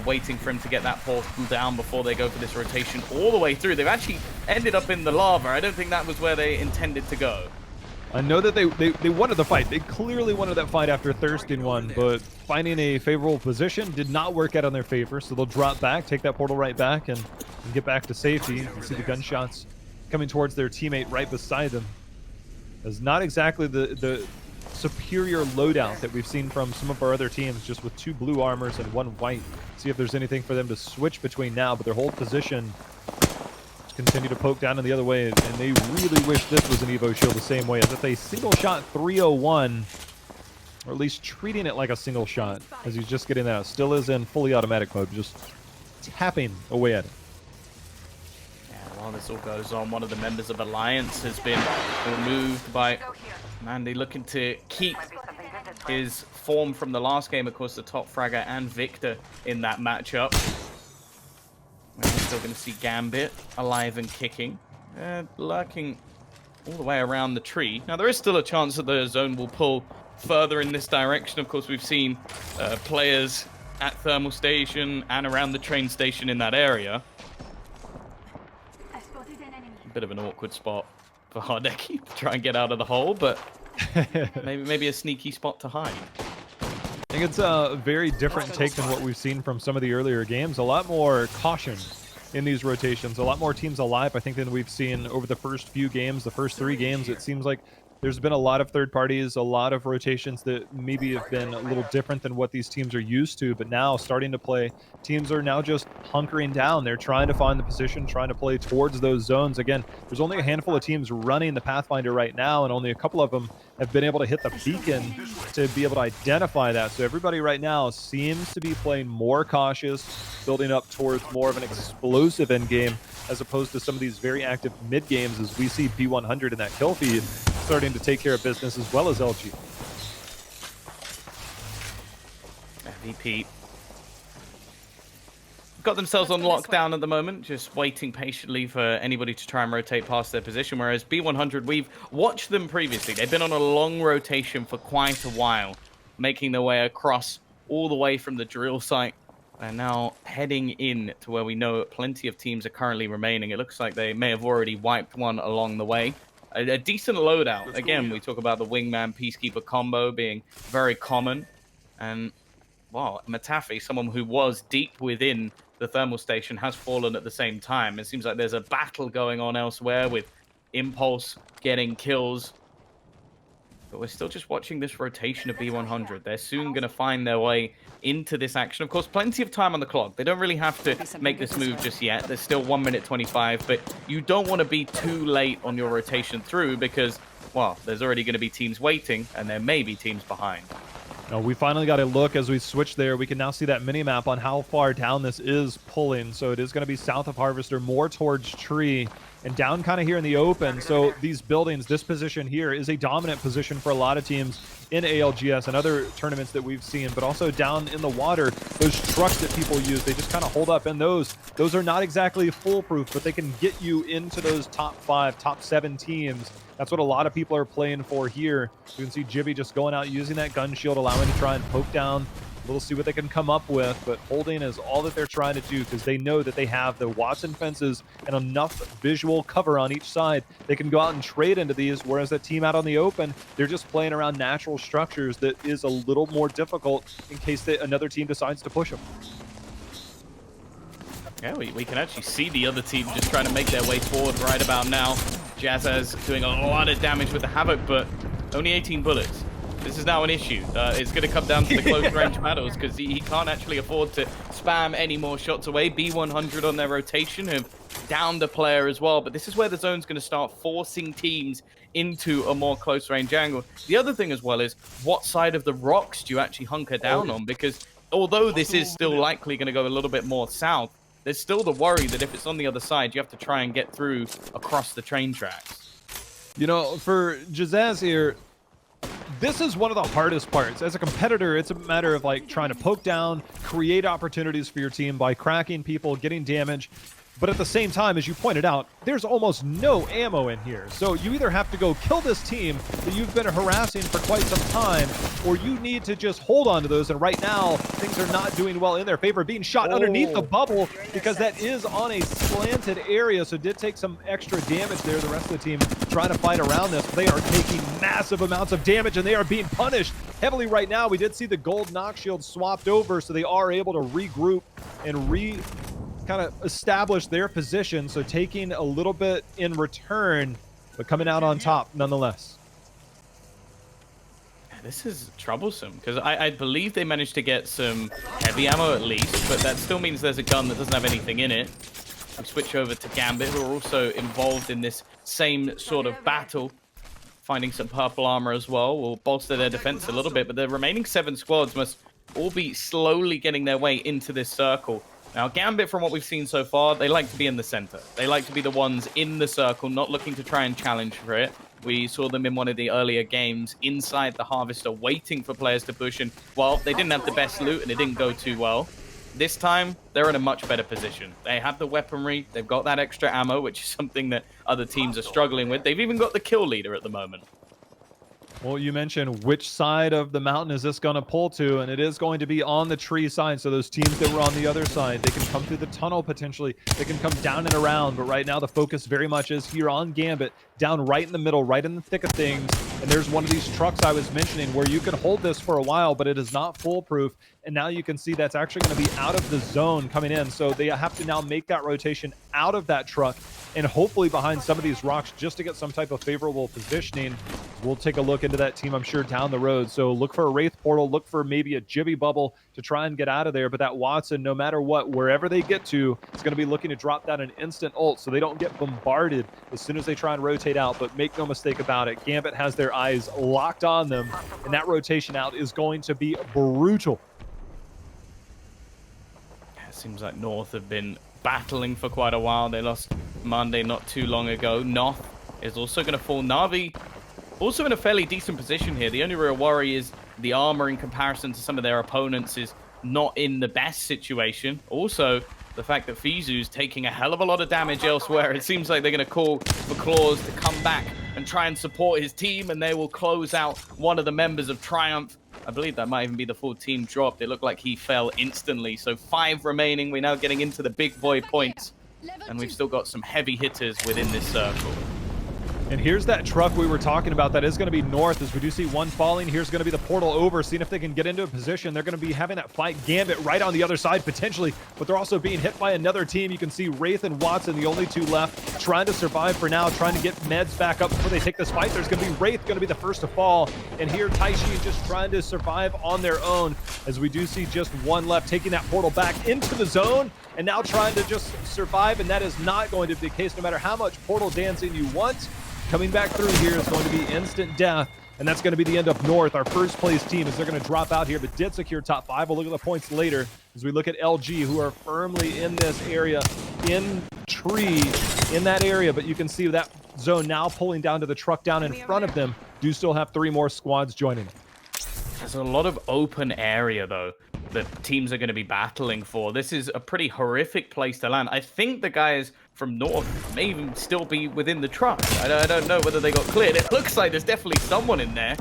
Waiting for him to get that portal down before they go for this rotation all the way through. They've actually ended up in the lava. I don't think that was where they intended to go. I know that they wanted the fight. They clearly wanted that fight after thirsting one, but finding a favorable position did not work out in their favor, so they'll drop back, take that portal right back, and get back to safety. You can see the gunshots coming towards their teammate right beside them. It's not exactly the superior loadout that we've seen from some of our other teams, just with 2 blue armors and 1 white. See if there's anything for them to switch between now, but their whole position continue to poke down in the other way, and they really wish this was an Evo shield the same way, as if they single shot 301, or at least treating it like a single shot, as he's just getting that out. Still is in fully automatic mode, just tapping away at it. Yeah, while this all goes on, one of the members of Alliance has been removed by Mandy, looking to keep his form from the last game. Of course, the top fragger and Victor in that matchup. We're still going to see Gambit alive and kicking, lurking all the way around the tree. Now, there is still a chance that the zone will pull further in this direction. Of course, we've seen players at Thermal Station and around the train station in that area. A bit of an awkward spot for Hardeki to try and get out of the hole, but maybe a sneaky spot to hide. I think it's a very different take than what we've seen from some of the earlier games. A lot more caution in these rotations. A lot more teams alive, I think, than we've seen over the first few games. The first 3 games, it seems like there's been a lot of third parties, a lot of rotations that maybe have been a little different than what these teams are used to. But now, starting to play, teams are now just hunkering down. They're trying to find the position, trying to play towards those zones. Again, there's only a handful of teams running the Pathfinder right now, and only a couple of them have been able to hit the beacon to be able to identify that. So everybody right now seems to be playing more cautious, building up towards more of an explosive end game, as opposed to some of these very active mid games, as we see B100 in that kill feed starting to take care of business, as well as LG. MVP got themselves on lockdown at the moment, just waiting patiently for anybody to try and rotate past their position, whereas B100, we've watched them previously. They've been on a long rotation for quite a while, making their way across all the way from the drill site, and now heading in to where we know plenty of teams are currently remaining. It looks like they may have already wiped one along the way. A decent loadout. Again, we talk about the Wingman Peacekeeper combo being very common, and well, Matafi, someone who was deep within the thermal station, has fallen at the same time. It seems like there's a battle going on elsewhere with Impulse getting kills. But we're still just watching this rotation of B100. They're soon going to find their way into this action. Of course, plenty of time on the clock. They don't really have to make this move just yet. There's still 1 minute 25, but you don't want to be too late on your rotation through because, well, there's already going to be teams waiting, and there may be teams behind. No, we finally got a look as we switch there. We can now see that mini-map on how far down this is pulling. So it is going to be south of Harvester, more towards Tree, and down kind of here in the open. So these buildings, this position here is a dominant position for a lot of teams in ALGS and other tournaments that we've seen, but also down in the water, those trucks that people use, they just kind of hold up, and those are not exactly foolproof, but they can get you into those top 5, top 7 teams. That's what a lot of people are playing for here. You can see Jibby just going out using that gun shield, allowing to try and poke down. We'll see what they can come up with, but holding is all that they're trying to do because they know that they have the Watson fences and enough visual cover on each side. They can go out and trade into these, whereas that team out on the open, they're just playing around natural structures that is a little more difficult in case another team decides to push them. Yeah, we can actually see the other team just trying to make their way forward right about now. Jazzaz doing a lot of damage with the Havoc, but only 18 bullets. This is now an issue. It's going to come down to the close range battles because he can't actually afford to spam any more shots away. B100 on their rotation have downed the player as well, but this is where the zone's going to start forcing teams into a more close range angle. The other thing as well is what side of the rocks do you actually hunker down on? Because although this is still likely going to go a little bit more south, there's still the worry that if it's on the other side, you have to try and get through across the train tracks. You know, for Jazaz here, this is one of the hardest parts. As a competitor, it's a matter of like trying to poke down, create opportunities for your team by cracking people, getting damage. But at the same time, as you pointed out, there's almost no ammo in here. So you either have to go kill this team that you've been harassing for quite some time, or you need to just hold on to those. And right now, things are not doing well in their favor. Being shot underneath the bubble because that is on a slanted area. So it did take some extra damage there. The rest of the team trying to fight around this. They are taking massive amounts of damage, and they are being punished heavily right now. We did see the gold knock shield swapped over, so they are able to regroup and kind of establish their position, so taking a little bit in return, but coming out on top nonetheless. This is troublesome, because I believe they managed to get some heavy ammo at least, but that still means there's a gun that doesn't have anything in it. We switch over to Gambit, who are also involved in this same sort of battle, finding some purple armor as well. Will bolster their defense a little bit, but the remaining 7 squads must all be slowly getting their way into this circle. Now, Gambit, from what we've seen so far, they like to be in the center. They like to be the ones in the circle, not looking to try and challenge for it. We saw them in one of the earlier games inside the Harvester, waiting for players to push. And, well, they didn't have the best loot, and it didn't go too well. This time, they're in a much better position. They have the weaponry. They've got that extra ammo, which is something that other teams are struggling with. They've even got the kill leader at the moment. Well, you mentioned which side of the mountain is this going to pull to, and it is going to be on the tree side. So those teams that were on the other side, they can come through the tunnel potentially. They can come down and around, but right now the focus very much is here on Gambit, down right in the middle, right in the thick of things. And there's one of these trucks I was mentioning where you can hold this for a while, but it is not foolproof. And now you can see that's actually going to be out of the zone coming in. So they have to now make that rotation out of that truck and hopefully behind some of these rocks just to get some type of favorable positioning. We'll take a look into that team, I'm sure, down the road. So look for a Wraith portal, look for maybe a Jibby bubble to try and get out of there. But that Watson, no matter what, wherever they get to, is going to be looking to drop down an instant ult so they don't get bombarded as soon as they try and rotate out. But make no mistake about it, Gambit has their eyes locked on them, and that rotation out is going to be brutal. It seems like North have been battling for quite a while. They lost Monday not too long ago. Noth is also going to fall. Na'Vi also in a fairly decent position here. The only real worry is the armor in comparison to some of their opponents is not in the best situation. Also, the fact that Fizu's taking a hell of a lot of damage elsewhere. It seems like they're going to call for Claws to come back and try and support his team, and they will close out one of the members of Triumph. I believe that might even be the full team dropped. It looked like he fell instantly. So 5 remaining. We're now getting into the big boy points. And we've still got some heavy hitters within this circle. And here's that truck we were talking about that is going to be north, as we do see one falling. Here's going to be the portal over, seeing if they can get into a position. They're going to be having that fight Gambit right on the other side potentially, but they're also being hit by another team. You can see Wraith and Watson, the only two left, trying to survive for now, trying to get meds back up before they take this fight. There's going to be Wraith going to be the first to fall, and here Taishi is just trying to survive on their own, as we do see just one left, taking that portal back into the zone and now trying to just survive, and that is not going to be the case no matter how much portal dancing you want. Coming back through here is going to be instant death, and that's going to be the end of North, our first place team, as they're going to drop out here, but did secure top 5. We'll look at the points later as we look at LG, who are firmly in this area, in tree, in that area, but you can see that zone now pulling down to the truck down in front of them. Do still have 3 more squads joining. There's a lot of open area, though, that teams are going to be battling for. This is a pretty horrific place to land. I think the guys from North may even still be within the truck. I don't know whether they got cleared. It looks like there's definitely someone in there.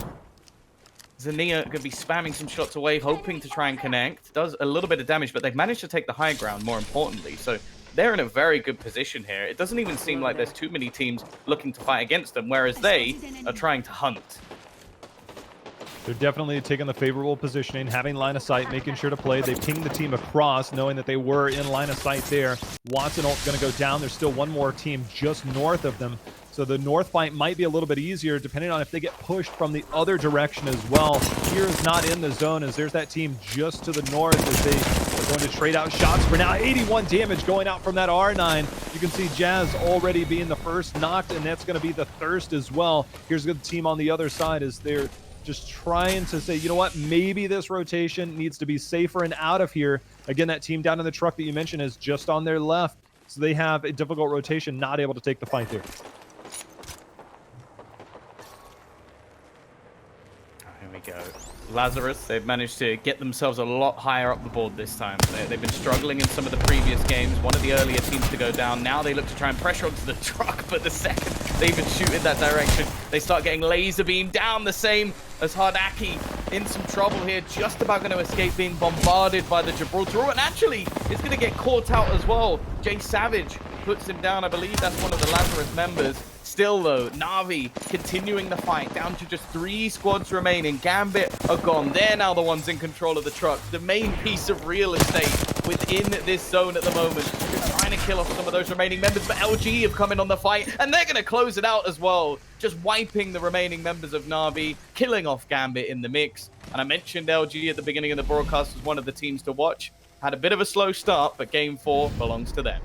Zania going to be spamming some shots away, hoping to try and connect. Does a little bit of damage, but they've managed to take the high ground, more importantly. So they're in a very good position here. It doesn't even seem like there's too many teams looking to fight against them, whereas they are trying to hunt. They're definitely taking the favorable positioning, having line of sight, making sure to play. They pinged the team across, knowing that they were in line of sight there. Watson ult's going to go down. There's still one more team just north of them. So the north fight might be a little bit easier, depending on if they get pushed from the other direction as well. Here is not in the zone, as there's that team just to the north, as they are going to trade out shots for now. 81 damage going out from that R9. You can see Jazz already being the first knocked, and that's going to be the Thirst as well. Here's the team on the other side, as they're just trying to say, you know what, maybe this rotation needs to be safer and out of here. Again, that team down in the truck that you mentioned is just on their left, so they have a difficult rotation, not able to take the fight there. Here we go. Lazarus, they've managed to get themselves a lot higher up the board this time. They've been struggling in some of the previous games, one of the earlier teams to go down. Now they look to try and pressure onto the truck, but the second they even shoot in that direction, they start getting laser beam down, the same as Hardaki. In some trouble here, just about going to escape being bombarded by the Gibraltar, and actually is going to get caught out as well. Jay Savage puts him down. I believe that's one of the Lazarus members. Still, though, Na'Vi continuing the fight, down to just 3 squads remaining. Gambit are gone. They're now the ones in control of the truck. The main piece of real estate within this zone at the moment. They're trying to kill off some of those remaining members, but LG have come in on the fight, and they're going to close it out as well. Just wiping the remaining members of Na'Vi, killing off Gambit in the mix. And I mentioned LG at the beginning of the broadcast as one of the teams to watch. Had a bit of a slow start, but Game 4 belongs to them.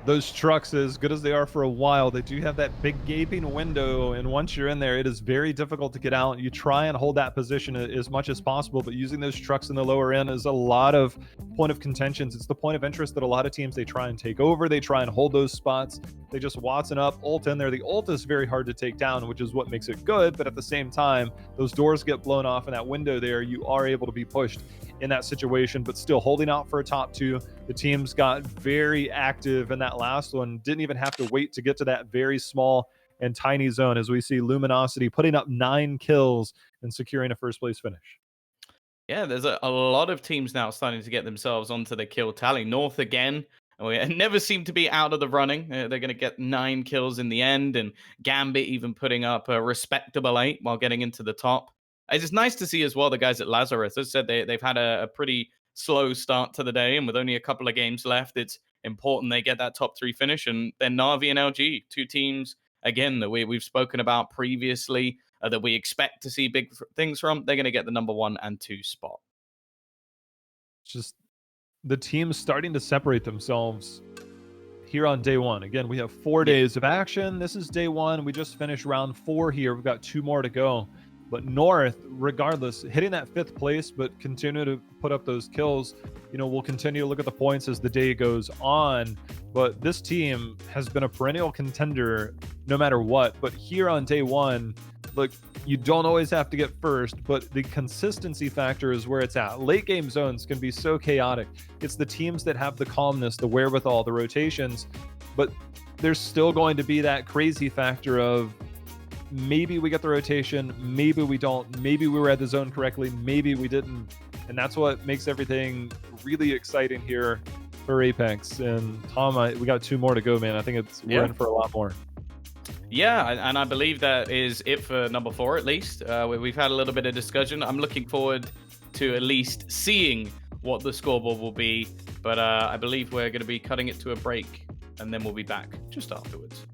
Those trucks, as good as they are for a while, they do have that big gaping window, and once you're in there, it is very difficult to get out. You try and hold that position as much as possible, but using those trucks in the lower end is a lot of point of contentions. It's the point of interest that a lot of teams, they try and take over. They try and hold those spots. They just Watson up, ult in there. The ult is very hard to take down, which is what makes it good, but at the same time, those doors get blown off in that window there. You are able to be pushed in that situation, but still holding out for a top 2. The teams got very active in that last one, didn't even have to wait to get to that very small and tiny zone, as we see Luminosity putting up 9 kills and securing a first place finish. Yeah, there's a lot of teams now starting to get themselves onto the kill tally. North again, never seem to be out of the running. They're going to get 9 kills in the end, and Gambit even putting up a respectable 8 while getting into the top. It's just nice to see as well the guys at Lazarus. As I said, they've had a pretty slow start to the day, and with only a couple of games left, it's important they get that top 3 finish. And then Na'Vi and LG, 2 teams, again, that we've spoken about previously, that we expect to see big things from. They're going to get the number 1 and 2 spot. Just the teams starting to separate themselves here on day 1. Again, we have 4 days of action. This is day 1. We just finished round 4 here. We've got 2 more to go. But North, regardless, hitting that 5th place, but continue to put up those kills. You know, we'll continue to look at the points as the day goes on. But this team has been a perennial contender no matter what. But here on day 1, look, you don't always have to get first, but the consistency factor is where it's at. Late game zones can be so chaotic. It's the teams that have the calmness, the wherewithal, the rotations. But there's still going to be that crazy factor of, maybe we get the rotation, maybe we don't, maybe we read the zone correctly, maybe we didn't. And that's what makes everything really exciting here for Apex. And Tom, we got 2 more to go, man. I think we're in for a lot more. Yeah, and I believe that is it for number 4 at least. We've had a little bit of discussion. I'm looking forward to at least seeing what the scoreboard will be, but I believe we're going to be cutting it to a break, and then we'll be back just afterwards.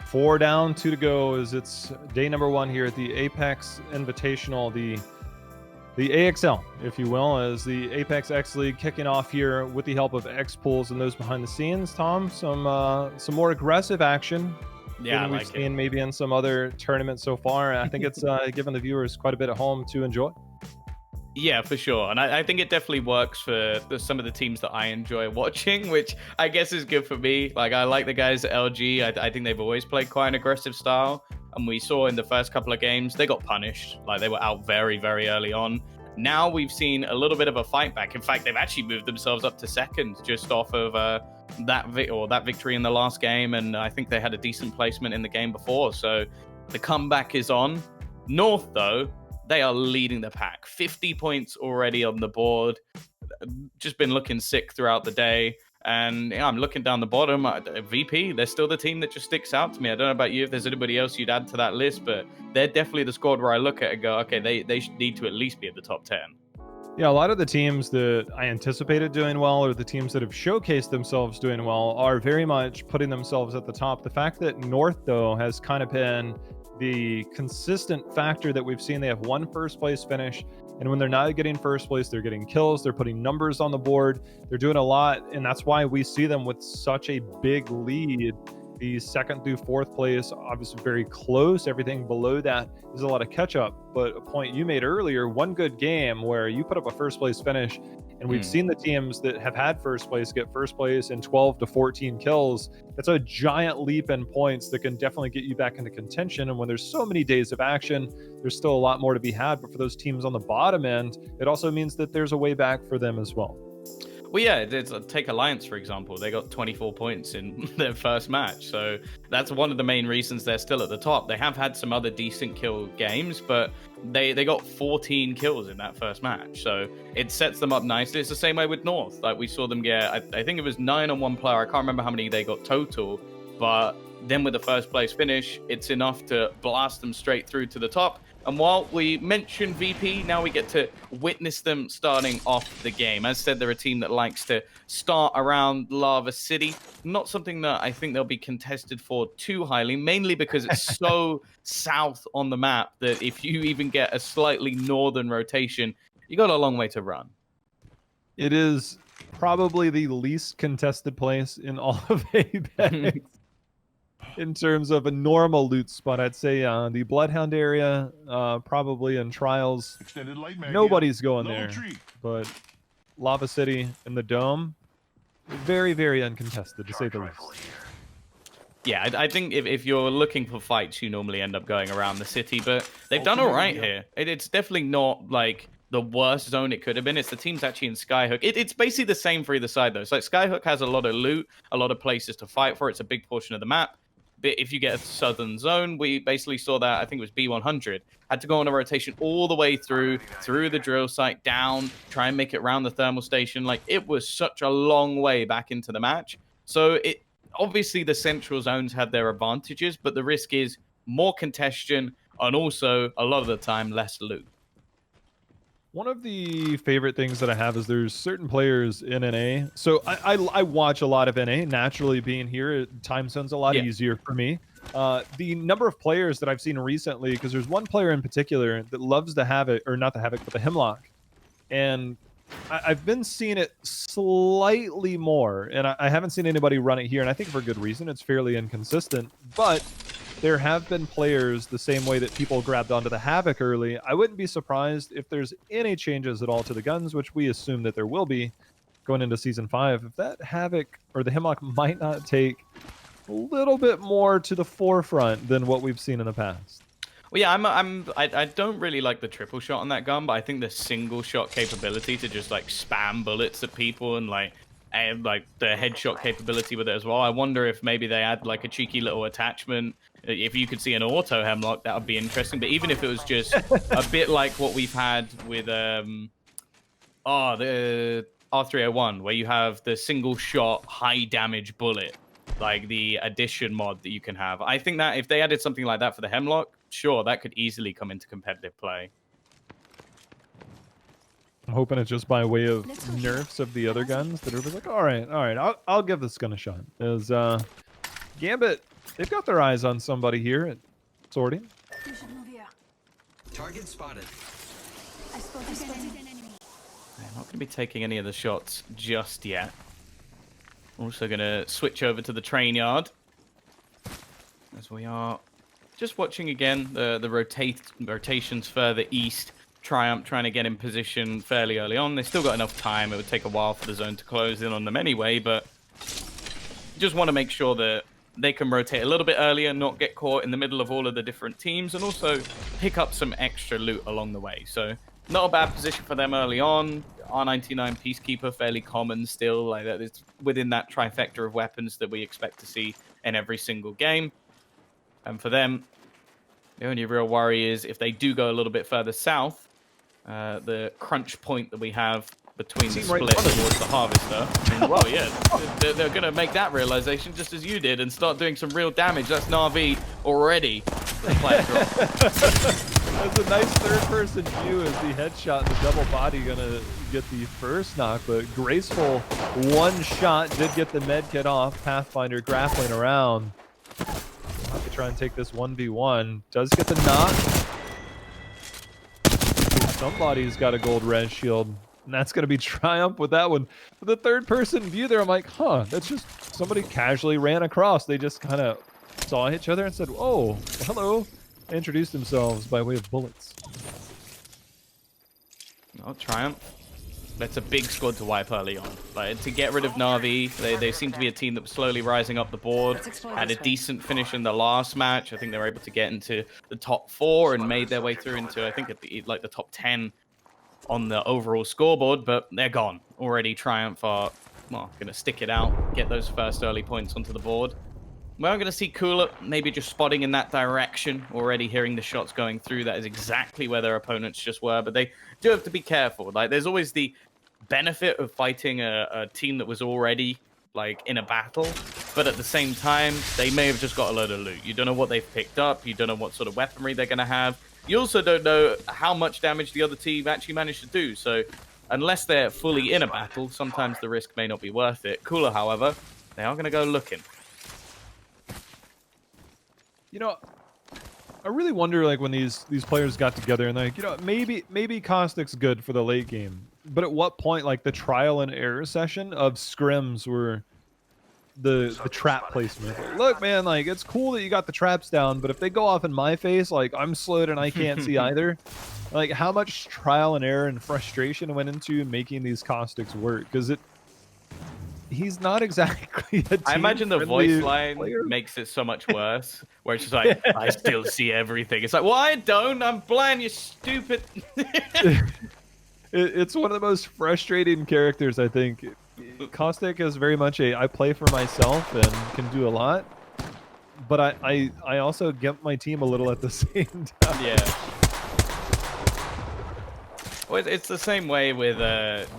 Four down, 2 to go as it's day number 1 here at the Apex Invitational, the AXL, if you will, as the Apex X League kicking off here with the help of X Pools and those behind the scenes. Tom, some more aggressive action. Yeah, than we've seen maybe in some other tournaments so far. I think it's given the viewers quite a bit at home to enjoy. Yeah, for sure. And I think it definitely works for some of the teams that I enjoy watching, which I guess is good for me. Like, I like the guys at LG. I think they've always played quite an aggressive style. And we saw in the first couple of games, they got punished. Like, they were out very, very early on. Now we've seen a little bit of a fight back. In fact, they've actually moved themselves up to second just off of that victory in the last game. And I think they had a decent placement in the game before. So the comeback is on. North, though, they are leading the pack. 50 points already on the board. Just been looking sick throughout the day. And yeah, I'm looking down the bottom. VP, they're still the team that just sticks out to me. I don't know about you, if there's anybody else you'd add to that list, but they're definitely the squad where I look at it and go, okay, they need to at least be at the top 10. Yeah, a lot of the teams that I anticipated doing well, or the teams that have showcased themselves doing well, are very much putting themselves at the top. The fact that North, though, has kind of been the consistent factor that we've seen. They have one first place finish, and when they're not getting first place, they're getting kills, they're putting numbers on the board, they're doing a lot, and that's why we see them with such a big lead. The second through fourth place, obviously very close. Everything below that is a lot of catch up. But a point you made earlier, one good game where you put up a first place finish, and we've seen the teams that have had first place get first place in 12 to 14 kills. That's a giant leap in points that can definitely get you back into contention. And when there's so many days of action, there's still a lot more to be had. But for those teams on the bottom end, it also means that there's a way back for them as well. Well, yeah, take Alliance, for example. They got 24 points in their first match. So that's one of the main reasons they're still at the top. They have had some other decent kill games, but they got 14 kills in that first match. So it sets them up nicely. It's the same way with North. Like we saw them get, I think it was 9 on one player. I can't remember how many they got total. But then with the first place finish, it's enough to blast them straight through to the top. And while we mentioned VP, now we get to witness them starting off the game. As said, they're a team that likes to start around Lava City. Not something that I think they'll be contested for too highly, mainly because it's so south on the map that if you even get a slightly northern rotation, you got a long way to run. It is probably the least contested place in all of APEX. In terms of a normal loot spot, I'd say the Bloodhound area, probably in Trials, nobody's going there. But Lava City and the Dome, very, very uncontested, to say the least. Yeah, I think if you're looking for fights, you normally end up going around the city, but they've done all right here. It's definitely not like the worst zone it could have been. It's the teams actually in Skyhook. It's basically the same for either side, though. So like, Skyhook has a lot of loot, a lot of places to fight for. It's a big portion of the map. But if you get a southern zone, we basically saw that, I think it was B100, had to go on a rotation all the way through the drill site, down, try and make it around the thermal station. Like, it was such a long way back into the match. So obviously the central zones had their advantages, but the risk is more congestion and also, a lot of the time, less loot. One of the favorite things that I have is there's certain players in NA. So I watch a lot of NA. Naturally, being here, time zone's a lot easier for me. The number of players that I've seen recently, because there's one player in particular that loves the Havoc, or not the Havoc, but the Hemlock. And I've been seeing it slightly more, and I haven't seen anybody run it here, and I think for good reason. It's fairly inconsistent, but there have been players the same way that people grabbed onto the Havoc early. I wouldn't be surprised if there's any changes at all to the guns, which we assume that there will be going into Season 5. If that Havoc or the Hemlock might not take a little bit more to the forefront than what we've seen in the past. Well, yeah, I don't really like the triple shot on that gun, but I think the single shot capability to just like spam bullets at people and like the headshot capability with it as well. I wonder if maybe they add like a cheeky little attachment. If you could see an auto Hemlock, that would be interesting. But even if it was just a bit like what we've had with the R301, where you have the single shot high damage bullet, like the addition mod that you can have. I think that if they added something like that for the Hemlock, sure, that could easily come into competitive play. I'm hoping it's just by way of nerfs of the other guns that everybody's like, all right, I'll give this gun a shot. As Gambit, they've got their eyes on somebody here at sorting. Target spotted. I'm not going to be taking any of the shots just yet. Also going to switch over to the train yard, as we are just watching again the rotations further east. Triumph trying to get in position fairly early on. They still got enough time. It would take a while for the zone to close in on them anyway, but just want to make sure that they can rotate a little bit earlier, not get caught in the middle of all of the different teams, and also pick up some extra loot along the way. So not a bad position for them early on. R99 Peacekeeper, fairly common still. Like that, it's within that trifecta of weapons that we expect to see in every single game. And for them, the only real worry is if they do go a little bit further south, the crunch point that we have between the split towards the harvester. And, well, yeah, they're going to make that realization just as you did and start doing some real damage. That's Na'Vi already. That's a nice third-person view as the headshot and the double body going to get the first knock, but graceful one shot did get the med kit off. Pathfinder grappling around. Not the try and take this 1v1. Does get the knock. Somebody's got a gold res shield, and that's going to be Triumph with that one. With the third person view there, I'm like, huh, that's just somebody casually ran across. They just kind of saw each other and said, oh, hello. They introduced themselves by way of bullets. Oh, Triumph. That's a big squad to wipe early on. Like, to get rid of Na'Vi, they seem to be a team that was slowly rising up the board. Had a decent finish in the last match. I think they were able to get into the top 4 and made their way through into, I think, like the top 10 on the overall scoreboard. But they're gone already. Triumph are, well, going to stick it out, get those first early points onto the board. Well, I'm going to see Cooler maybe just spotting in that direction, already hearing the shots going through. That is exactly where their opponents just were, but they do have to be careful. Like, there's always the benefit of fighting a team that was already, like, in a battle, but at the same time, they may have just got a load of loot. You don't know what they've picked up. You don't know what sort of weaponry they're going to have. You also don't know how much damage the other team actually managed to do, so unless they're fully in a battle, sometimes the risk may not be worth it. Cooler, however, they are going to go looking. You know, I really wonder, like, when these players got together and, like, you know, maybe Caustic's good for the late game, but at what point, like, the trial and error session of scrims were the trap placement? Like, look, man, like, it's cool that you got the traps down, but if they go off in my face, like, I'm slowed and I can't see either. Like, how much trial and error and frustration went into making these Caustics work? Because he's not exactly a I imagine the voice line player. makes it so much worse, where it's just like, I still see everything. It's like, well, I don't. I'm blind, you stupid. It's one of the most frustrating characters, I think. Caustic is very much I play for myself and can do a lot, but I also get my team a little at the same time. Yeah. Well, it's the same way with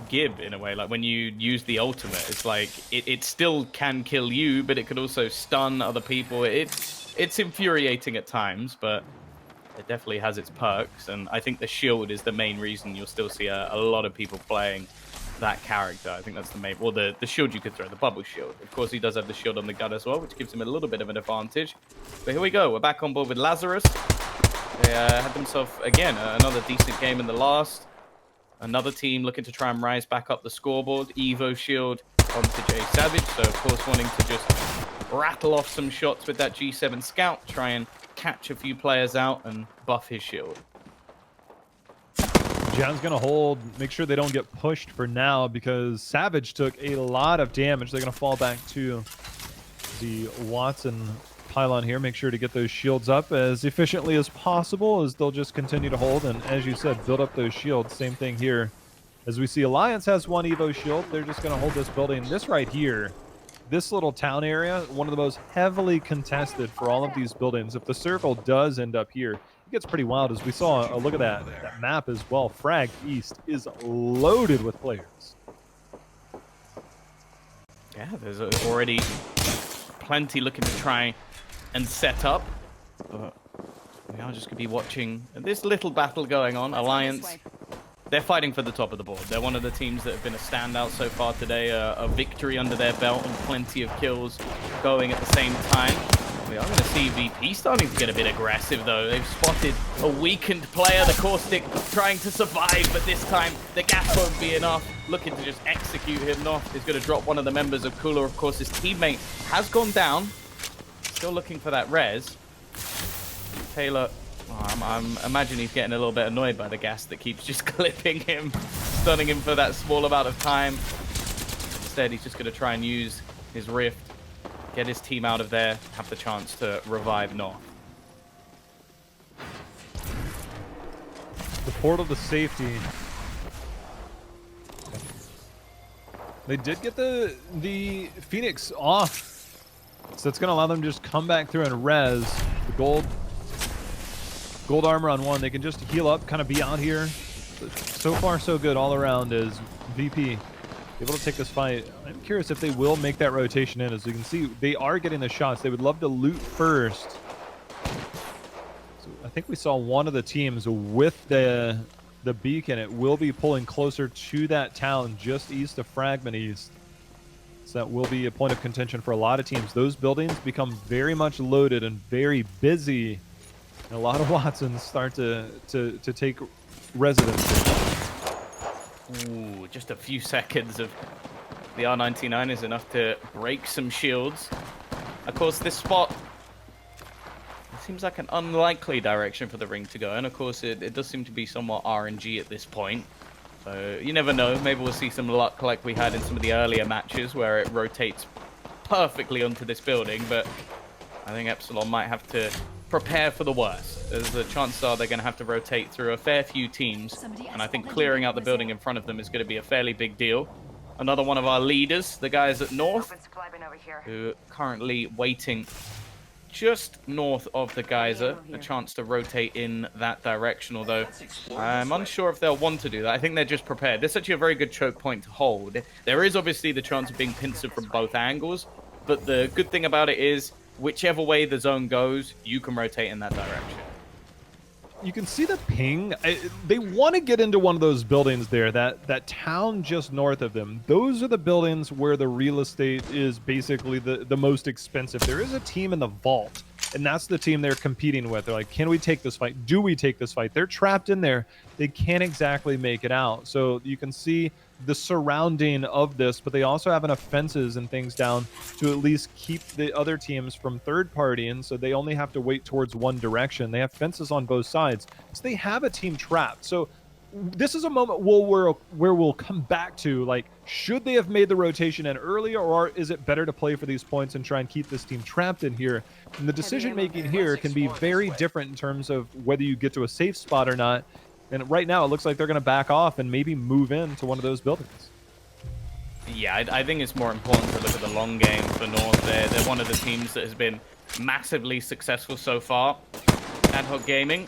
Gib, in a way. Like, when you use the ultimate, it's like, it still can kill you, but it could also stun other people. It's infuriating at times, but it definitely has its perks, and I think the shield is the main reason you'll still see a lot of people playing that character. I think that's the main... Well, the shield you could throw, the bubble shield. Of course, he does have the shield on the gun as well, which gives him a little bit of an advantage. But here we go. We're back on board with Lazarus. They had themselves, again, another decent game in the last. Another team looking to try and rise back up the scoreboard. Evo shield onto Jay Savage. So, of course, wanting to just rattle off some shots with that G7 Scout. Try and catch a few players out and buff his shield. Jan's going to hold, make sure they don't get pushed for now, because Savage took a lot of damage. They're going to fall back to the Watson pylon here. Make sure to get those shields up as efficiently as possible, as they'll just continue to hold and, as you said, build up those shields. Same thing here. As we see, Alliance has one Evo shield. They're just going to hold this building. This right here, this little town area, one of the most heavily contested for all of these buildings. If the circle does end up here, it gets pretty wild, as we saw a look at that map as well. Frag East is loaded with players. Yeah, there's already plenty looking to try and set up. But we are just going to be watching this little battle going on. Alliance, they're fighting for the top of the board. They're one of the teams that have been a standout so far today. A victory under their belt and plenty of kills going at the same time. We are going to see VP starting to get a bit aggressive, though. They've spotted a weakened player, the Caustic, trying to survive, but this time the gas won't be enough. Looking to just execute him. Noth is going to drop one of the members of Cooler. Of course, his teammate has gone down. Still looking for that res. Taylor, I'm imagining he's getting a little bit annoyed by the gas that keeps just clipping him, stunning him for that small amount of time. Instead, he's just going to try and use his rift, get his team out of there, have the chance to revive North. The portal to safety. They did get the Phoenix off, so it's going to allow them to just come back through and res. The gold armor on one. They can just heal up, kind of be out here. So far, so good all around as VP able to take this fight. I'm curious if they will make that rotation in. As you can see, they are getting the shots. They would love to loot first. So I think we saw one of the teams with the beacon. It will be pulling closer to that town just east of Fragment East. So that will be a point of contention for a lot of teams. Those buildings become very much loaded and very busy. And a lot of Watsons start to take residence. Ooh, just a few seconds of the R99 is enough to break some shields. Of course, this spot seems like an unlikely direction for the ring to go. And of course, it does seem to be somewhat RNG at this point. So you never know. Maybe we'll see some luck like we had in some of the earlier matches where it rotates perfectly onto this building. But I think Epsilon might have to prepare for the worst, as the chances are they're going to have to rotate through a fair few teams. And I think clearing out the building in front of them is going to be a fairly big deal. Another one of our leaders, the guys at North, who are currently waiting just north of the geyser, a chance to rotate in that direction, although I'm unsure if they'll want to do that. I think they're just prepared. This is actually a very good choke point to hold. There is obviously the chance of being pincered from both angles, but the good thing about it is whichever way the zone goes, you can rotate in that direction. You can see the ping. They want to get into one of those buildings there, that town just north of them. Those are the buildings where the real estate is basically the most expensive. There is a team in the vault, and that's the team they're competing with. They're like, can we take this fight? Do we take this fight? They're trapped in there. They can't exactly make it out. So you can see the surrounding of this, but they also have enough fences and things down to at least keep the other teams from third partying, so they only have to wait towards one direction. They have fences on both sides, so they have a team trapped. So this is a moment where we'll come back to, like, should they have made the rotation in earlier, or is it better to play for these points and try and keep this team trapped in here? And the decision making here can be very different in terms of whether you get to a safe spot or not. And right now, it looks like they're going to back off and maybe move into one of those buildings. Yeah, I think it's more important to look at the long game for North. They're one of the teams that has been massively successful so far. Ad Hoc Gaming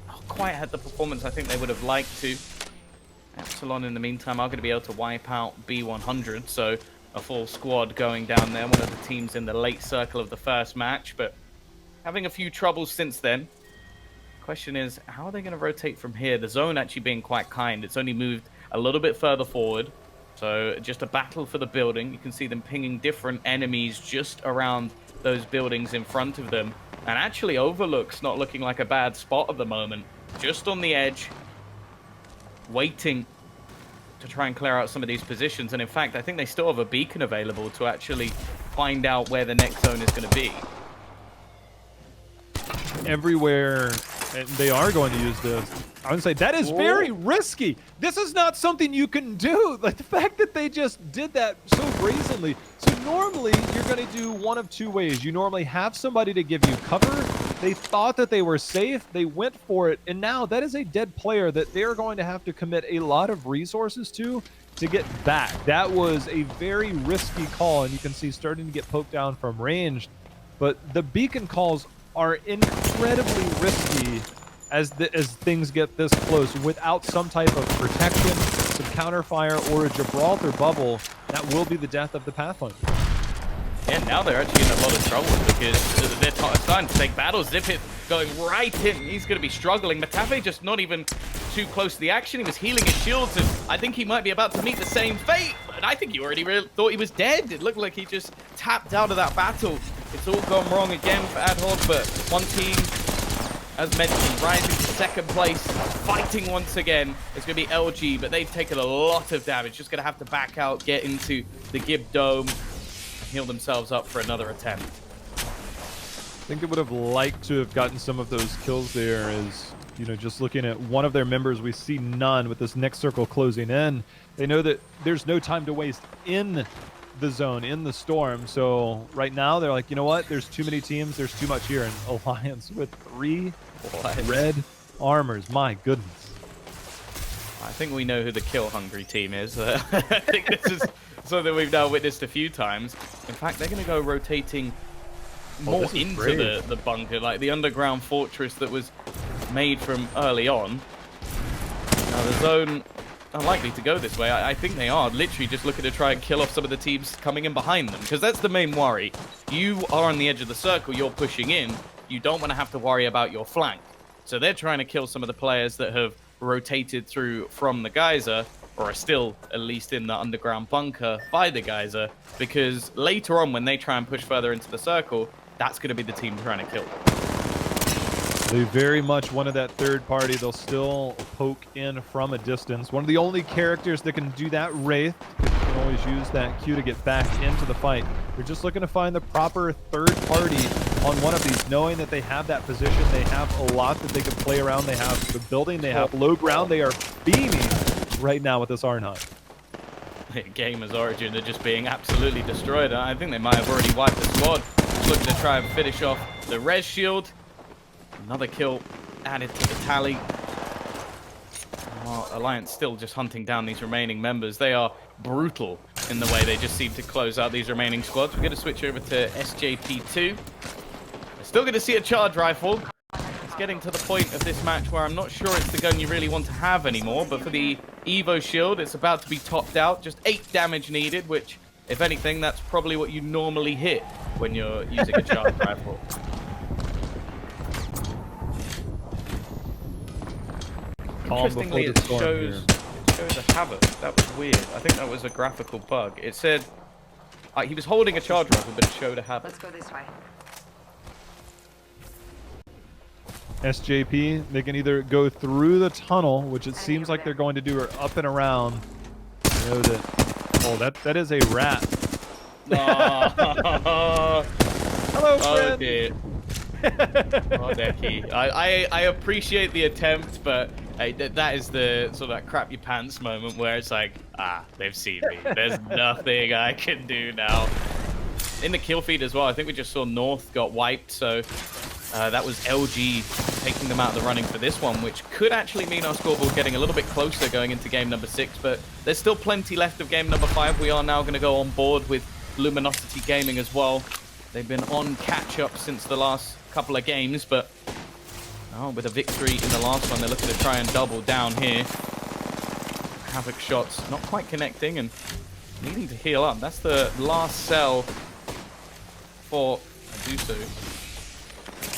not quite had the performance I think they would have liked to. Epsilon, in the meantime, are going to be able to wipe out B100, so a full squad going down there. One of the teams in the late circle of the first match, but having a few troubles since then. Question is, how are they going to rotate from here? The zone actually being quite kind. It's only moved a little bit further forward. So just a battle for the building. You can see them pinging different enemies just around those buildings in front of them. And actually Overlook's not looking like a bad spot at the moment. Just on the edge, waiting to try and clear out some of these positions. And in fact, I think they still have a beacon available to actually find out where the next zone is going to be. Everywhere, and they are going to use this. I would say that is very risky. This is not something you can do. Like, the fact that they just did that so brazenly. So normally you're going to do one of two ways. You normally have somebody to give you cover. They thought that they were safe. They went for it. And now that is a dead player that they're going to have to commit a lot of resources to get back. That was a very risky call, and you can see starting to get poked down from range. But the beacon calls are incredibly risky as things get this close. Without some type of protection, some counterfire, or a Gibraltar bubble, that will be the death of the Pathfinder. Yeah, now they're actually in a lot of trouble because they're starting to take battles. Zipit going right in. He's going to be struggling. Matafe just not even too close to the action. He was healing his shields, and I think he might be about to meet the same fate. And I think he already thought he was dead. It looked like he just tapped out of that battle. It's all gone wrong again for Ad Hoc, but one team, as mentioned, rising to second place, fighting once again. It's going to be LG, but they've taken a lot of damage. Just going to have to back out, get into the Gib Dome, heal themselves up for another attempt. I think they would have liked to have gotten some of those kills there. As you know, just looking at one of their members, we see none with this next circle closing in. They know that there's no time to waste in the zone, in the storm. So right now they're like, you know what? There's too many teams. There's too much here. And Alliance with 3 red armors. My goodness. I think we know who the kill-hungry team is. I think this is something we've now witnessed a few times. In fact, they're going to go rotating more into the bunker, like the underground fortress that was made from early on. Now, the zone unlikely to go this way. I think they are literally just looking to try and kill off some of the teams coming in behind them, because that's the main worry. You are on the edge of the circle, you're pushing in. You don't want to have to worry about your flank. So they're trying to kill some of the players that have rotated through from the geyser, or are still at least in the underground bunker by the Geyser, because later on when they try and push further into the circle, that's going to be the team trying to kill them. They very much wanted that third party. They'll still poke in from a distance. One of the only characters that can do that, Wraith, can always use that Q to get back into the fight. They're just looking to find the proper third party on one of these, knowing that they have that position. They have a lot that they can play around. They have the building. They have low ground. They are beaming right now with this R9. GamersOrigin are just being absolutely destroyed. I think they might have already wiped the squad. Just looking to try and finish off the res shield. Another kill added to the tally. Alliance still just hunting down these remaining members. They are brutal in the way they just seem to close out these remaining squads. We're going to switch over to SJP2. We're still going to see a charge rifle. It's getting to the point of this match where I'm not sure it's the gun you really want to have anymore, but for the Evo shield, it's about to be topped out. Just 8 damage needed, which, if anything, that's probably what you normally hit when you're using a charge rifle. Interestingly, it shows a havoc. That was weird. I think that was a graphical bug. It said he was holding a charge rifle, but it showed a havoc. Let's go this way. SJP, they can either go through the tunnel, which it seems like they're going to do, or up and around. You know that. Oh, that is a rat. Oh. Hello, friend. Oh, dear. Oh, Decky. I appreciate the attempt, but that is the sort of that crap your pants moment where it's like, they've seen me. There's nothing I can do now. In the kill feed as well, I think we just saw North got wiped, so that was LG taking them out of the running for this one, which could actually mean our scoreboard getting a little bit closer going into game number 6, but there's still plenty left of game number 5. We are now going to go on board with Luminosity Gaming as well. They've been on catch-up since the last couple of games, but with a victory in the last one, they're looking to try and double down here. Havoc shots not quite connecting and needing to heal up. That's the last cell for Adusu.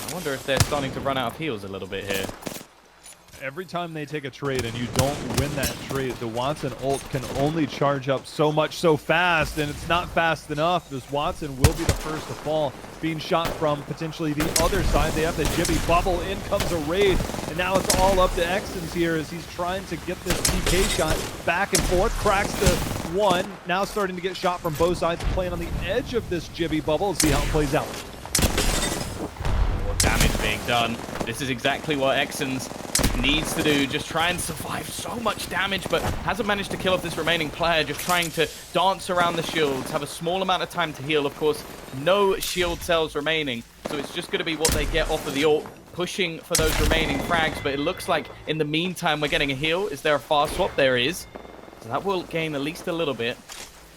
I wonder if they're starting to run out of heals a little bit here. Every time they take a trade and you don't win that trade, the Watson ult can only charge up so much so fast, and it's not fast enough, as Watson will be the first to fall, being shot from potentially the other side. They have the Jibby bubble, in comes a raid, and now it's all up to Exons here as he's trying to get this DK shot back and forth, cracks the one, now starting to get shot from both sides, playing on the edge of this Jibby bubble. See how it plays out. More damage being done. This is exactly what Exons needs to do, just try and survive so much damage, but hasn't managed to kill off this remaining player, just trying to dance around the shields, have a small amount of time to heal. Of course, no shield cells remaining, so it's just going to be what they get off of the ult, pushing for those remaining frags, but it looks like in the meantime we're getting a heal. Is there a fast swap? There is. So that will gain at least a little bit.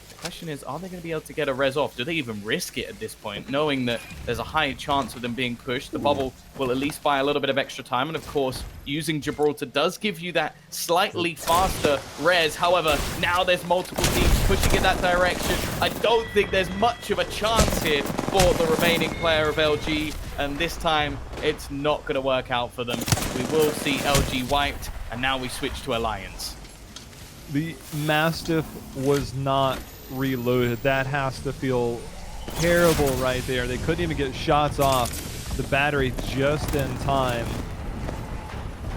The question is, are they going to be able to get a res off? Do they even risk it at this point, knowing that there's a high chance of them being pushed? The bubble will at least buy a little bit of extra time, and of course, using Gibraltar does give you that slightly faster res. However, now there's multiple teams pushing in that direction. I don't think there's much of a chance here for the remaining player of LG, and this time, it's not going to work out for them. We will see LG wiped, and now we switch to Alliance. The Mastiff was not reloaded. That has to feel terrible right there. They couldn't even get shots off the battery just in time.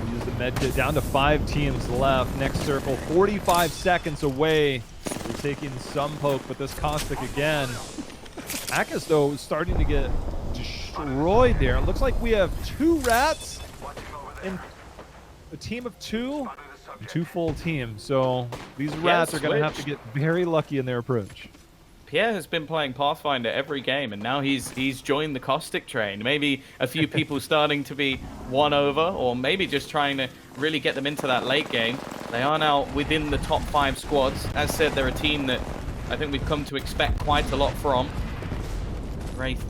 We use the med kit. Down to 5 teams left. Next circle 45 seconds away. We're taking some poke, but this Caustic again. Akis though is starting to get destroyed there. It looks like we have 2 rats in a team of 2. 2 full teams, so these rats are going to have to get very lucky in their approach. Pierre has been playing Pathfinder every game, and now he's joined the Caustic train. Maybe a few people starting to be won over, or maybe just trying to really get them into that late game. They are now within the top 5 squads. As said, they're a team that I think we've come to expect quite a lot from. Wraith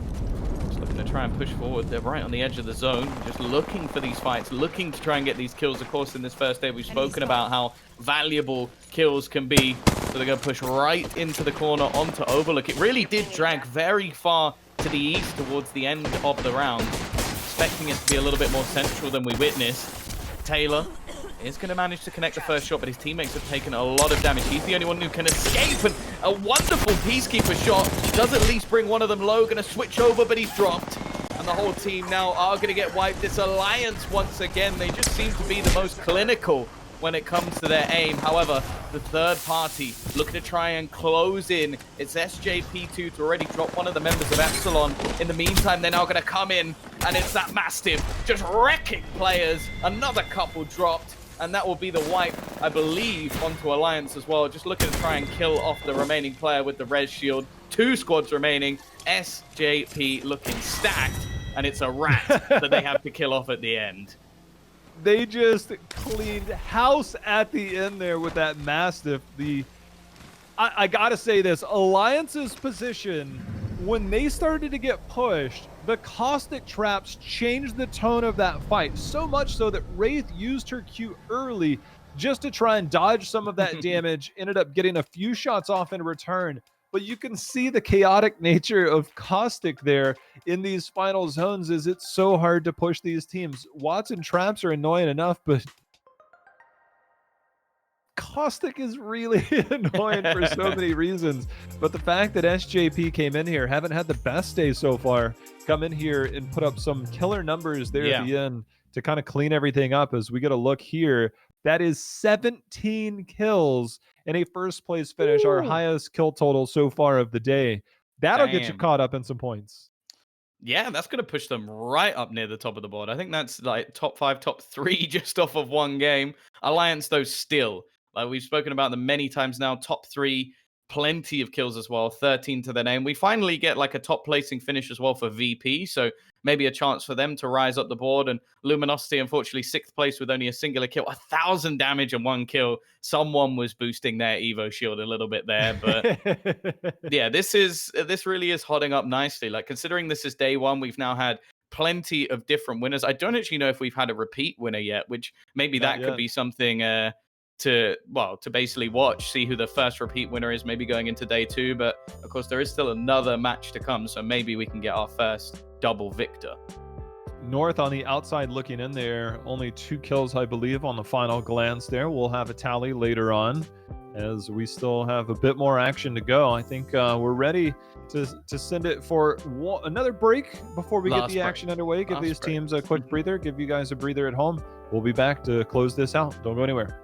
just looking to try and push forward. They're right on the edge of the zone, just looking for these fights, looking to try and get these kills. Of course, in this first day, we've spoken about how valuable kills can be. So they're going to push right into the corner onto Overlook. It really did drag very far to the east towards the end of the round. Expecting it to be a little bit more central than we witnessed. Taylor is going to manage to connect the first shot, but his teammates have taken a lot of damage. He's the only one who can escape, and a wonderful Peacekeeper shot does at least bring one of them low. Going to switch over, but he's dropped. And the whole team now are going to get wiped. This Alliance, once again, they just seem to be the most clinical when it comes to their aim. However, the third party looking to try and close in. It's SJP2 to already drop one of the members of Epsilon. In the meantime, they're now going to come in, and it's that Mastiff just wrecking players. Another couple dropped, and that will be the wipe, I believe, onto Alliance as well. Just looking to try and kill off the remaining player with the res shield. 2 squads remaining. SJP looking stacked, and it's a rat that they have to kill off at the end. They just cleaned house at the end there with that Mastiff. I gotta say this, Alliance's position, when they started to get pushed, the caustic traps changed the tone of that fight, so much so that Wraith used her Q early just to try and dodge some of that damage, ended up getting a few shots off in return. But you can see the chaotic nature of Caustic there in these final zones. Is it's so hard to push these teams. Watson traps are annoying enough, but Caustic is really annoying for so many reasons. But the fact that SJP came in here, haven't had the best day so far, come in here and put up some killer numbers there at the end to kind of clean everything up. As we get a look here, that is 17 kills in a first place finish, our highest kill total so far of the day. That'll get you caught up in some points. Yeah, that's going to push them right up near the top of the board. I think that's like top 5, top 3 just off of one game. Alliance, though, still, like we've spoken about them many times now, top 3, plenty of kills as well, 13 to their name. We finally get like a top placing finish as well for VP, so maybe a chance for them to rise up the board. And Luminosity, unfortunately, 6th place with only a singular kill, 1,000 damage and 1 kill. Someone was boosting their Evo shield a little bit there, but yeah, this really is hotting up nicely. Like, considering this is day 1, we've now had plenty of different winners. I don't actually know if we've had a repeat winner yet, which maybe that could be something to basically watch, see who the first repeat winner is, maybe going into day 2. But of course, there is still another match to come, so maybe we can get our first double victor. North on the outside looking in there, only 2 kills, I believe, on the final glance there. We'll have a tally later on as we still have a bit more action to go. I think we're ready to send it for another break before we get the action underway. Give these teams a quick breather, give you guys a breather at home. We'll be back to close this out. Don't go anywhere.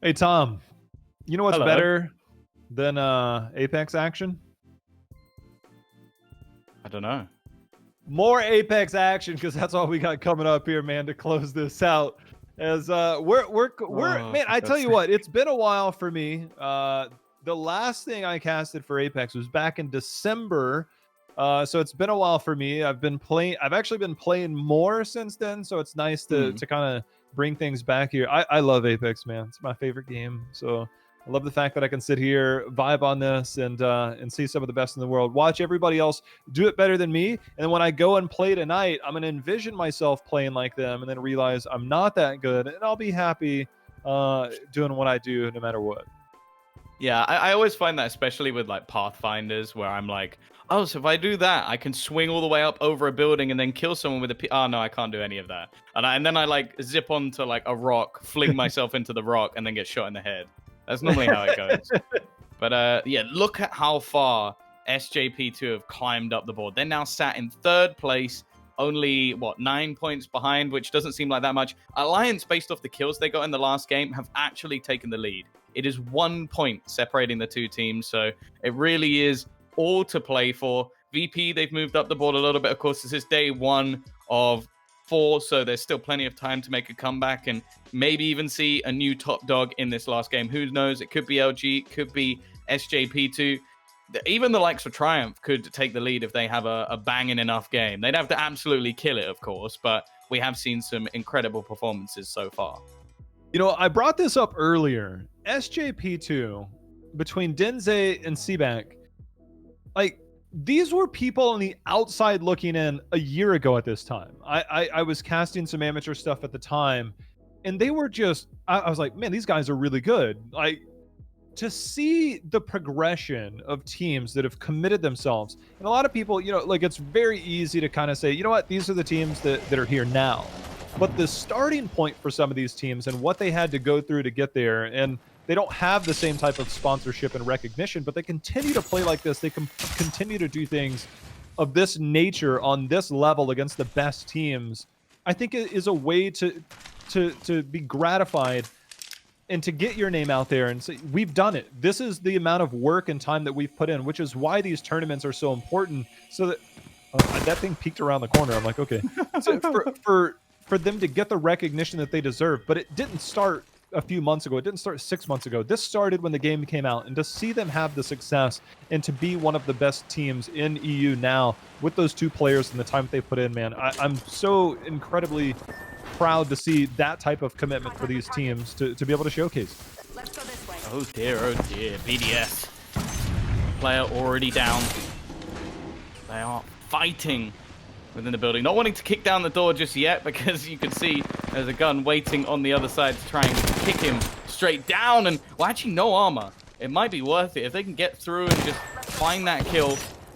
Hey, Tom, you know what's Hello. better than Apex action? I don't know. More Apex action, because that's all we got coming up here, man, to close this out. As man, I tell you what, it's been a while for me. The last thing I casted for Apex was back in December. So it's been a while for me. I've actually been playing more since then, so it's nice to kind of bring things back here. I love Apex, man. It's my favorite game. So I love the fact that I can sit here, vibe on this, and see some of the best in the world. Watch everybody else do it better than me, and then when I go and play tonight, I'm gonna envision myself playing like them, and then realize I'm not that good, and I'll be happy doing what I do no matter what. Yeah, I always find that, especially with like Pathfinders, where I'm like, oh, so if I do that, I can swing all the way up over a building and then kill someone with a oh no, I can't do any of that. And then I like zip onto like a rock, fling myself into the rock, and then get shot in the head. That's normally how it goes. But yeah, look at how far SJP2 have climbed up the board. They're now sat in 3rd place, only, what, 9 points behind, which doesn't seem like that much. Alliance, based off the kills they got in the last game, have actually taken the lead. It is 1 point separating the two teams, so it really is all to play for. VP, they've moved up the board a little bit. Of course, this is day 1 of 4, so there's still plenty of time to make a comeback and maybe even see a new top dog in this last game. Who knows? It could be LG, it could be SJP2. Even the likes of Triumph could take the lead if they have a banging enough game. They'd have to absolutely kill it, of course, but we have seen some incredible performances so far. You know, I brought this up earlier. SJP2, between Denze and Seaback, like, these were people on the outside looking in a year ago at this time. I was casting some amateur stuff at the time, and they were just, I was like, man, these guys are really good. Like, to see the progression of teams that have committed themselves, and a lot of people, you know, like, it's very easy to kind of say, you know what, these are the teams that are here now. But the starting point for some of these teams and what they had to go through to get there, and they don't have the same type of sponsorship and recognition, but they continue to play like this. They can continue to do things of this nature on this level against the best teams. I think it is a way to be gratified and to get your name out there and say, we've done it. This is the amount of work and time that we've put in, which is why these tournaments are so important. So that that thing peeked around the corner. I'm like, okay. So for them to get the recognition that they deserve, but it didn't start a few months ago. It didn't start 6 months ago. This started when the game came out, and to see them have the success and to be one of the best teams in EU now with those 2 players and the time that they put in, man, I'm so incredibly proud to see that type of commitment for these teams to be able to showcase. Let's go this way. Oh dear, BDS. Player already down. They are fighting within the building, not wanting to kick down the door just yet, because you can see there's a gun waiting on the other side to try and kick him straight down. And, well, actually no armor. It might be worth it if they can get through and just find that kill.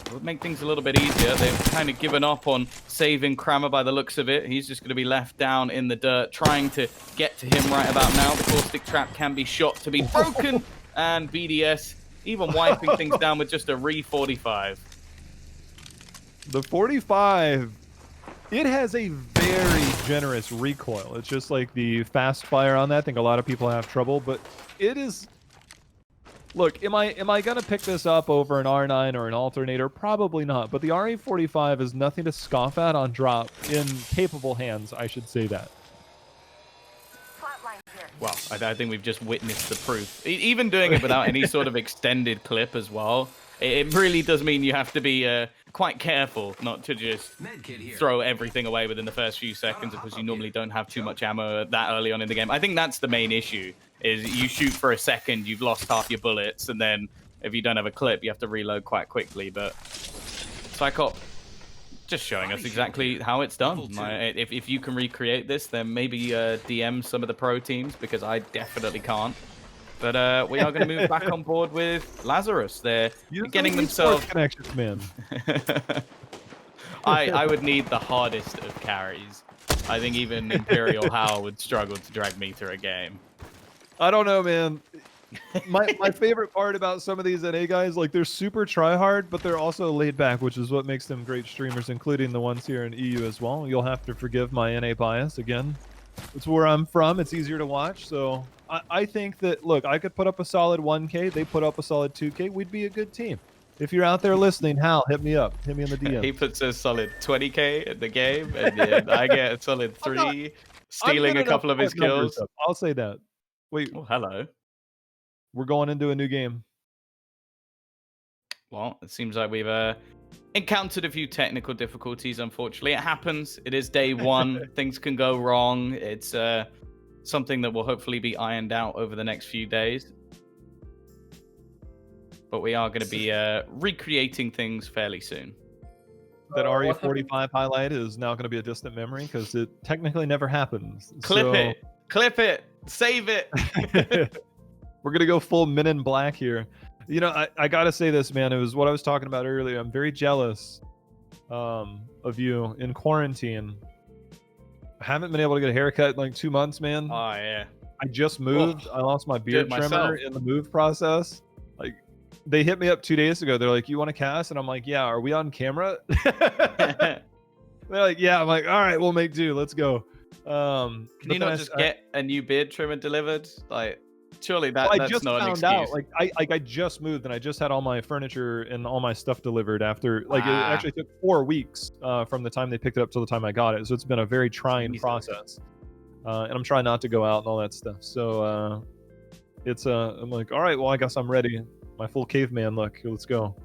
It would make things a little bit easier. They've kind of given up on saving Kramer by the looks of it. He's just going to be left down in the dirt, trying to get to him right about now. The caustic trap can be shot to be broken, and BDS even wiping things down with just a Re-45. The 45, it has a very generous recoil. It's just like the fast fire on that. I think a lot of people have trouble, but it is... Look, am I going to pick this up over an R9 or an alternator? Probably not, but the RE45 is nothing to scoff at on drop in capable hands, I should say that. Well, I think we've just witnessed the proof. Even doing it without any sort of extended clip as well, it really does mean you have to be quite careful not to just throw everything away within the first few seconds, because you normally don't have too much ammo that early on in the game. I think that's the main issue, is you shoot for a second, you've lost half your bullets, and then if you don't have a clip, you have to reload quite quickly. But Psychop just showing us exactly how it's done. If you can recreate this, then maybe DM some of the pro teams, because I definitely can't. But we are going to move back on board with Lazarus. They're getting themselves... connections, man. I would need the hardest of carries. I think even Imperial Howl would struggle to drag me through a game. I don't know, man. My favorite part about some of these NA guys, like, they're super try-hard, but they're also laid back, which is what makes them great streamers, including the ones here in EU as well. You'll have to forgive my NA bias again. It's where I'm from. It's easier to watch, so I think that, look, I could put up a solid 1K. They put up a solid 2K. We'd be a good team. If you're out there listening, Hal, hit me up. Hit me in the DM. He puts a solid 20K in the game, and then I get a solid 3, stealing a couple of his kills. I'll say that. Wait. Oh, hello. We're going into a new game. Well, it seems like we've encountered a few technical difficulties, unfortunately. It happens. It is day 1. Things can go wrong. It's something that will hopefully be ironed out over the next few days. But we are going to be recreating things fairly soon. That RE45 highlight is now going to be a distant memory because it technically never happens. Clip it, save it. We're going to go full Men in Black here. You know, I got to say this, man. It was what I was talking about earlier. I'm very jealous of you in quarantine. I haven't been able to get a haircut in like 2 months, man. Oh, yeah. I just moved. I lost my beard trimmer in the move process. Like, they hit me up 2 days ago. They're like, "You want to cast?" And I'm like, "Yeah." "Are we on camera?" They're like, "Yeah." I'm like, "All right, we'll make do. Let's go." Can you not just get a new beard trimmer delivered? Like, surely that's not an excuse. Out, like, I just moved and I just had all my furniture and all my stuff delivered after. Like, it actually took 4 weeks from the time they picked it up till the time I got it. So it's been a very trying process. And I'm trying not to go out and all that stuff. So it's I'm like, all right, well, I guess I'm ready. My full caveman look. Let's go.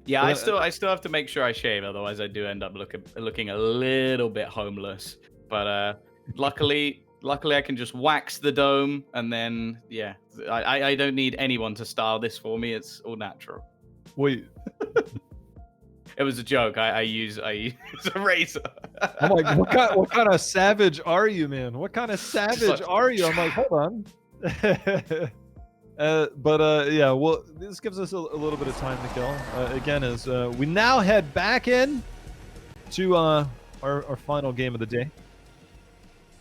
Yeah, I still have to make sure I shave, otherwise I do end up looking a little bit homeless. But luckily I can just wax the dome, and then yeah, I don't need anyone to style this for me. It's all natural. Wait. It was a joke. I use a razor. I'm like, what kind of savage are you, man? What kind of savage are you? I'm like, hold on. Yeah, well, this gives us a little bit of time to kill. Again, as we now head back in to our final game of the day.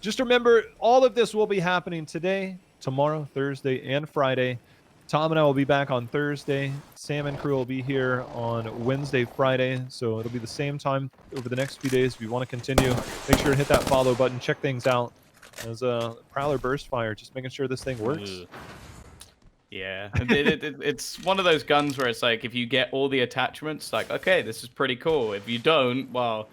Just remember, all of this will be happening today, tomorrow, Thursday, and Friday. Tom and I will be back on Thursday. Sam and crew will be here on Wednesday, Friday. So it'll be the same time over the next few days. If you want to continue, make sure to hit that follow button. Check things out. As Prowler Burst Fire, just making sure this thing works. Yeah, it's one of those guns where it's like, if you get all the attachments, like, okay, this is pretty cool. If you don't, well,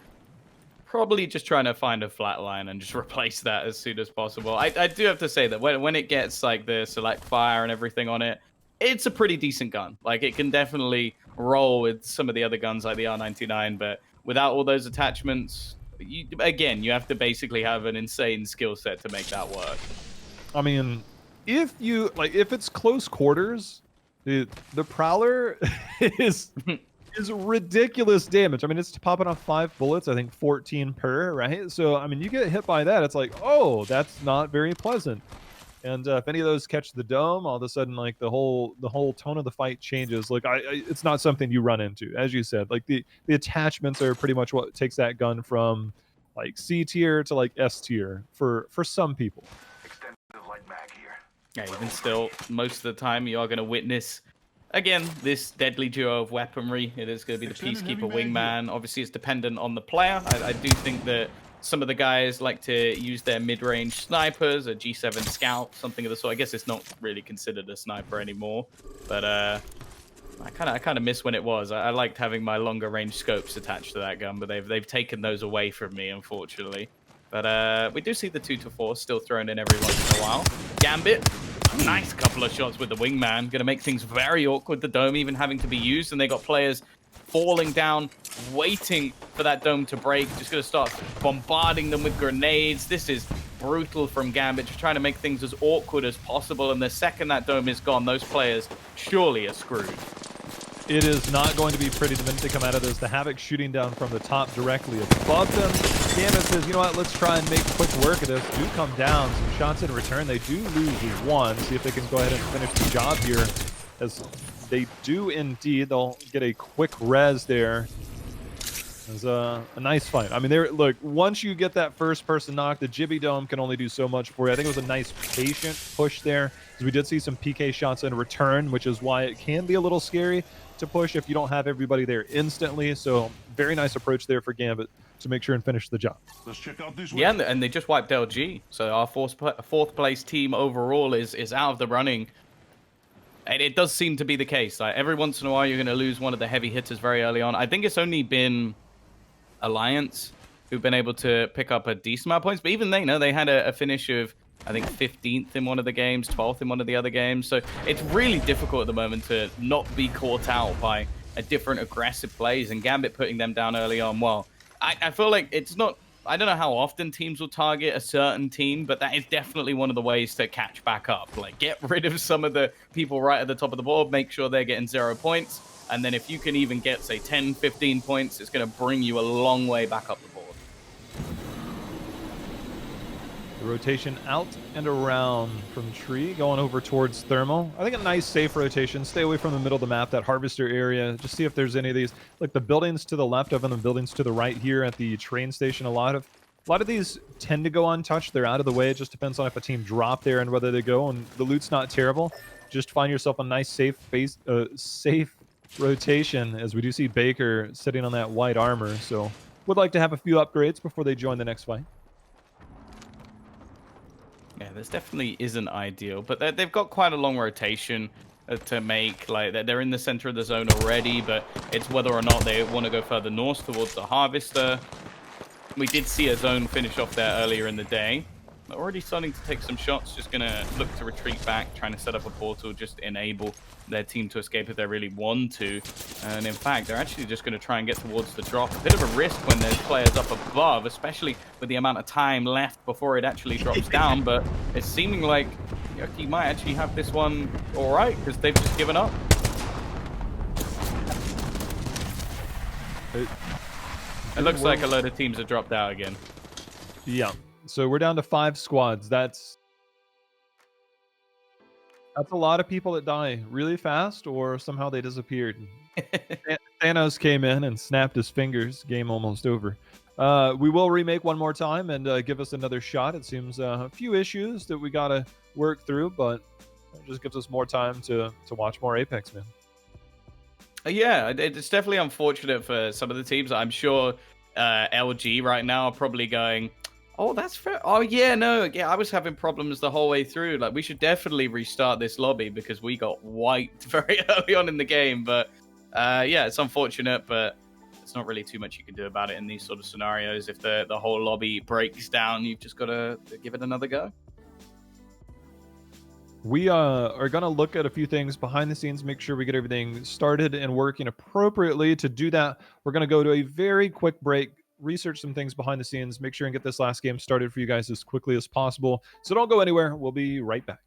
probably just trying to find a flat line and just replace that as soon as possible. I do have to say that when it gets like the select fire and everything on it, it's a pretty decent gun. Like, it can definitely roll with some of the other guns like the R99, but without all those attachments, you have to basically have an insane skill set to make that work. I mean, if it's close quarters, the Prowler is ridiculous damage. I mean, it's popping off 5 bullets, I think 14 per, right? So, I mean, you get hit by that, it's like, oh, that's not very pleasant. And if any of those catch the dome, all of a sudden, like, the whole tone of the fight changes. Like, it's not something you run into, as you said. Like, the attachments are pretty much what takes that gun from like C tier to like S tier for some people. Yeah, even still, most of the time you are going to witness, again, this deadly duo of weaponry. It is going to be the Peacekeeper Wingman. Obviously, it's dependent on the player. I do think that some of the guys like to use their mid-range snipers, a G7 Scout, something of the sort. I guess it's not really considered a sniper anymore, but I kind of miss when it was. I liked having my longer range scopes attached to that gun, but they've taken those away from me, unfortunately. But we do see the 2-4 still thrown in every once in a while. Gambit, nice couple of shots with the Wingman. Going to make things very awkward, the dome even having to be used. And they got players falling down, waiting for that dome to break. Just going to start bombarding them with grenades. This is brutal from Gambit, just trying to make things as awkward as possible. And the second that dome is gone, those players surely are screwed. It is not going to be pretty the minute they come out of this. The Havoc shooting down from the top directly above them. Gambit says, you know what, let's try and make quick work of this. Do come down. Some shots in return. They do lose one. See if they can go ahead and finish the job here. As they do indeed. They'll get a quick res there. It was a nice fight. I mean, look, once you get that first person knock, the Jibby Dome can only do so much for you. I think it was a nice patient push there, because we did see some PK shots in return, which is why it can be a little scary to push if you don't have everybody there instantly. So very nice approach there for Gambit to make sure and finish the job. Let's check out this Yeah, and they just wiped LG. So our fourth place team overall is out of the running. And it does seem to be the case. Like every once in a while, you're going to lose one of the heavy hitters very early on. I think it's only been Alliance who've been able to pick up a decent amount of points, but even they, they had a finish of, I think, 15th in one of the games, 12th in one of the other games. So it's really difficult at the moment to not be caught out by a different aggressive plays, and Gambit putting them down early on. Well, I feel like it's not, I don't know how often teams will target a certain team, but that is definitely one of the ways to catch back up. Like, get rid of some of the people right at the top of the board, make sure they're getting 0 points. And then if you can even get, say, 10, 15 points, it's going to bring you a long way back up the board. The rotation out and around from Tree, going over towards Thermal. I think a nice, safe rotation. Stay away from the middle of the map, that harvester area. Just see if there's any of these. Like the buildings to the left of them, the buildings to the right here at the train station. A lot of these tend to go untouched. They're out of the way. It just depends on if a team drop there and whether they go. And the loot's not terrible. Just find yourself a nice, safe rotation, as we do see Baker sitting on that white armor. So would like to have a few upgrades before they join the next fight. Yeah, this definitely isn't ideal, but they've got quite a long rotation to make. Like, they're in the center of the zone already, but it's whether or not they want to go further north towards the harvester. We did see a zone finish off there earlier in the day. They're already starting to take some shots, just going to look to retreat back, trying to set up a portal, just enable their team to escape if they really want to. And in fact, they're actually just going to try and get towards the drop. A bit of a risk when there's players up above, especially with the amount of time left before it actually drops down. But it's seeming like Yoki might actually have this one all right, because they've just given up. It looks like a load of teams have dropped out again. Yeah. So we're down to 5 squads. That's a lot of people that die really fast, or somehow they disappeared. Thanos came in and snapped his fingers. Game almost over. We will remake one more time and give us another shot. It seems a few issues that we got to work through, but it just gives us more time to watch more Apex, man. Yeah, it's definitely unfortunate for some of the teams. I'm sure LG right now are probably going, oh, that's fair. Oh, yeah, no. Yeah, I was having problems the whole way through. Like, we should definitely restart this lobby because we got wiped very early on in the game. But, yeah, it's unfortunate, but there's not really too much you can do about it in these sort of scenarios. If the whole lobby breaks down, you've just got to give it another go. We are going to look at a few things behind the scenes, make sure we get everything started and working appropriately. To do that, we're going to go to a very quick break, research some things behind the scenes, make sure and get this last game started for you guys as quickly as possible. So don't go anywhere. We'll be right back.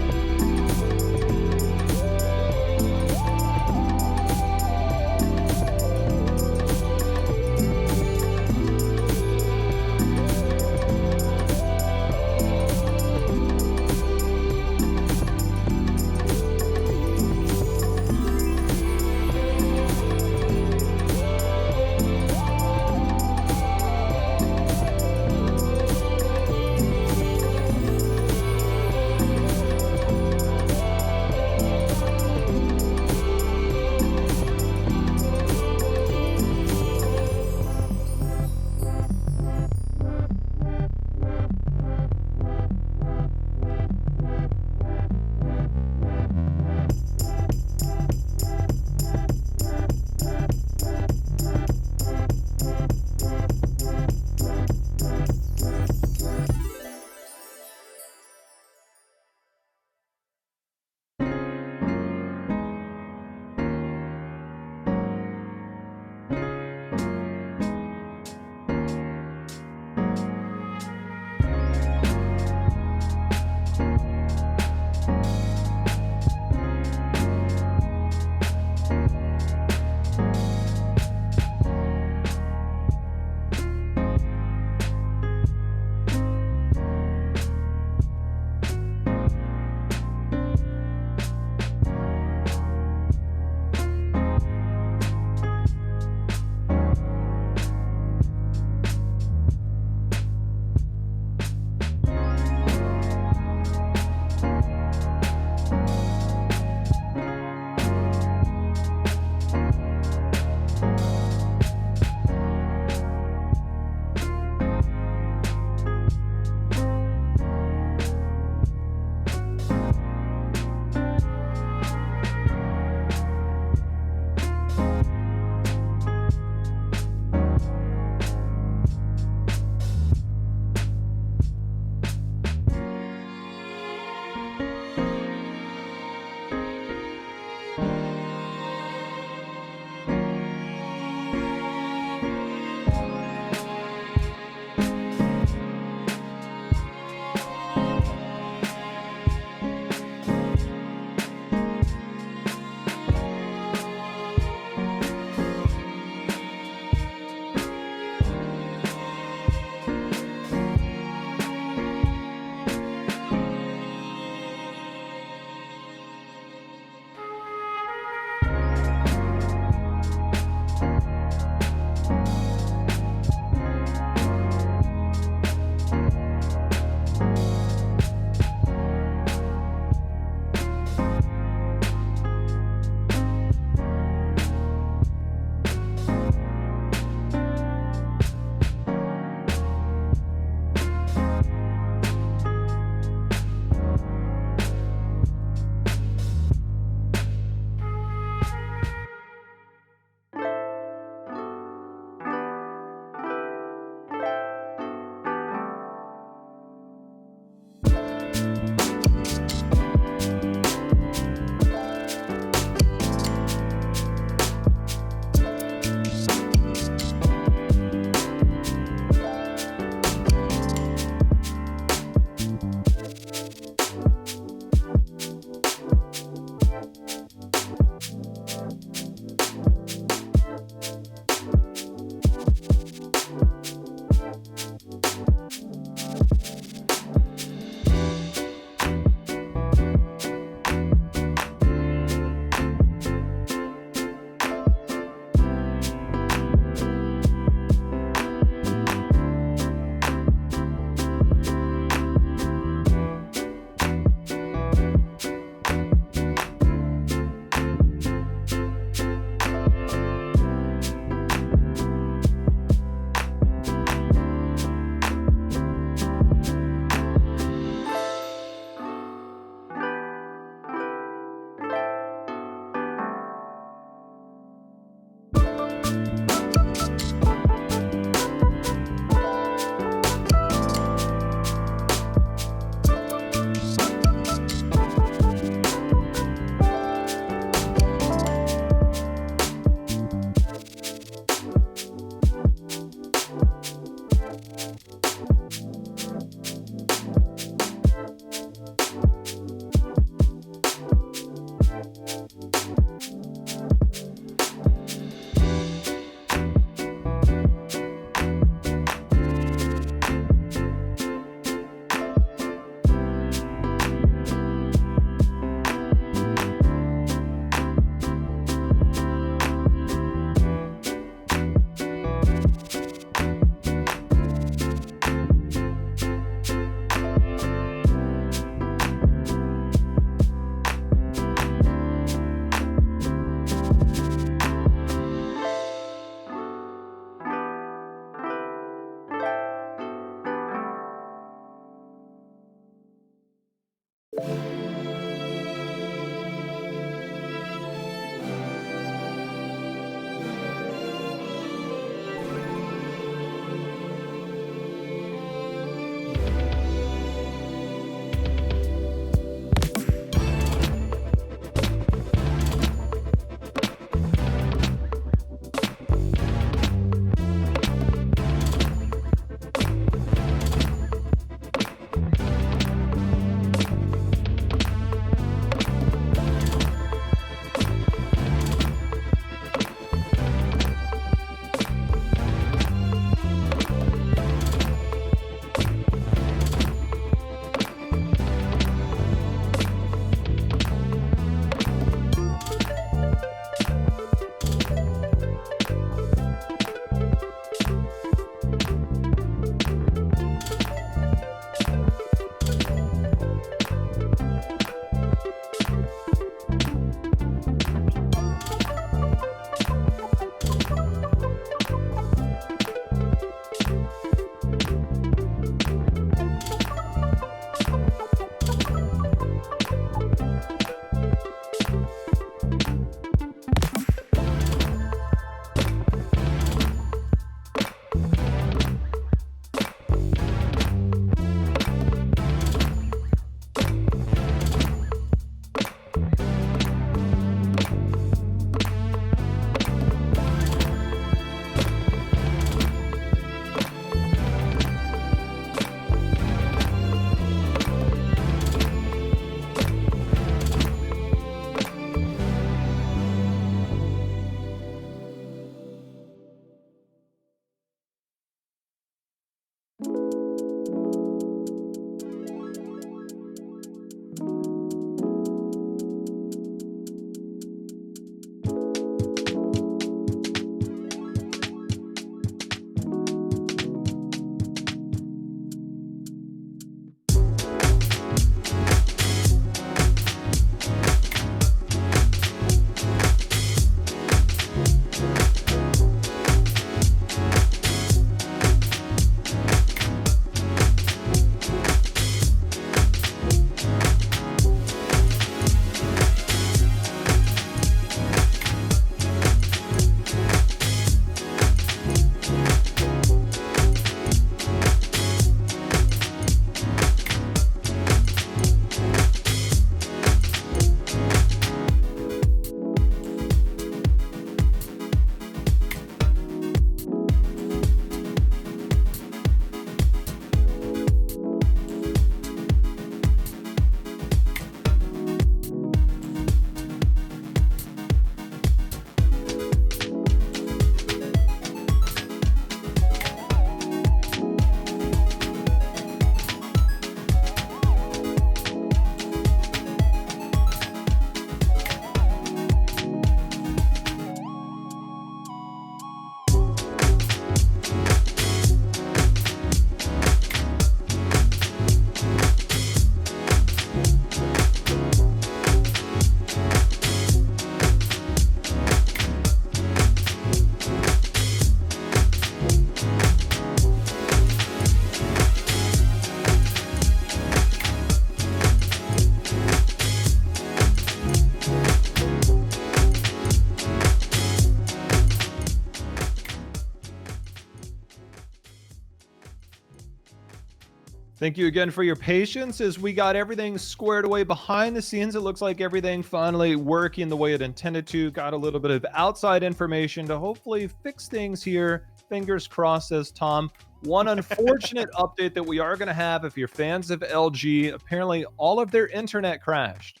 Thank you again for your patience as we got everything squared away behind the scenes. It looks like everything finally working the way it intended to. Got a little bit of outside information to hopefully fix things here. Fingers crossed, says Tom. One unfortunate update that we are going to have, if you're fans of LG, apparently all of their internet crashed.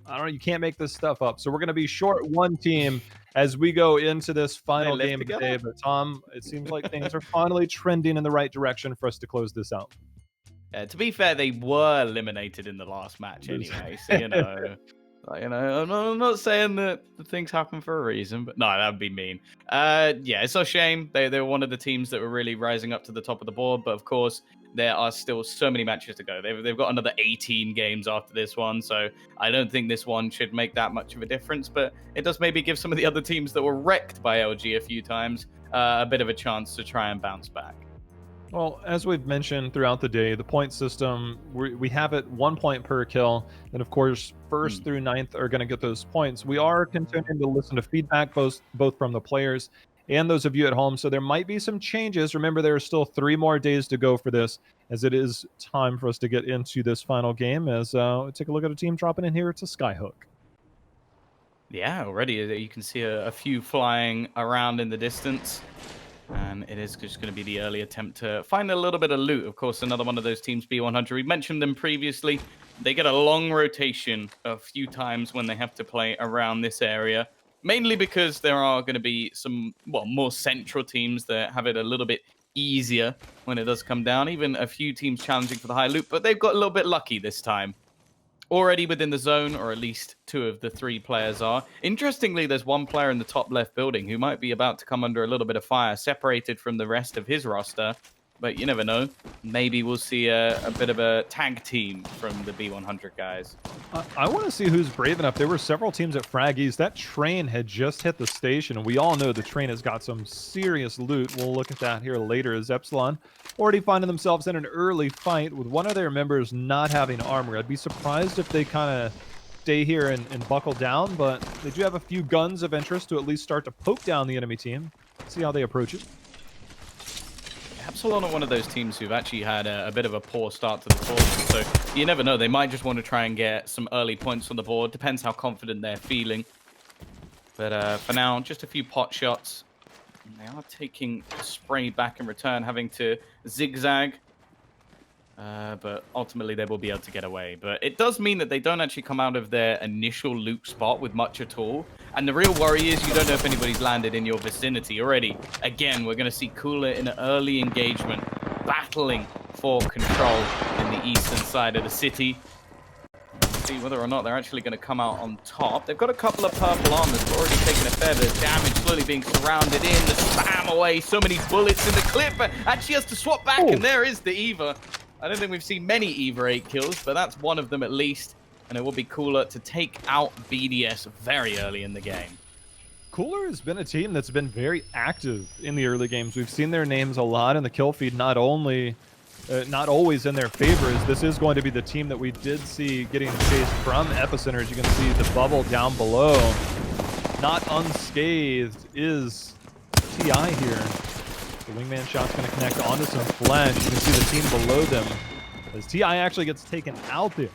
I don't know, you can't make this stuff up. So we're going to be short one team as we go into this final game of the day. But Tom, it seems like things are finally trending in the right direction for us to close this out. To be fair, they were eliminated in the last match anyway, so I'm not saying that the things happen for a reason, but no, that would be mean. Yeah, it's a shame. They were one of the teams that were really rising up to the top of the board, but of course, there are still so many matches to go. They've got another 18 games after this one, so I don't think this one should make that much of a difference, but it does maybe give some of the other teams that were wrecked by LG a few times a bit of a chance to try and bounce back. Well, as we've mentioned throughout the day, the point system, we have it 1 point per kill. And of course, first through ninth are going to get those points. We are continuing to listen to feedback, both from the players and those of you at home. So there might be some changes. Remember, there are still 3 more days to go for this, as it is time for us to get into this final game. As we take a look at a team dropping in here. It's a Skyhook. Yeah, already you can see a few flying around in the distance. And it is just going to be the early attempt to find a little bit of loot. Of course, another one of those teams, B100. We mentioned them previously. They get a long rotation a few times when they have to play around this area. Mainly because there are going to be some, more central teams that have it a little bit easier when it does come down. Even a few teams challenging for the high loot. But they've got a little bit lucky this time. Already within the zone, or at least 2 of the 3 players are. Interestingly, there's 1 player in the top left building who might be about to come under a little bit of fire, separated from the rest of his roster. But you never know. Maybe we'll see a bit of a tag team from the B100 guys. I want to see who's brave enough. There were several teams at Frag East. That train had just hit the station, and we all know the train has got some serious loot. We'll look at that here later, as Epsilon already finding themselves in an early fight with one of their members not having armor. I'd be surprised if they kind of stay here and buckle down, but they do have a few guns of interest to at least start to poke down the enemy team. See how they approach it. Epsilon are one of those teams who've actually had a bit of a poor start to the tournament, so you never know. They might just want to try and get some early points on the board. Depends how confident they're feeling. But for now, just a few pot shots. They are taking a spray back in return, having to zigzag. But ultimately, they will be able to get away. But it does mean that they don't actually come out of their initial loot spot with much at all. And the real worry is you don't know if anybody's landed in your vicinity already. Again, we're going to see Cooler in an early engagement, battling for control in the eastern side of the city. Let's see whether or not they're actually going to come out on top. They've got a couple of purple armors, but already taken a fair bit of damage, slowly being surrounded in. The spam away, so many bullets in the clip, but actually has to swap back, and there is the Eva. I don't think we've seen many Eva 8 kills, but that's one of them at least. And it will be Cooler to take out BDS very early in the game. Cooler has been a team that's been very active in the early games. We've seen their names a lot in the kill feed, not always in their favor, as this is going to be the team that we did see getting chased from Epicenter. As you can see, the bubble down below, not unscathed, is TI here. The wingman shot's going to connect onto some flesh. You can see the team below them as TI actually gets taken out there.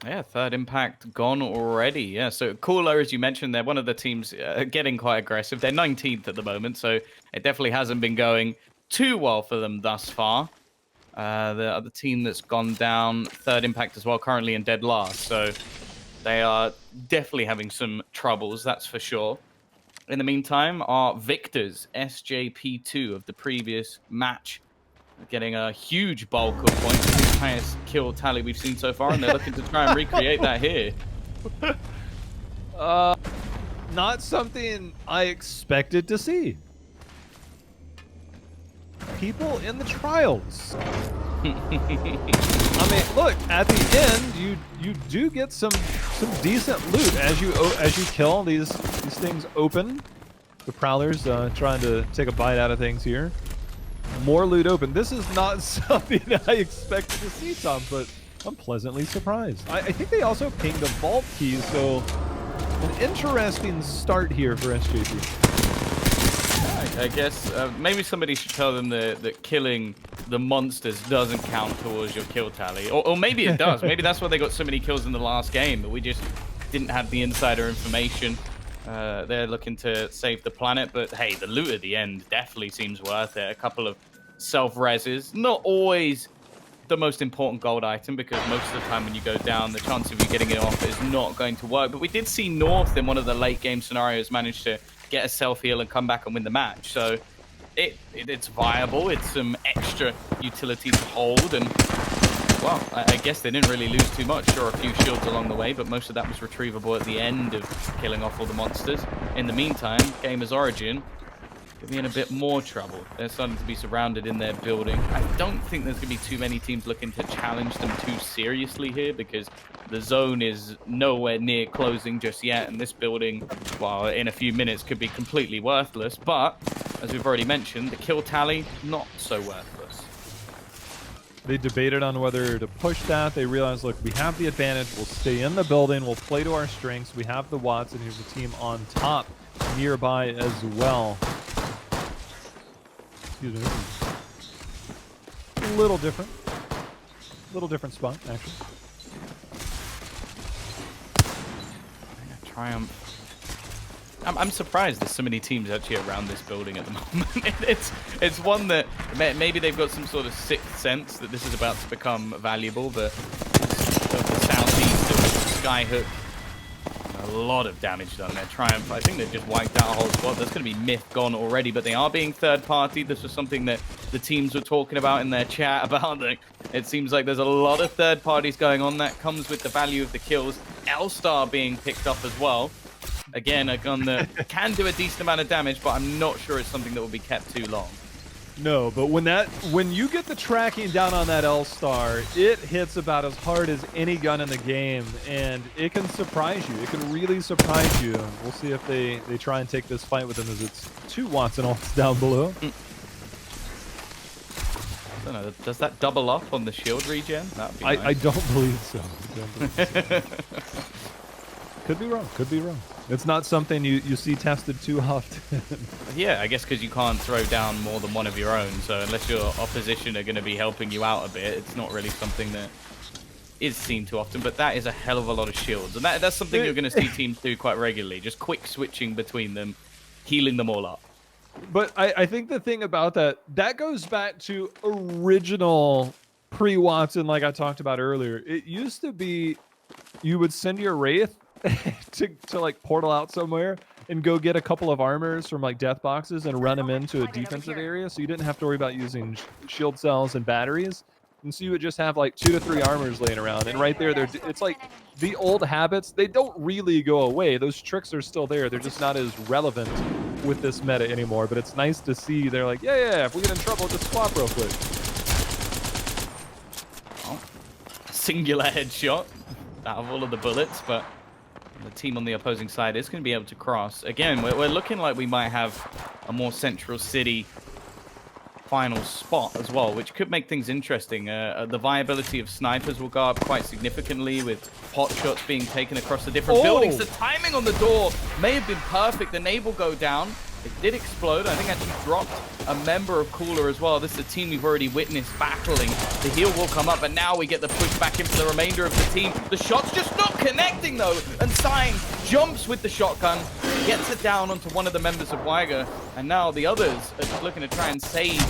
Yeah, third impact gone already. Yeah, so Cooler, as you mentioned, they're one of the teams getting quite aggressive. They're 19th at the moment, so it definitely hasn't been going too well for them thus far. The other team that's gone down, third impact as well, currently in dead last. So they are definitely having some troubles, that's for sure. In the meantime, our victors, SJP2 of the previous match, getting a huge bulk of points, the highest kill tally we've seen so far, and they're looking to try and recreate that here. Not something I expected to see. People in the trials. I mean, look, at the end, you do get some decent loot as you kill these things open. The Prowlers trying to take a bite out of things here. More loot open. This is not something I expected to see, Tom, but I'm pleasantly surprised. I think they also pinged a vault key, so an interesting start here for SJP. I guess maybe somebody should tell them that killing the monsters doesn't count towards your kill tally. Or maybe it does. Maybe that's why they got so many kills in the last game, but we just didn't have the insider information. They're looking to save the planet, but hey, the loot at the end definitely seems worth it. A couple of self-reses, not always the most important gold item, because most of the time when you go down, the chance of you getting it off is not going to work. But we did see North in one of the late game scenarios manage to get a self-heal and come back and win the match. So it's viable. It's some extra utility to hold, and well, I guess they didn't really lose too much. Sure, a few shields along the way, but most of that was retrievable at the end of killing off all the monsters. In the meantime, GamersOrigin could be in a bit more trouble. They're starting to be surrounded in their building. I don't think there's going to be too many teams looking to challenge them too seriously here, because the zone is nowhere near closing just yet, and this building, well, in a few minutes could be completely worthless. But as we've already mentioned, the kill tally, not so worthless. They debated on whether to push that. They realized, look, we have the advantage. We'll stay in the building. We'll play to our strengths. We have the Watts, and here's a team on top nearby as well. Excuse me. A little different. Little different spot, actually. Triumph. I'm surprised there's so many teams actually around this building at the moment. It's one that maybe they've got some sort of sixth sense that this is about to become valuable, but the southeast of Skyhook, a lot of damage done there. Triumph, I think they've just wiped out a whole squad. There's going to be Myth gone already, but they are being third party. This was something that the teams were talking about in their chat about. It seems like there's a lot of third parties going on. That comes with the value of the kills. L-Star being picked up as well. Again, a gun that can do a decent amount of damage, but I'm not sure it's something that will be kept too long. No, but when you get the tracking down on that L-Star, it hits about as hard as any gun in the game, and it can surprise you. It can really surprise you. We'll see if they try and take this fight with him, as it's 2 Watts and ults down below. I don't know, does that double up on the shield regen? That'd be nice. I don't believe so. Could be wrong. Could be wrong. It's not something you see tested too often. Yeah, I guess because you can't throw down more than one of your own. So unless your opposition are going to be helping you out a bit, it's not really something that is seen too often. But that is a hell of a lot of shields. And that's something you're going to see teams do quite regularly. Just quick switching between them, healing them all up. But I think the thing about that goes back to original pre-Watson, like I talked about earlier. It used to be you would send your Wraith to like portal out somewhere and go get a couple of armors from like death boxes and run them into a defensive area, so you didn't have to worry about using shield cells and batteries. And so you would just have like 2 to 3 armors laying around, and right there, it's like the old habits. They don't really go away. Those tricks are still there. They're just not as relevant with this meta anymore. But it's nice to see they're like, yeah, if we get in trouble, just swap real quick. Oh, singular headshot out of all of the bullets, but the team on the opposing side is going to be able to cross. Again, we're looking like we might have a more central city final spot as well, which could make things interesting. The viability of snipers will go up quite significantly with pot shots being taken across the different buildings. The timing on the door may have been perfect. The nade will go down. It did explode. I think actually dropped a member of Cooler as well. This is a team we've already witnessed battling. The heal will come up, but now we get the push back in for the remainder of the team. The shot's just not connecting though, and Sign jumps with the shotgun, gets it down onto one of the members of Wygers, and now the others are just looking to try and save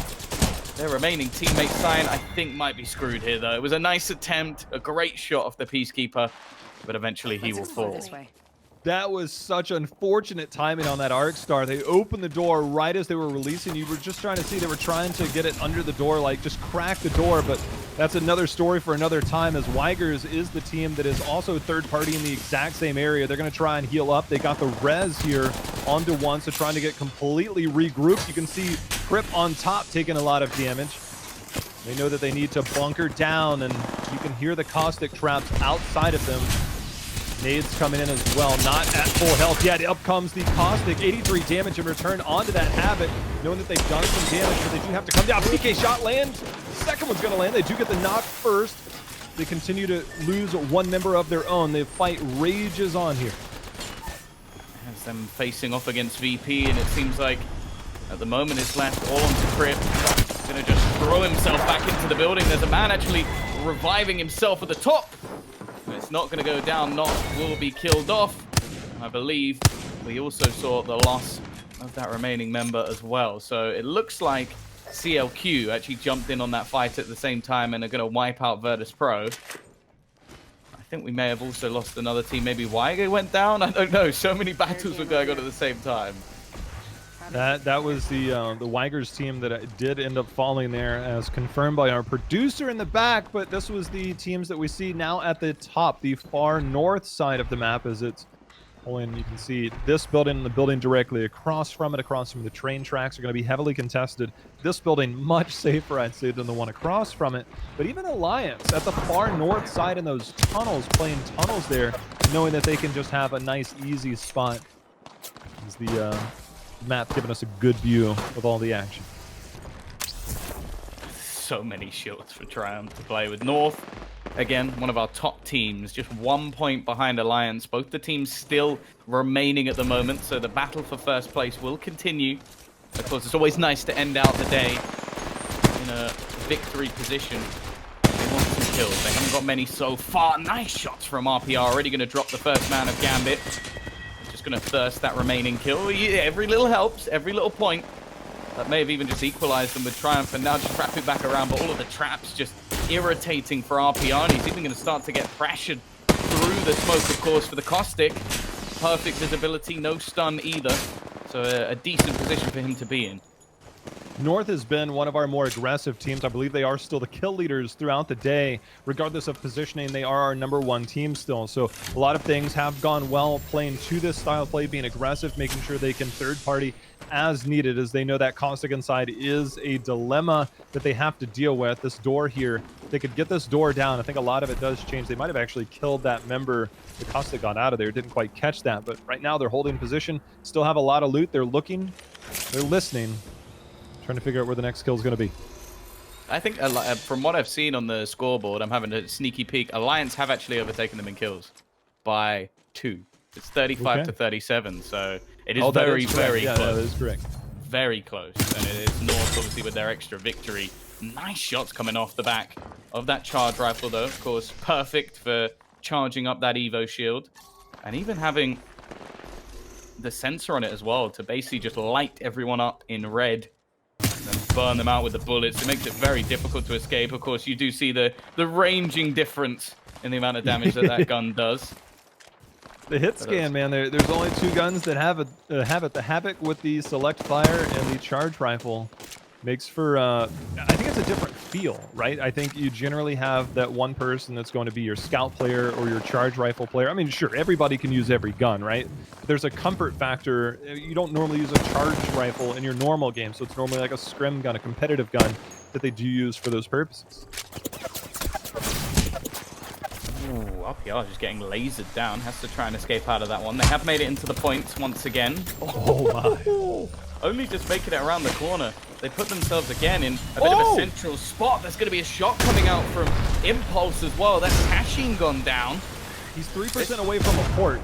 their remaining teammate. Sign, I think, might be screwed here though. It was a nice attempt, a great shot off the Peacekeeper, but eventually he will fall. That was such unfortunate timing on that Arc Star. They opened the door right as they were releasing. You were just trying to see, they were trying to get it under the door, like just crack the door, but that's another story for another time, as Wygers is the team that is also third party in the exact same area. They're going to try and heal up. They got the res here onto one, so trying to get completely regrouped. You can see Crip on top taking a lot of damage. They know that they need to bunker down, and you can hear the caustic traps outside of them. Nades coming in as well, not at full health yet. Up comes the caustic, 83 damage in return onto that Havoc, knowing that they've done some damage, but they do have to come down. PK shot lands. Second one's gonna land. They do get the knock first. They continue to lose one member of their own. The fight rages on here. As them facing off against VP, and it seems like At the moment, it's left all onto Crip. He's going to just throw himself back into the building. There's a man actually reviving himself at the top. It's not going to go down. Not will be killed off. And I believe we also saw the loss of that remaining member as well. So it looks like CLQ actually jumped in on that fight at the same time and are going to wipe out Virtus.pro. I think we may have also lost another team. Maybe Wygers went down? I don't know. So many battles were going on at the same time. That was the Wygers team that did end up falling there, as confirmed by our producer in the back. But this was the teams that we see now at the top, the far north side of the map, as it's pulling. You can see this building and the building directly across from it, across from the train tracks, are going to be heavily contested. This building much safer, I'd say, than the one across from it. But even Alliance at the far north side in those tunnels, playing tunnels there, knowing that they can just have a nice, easy spot. Is the map giving us a good view of all the action. So many shields for Triumph to play with. North, again, one of our top teams, just 1 point behind Alliance. Both the teams still remaining at the moment, so the battle for first place will continue. Of course, it's always nice to end out the day in a victory position. They want some kills. They haven't got many so far. Nice shots from RPR. Already going to drop the first man of Gambit. Going to thirst that remaining kill. Yeah, every little helps, every little point. That may have even just equalized them with Triumph, and now just wrap it back around. But all of the traps just irritating for RPR, and he's even going to start to get pressured through the smoke, of course, for the Caustic. Perfect visibility, no stun either. So a decent position for him to be in. North has been one of our more aggressive teams. I believe they are still the kill leaders throughout the day. Regardless of positioning, they are our #1 team still. So a lot of things have gone well playing to this style of play, being aggressive, making sure they can third party as needed, as they know that Caustic inside is a dilemma that they have to deal with. This door here, they could get this door down. I think a lot of it does change. They might have actually killed that member. The Caustic got out of there, didn't quite catch that. But right now they're holding position, still have a lot of loot. They're looking, they're listening. Trying to figure out where the next kill is going to be. I think from what I've seen on the scoreboard, I'm having a sneaky peek. Alliance have actually overtaken them in kills by 2. It's 35 to 37, so it is very close. Yeah, that is correct. Very close, and it is North obviously with their extra victory. Nice shots coming off the back of that charge rifle, though. Of course, perfect for charging up that Evo shield, and even having the sensor on it as well to basically just light everyone up in red. And burn them out with the bullets. It makes it very difficult to escape. Of course, you do see the ranging difference in the amount of damage that that gun does. The hit scan, man. There's only 2 guns that have it. The Havoc with the select fire and the charge rifle makes for, I think it's a different feel, right? I think you generally have that one person that's going to be your scout player or your charge rifle player. I mean, sure, everybody can use every gun, right? But there's a comfort factor. You don't normally use a charge rifle in your normal game, so it's normally like a scrim gun, a competitive gun that they do use for those purposes. Ooh, RPR just getting lasered down. Has to try and escape out of that one. They have made it into the points once again. Oh, my. Only just making it around the corner. They put themselves again in a bit of a central spot. There's going to be a shot coming out from Impulse as well. That's Hashing gone down. He's 3% away from a port.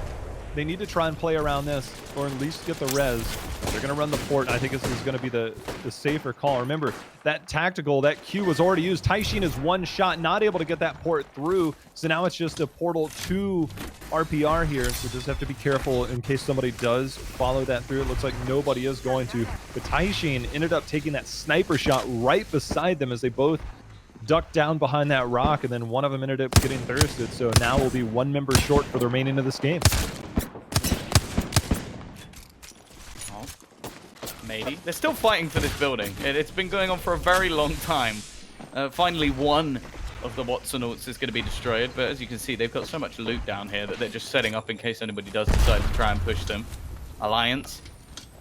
They need to try and play around this, or at least get the res. They're going to run the port. I think this is going to be the safer call. Remember, that tactical, that Q was already used. Taishin is 1 shot, not able to get that port through. So now it's just a portal to RPR here. So just have to be careful in case somebody does follow that through. It looks like nobody is going to. But Taishin ended up taking that sniper shot right beside them as they both ducked down behind that rock, and then one of them ended up getting thirsted. So now we'll be 1 member short for the remaining of this game. Maybe. They're still fighting for this building. It's been going on for a very long time. Finally, one of the Watsonauts is going to be destroyed, but as you can see, they've got so much loot down here that they're just setting up in case anybody does decide to try and push them. Alliance,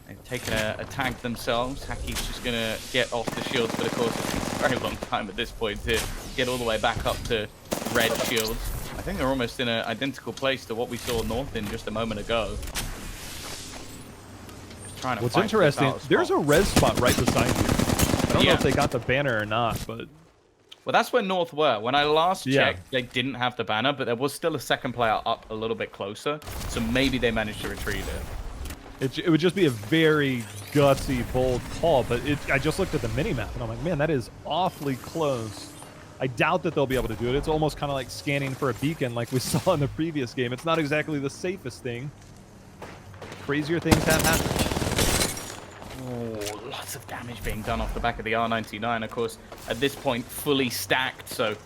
they've taken a tag themselves. Haki's just going to get off the shields, but of course, it's a very long time at this point to get all the way back up to red shields. I think they're almost in an identical place to what we saw North in just a moment ago. What's interesting, there's a res spot right beside you. I don't know if they got the banner or not, but... Well, that's where North were. When I last checked, they didn't have the banner, but there was still a second player up a little bit closer, so maybe they managed to retrieve it. It would just be a very gutsy, bold call, but I just looked at the mini-map, and I'm like, man, that is awfully close. I doubt that they'll be able to do it. It's almost kind of like scanning for a beacon like we saw in the previous game. It's not exactly the safest thing. Crazier things have happened. Oh, lots of damage being done off the back of the R99, of course, at this point, fully stacked, so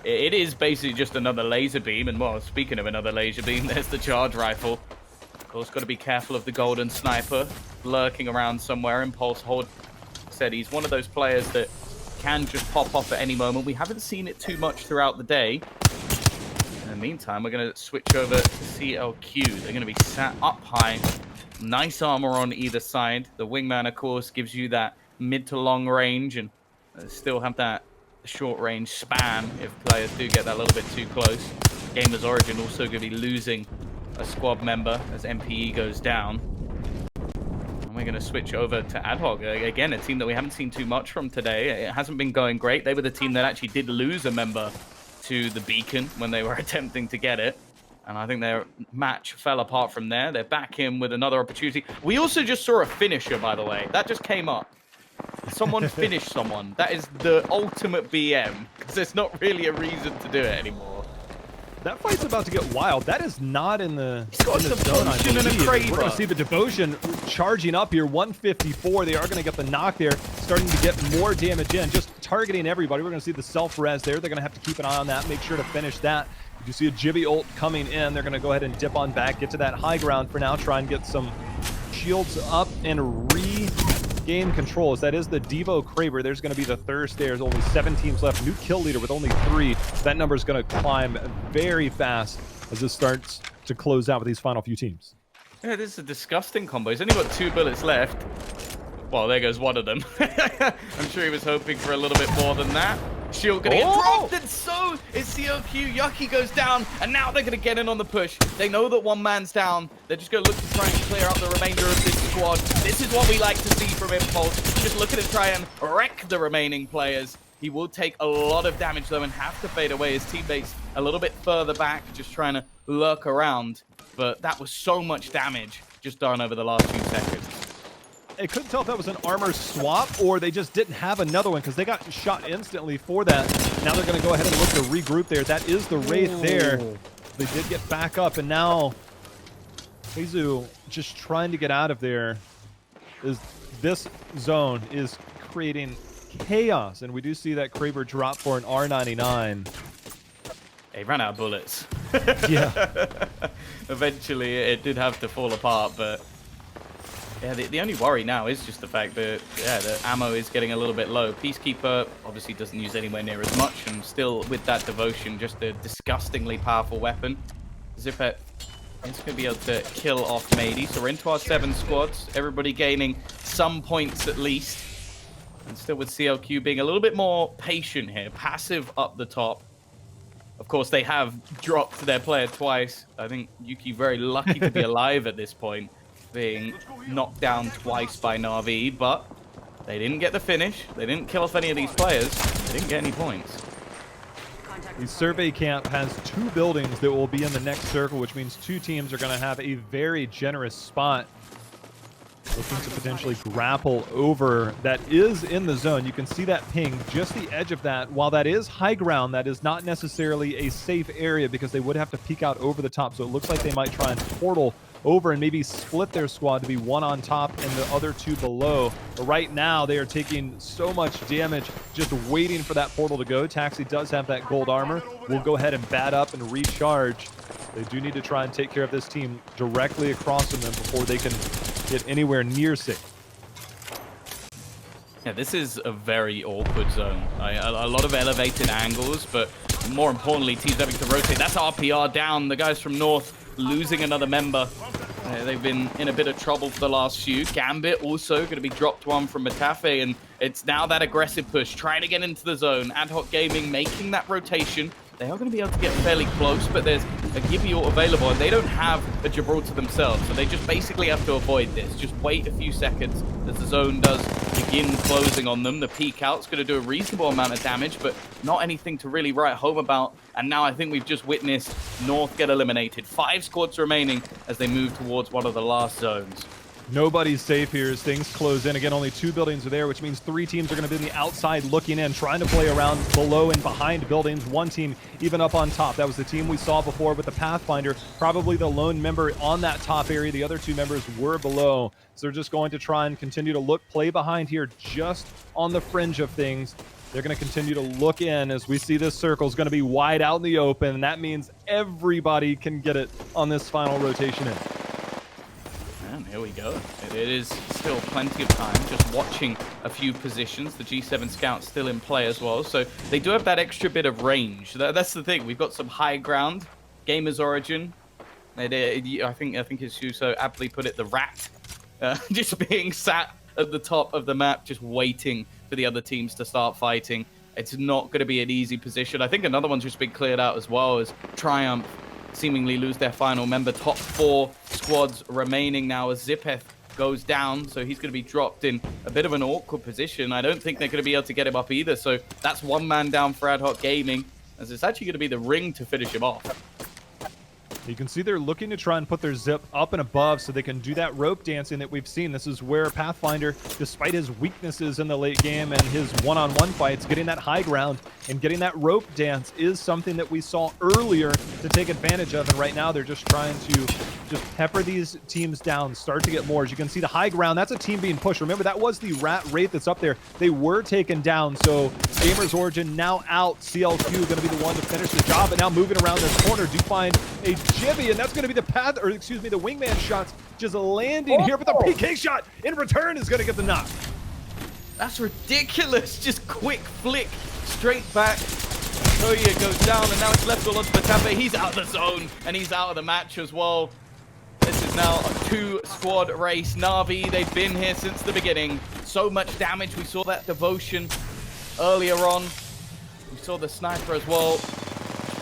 it is basically just another laser beam, and well, speaking of another laser beam, there's the charge rifle. Of course, got to be careful of the golden sniper lurking around somewhere. Impulse Hold said he's one of those players that can just pop off at any moment. We haven't seen it too much throughout the day. In the meantime, we're going to switch over to CLQ. They're going to be sat up high. Nice armor on either side. The wingman, of course, gives you that mid to long range and still have that short range spam if players do get that little bit too close. GamersOrigin also going to be losing a squad member as MPE goes down. And we're going to switch over to Adhog. Again, a team that we haven't seen too much from today. It hasn't been going great. They were the team that actually did lose a member to the beacon when they were attempting to get it. And I think their match fell apart from there. They're back in with another opportunity. We also just saw a finisher, by the way. That just came up. Someone finished someone. That is the ultimate BM. Because there's not really a reason to do it anymore. That fight's about to get wild. That is not in the, He's got in the zone, I Devotion and a believe. Kraber. We're going to see the Devotion charging up here. 154. They are going to get the knock there, starting to get more damage in, just targeting everybody. We're going to see the self-res there. They're going to have to keep an eye on that, make sure to finish that. You see a Jibby ult coming in. They're going to go ahead and dip on back, get to that high ground for now, try and get some shields up and regain control. As that is the Devo Kraber. There's going to be the Thirst. There's only 7 teams left. New kill leader with only 3. That number is going to climb very fast as this starts to close out with these final few teams. Yeah, this is a disgusting combo. He's only got 2 bullets left. Well, there goes one of them. I'm sure he was hoping for a little bit more than that. Shield gonna get dropped, and so is CLQ. Yucky goes down, and now they're gonna get in on the push. They know that one man's down. They're just gonna look to try and clear out the remainder of this squad. This is what we like to see from Impulse. Just looking to try and wreck the remaining players. He will take a lot of damage, though, and have to fade away. His teammates a little bit further back, just trying to lurk around. But that was so much damage just done over the last few seconds. I couldn't tell if that was an armor swap or they just didn't have another one because they got shot instantly for that. Now they're going to go ahead and look to regroup there. That is the Wraith there. They did get back up, and now Heizu just trying to get out of there. This zone is creating chaos, and we do see that Kraber drop for an R99. He ran out of bullets. Yeah. Eventually, it did have to fall apart, but yeah, the only worry now is just the fact that, yeah, the ammo is getting a little bit low. Peacekeeper obviously doesn't use anywhere near as much, and still with that Devotion, just a disgustingly powerful weapon. Zippet is going to be able to kill off Mady. So we're into our 7 squads, everybody gaining some points at least. And still with CLQ being a little bit more patient here, passive up the top. Of course, they have dropped their player twice. I think Yuki very lucky to be alive at this point, being knocked down twice by Na'Vi, but they didn't get the finish. They didn't kill off any of these players. They didn't get any points. The survey camp has 2 buildings that will be in the next circle, which means 2 teams are going to have a very generous spot looking to potentially grapple over. That is in the zone. You can see that ping, just the edge of that. While that is high ground, that is not necessarily a safe area because they would have to peek out over the top. So it looks like they might try and portal over and maybe split their squad to be 1 on top and the other 2 below. But right now, they are taking so much damage just waiting for that portal to go. Taxi does have that gold armor. We'll go ahead and bat up and recharge. They do need to try and take care of this team directly across from them before they can get anywhere near safe. Yeah, this is a very awkward zone. A lot of elevated angles, but more importantly, teams having to rotate. That's RPR down. The guys from North losing another member. They've been in a bit of trouble for the last few. Gambit also going to be dropped 1 from Matafe, and it's now that aggressive push, trying to get into the zone. Ad Hoc Gaming making that rotation. They are going to be able to get fairly close, but there's a Gibby ult available, and they don't have a Gibraltar themselves, so they just basically have to avoid this. Just wait a few seconds as the zone does begin closing on them. The peek out's going to do a reasonable amount of damage, but not anything to really write home about. And now I think we've just witnessed North get eliminated. 5 squads remaining as they move towards one of the last zones. Nobody's safe here as things close in. Again, only 2 buildings are there, which means 3 teams are going to be on the outside looking in, trying to play around below and behind buildings. 1 team even up on top. That was the team we saw before with the Pathfinder, probably the lone member on that top area. The other 2 members were below. So they're just going to try and continue to play behind here just on the fringe of things. They're going to continue to look in as we see this circle is going to be wide out in the open. And that means everybody can get it on this final rotation in. And here we go. It is still plenty of time. Just watching a few positions. The G7 Scout's still in play as well. So they do have that extra bit of range. That's the thing. We've got some high ground. GamersOrigin. I think as you so aptly put it, the rat just being sat at the top of the map, just waiting for the other teams to start fighting. It's not going to be an easy position. I think another one's just been cleared out as well as Triumph seemingly lose their final member. Top 4 squads remaining now as Zipeth goes down, so he's going to be dropped in a bit of an awkward position. I don't think they're going to be able to get him up either, so that's 1 man down for Ad Hoc Gaming, as it's actually going to be the Ring to finish him off. You can see they're looking to try and put their zip up and above so they can do that rope dancing that we've seen. This is where Pathfinder, despite his weaknesses in the late game and his one-on-one fights, getting that high ground and getting that rope dance is something that we saw earlier to take advantage of. And right now they're just trying to just pepper these teams down, start to get more. As you can see, the high ground, that's a team being pushed. Remember, that was the Wraith that's up there. They were taken down, so GamersOrigin now out. CLQ going to be the one to finish the job, and now moving around this corner do find a Jibby, and that's going to be the the wingman shots just landing here, but the PK shot in return is going to get the knock. That's ridiculous. Just quick flick straight back. Toya goes down, and now it's left all onto Batafe. He's out of the zone, and he's out of the match as well. This is now a 2-squad race. Na'Vi, they've been here since the beginning. So much damage. We saw that devotion earlier on. We saw the sniper as well,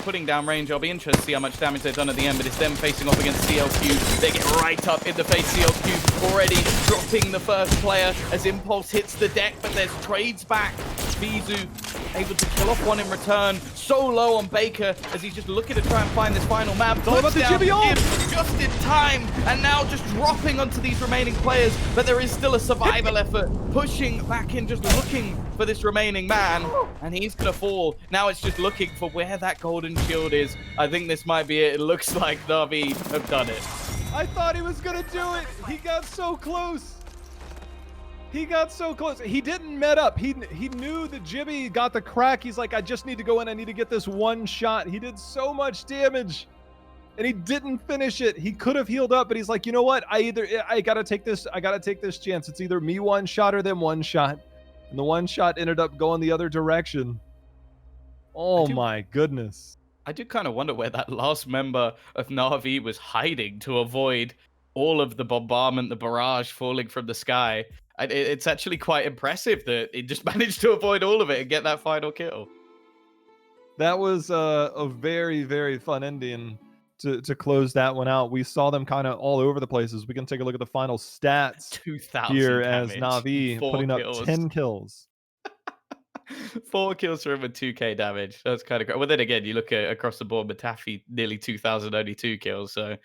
putting down range. I'll be interested to see how much damage they've done at the end, but it's them facing off against CLQ. They get right up in the face. CLQ already dropping the first player as Impulse hits the deck, but there's trades back. Vizu able to kill off one in return. So low on Baker as he's just looking to try and find this final map. It's all about the Jibby ult! Just in time, and now just dropping onto these remaining players, but there is still a survival effort. Pushing back in, just looking for this remaining man, and he's gonna fall. Now it's just looking for where that golden shield is. I think this might be it. It looks like Na'Vi have done it. I thought he was gonna do it. He got so close. He got so close. He didn't met up. He knew that Jibby got the crack. He's like, I just need to go in. I need to get this one shot. He did so much damage, and he didn't finish it. He could have healed up, but he's like, you know what? I gotta take this. I gotta take this chance. It's either me one shot or them one shot, and the one shot ended up going the other direction. Oh my goodness. I do kind of wonder where that last member of Na'Vi was hiding to avoid all of the bombardment, the barrage falling from the sky. It's actually quite impressive that he just managed to avoid all of it and get that final kill. That was a very, very fun ending to close that one out. We saw them kind of all over the places. We can take a look at the final stats 2,000 here damage, as Na'Vi putting up 10 kills. 4 kills for him with 2k damage. That's kind of great. Well, then again, you look at across the board, Matafi, nearly 2,000, only 2 kills. So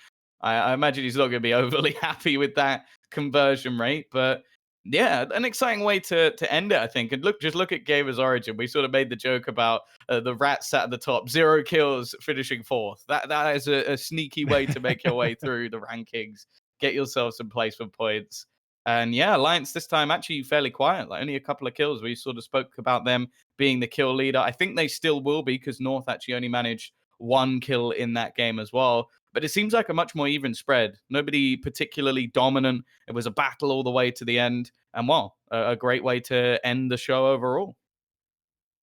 I imagine he's not going to be overly happy with that conversion rate. But yeah, an exciting way to end it, I think. And just look at GamersOrigin. We sort of made the joke about the rat sat at the top, 0 kills, finishing 4th. That is a sneaky way to make your way through the rankings. Get yourself some placement points. And yeah, Alliance this time actually fairly quiet, like only a couple of kills. We sort of spoke about them being the kill leader. I think they still will be because North actually only managed 1 kill in that game as well. But it seems like a much more even spread. Nobody particularly dominant. It was a battle all the way to the end. And well, a great way to end the show overall.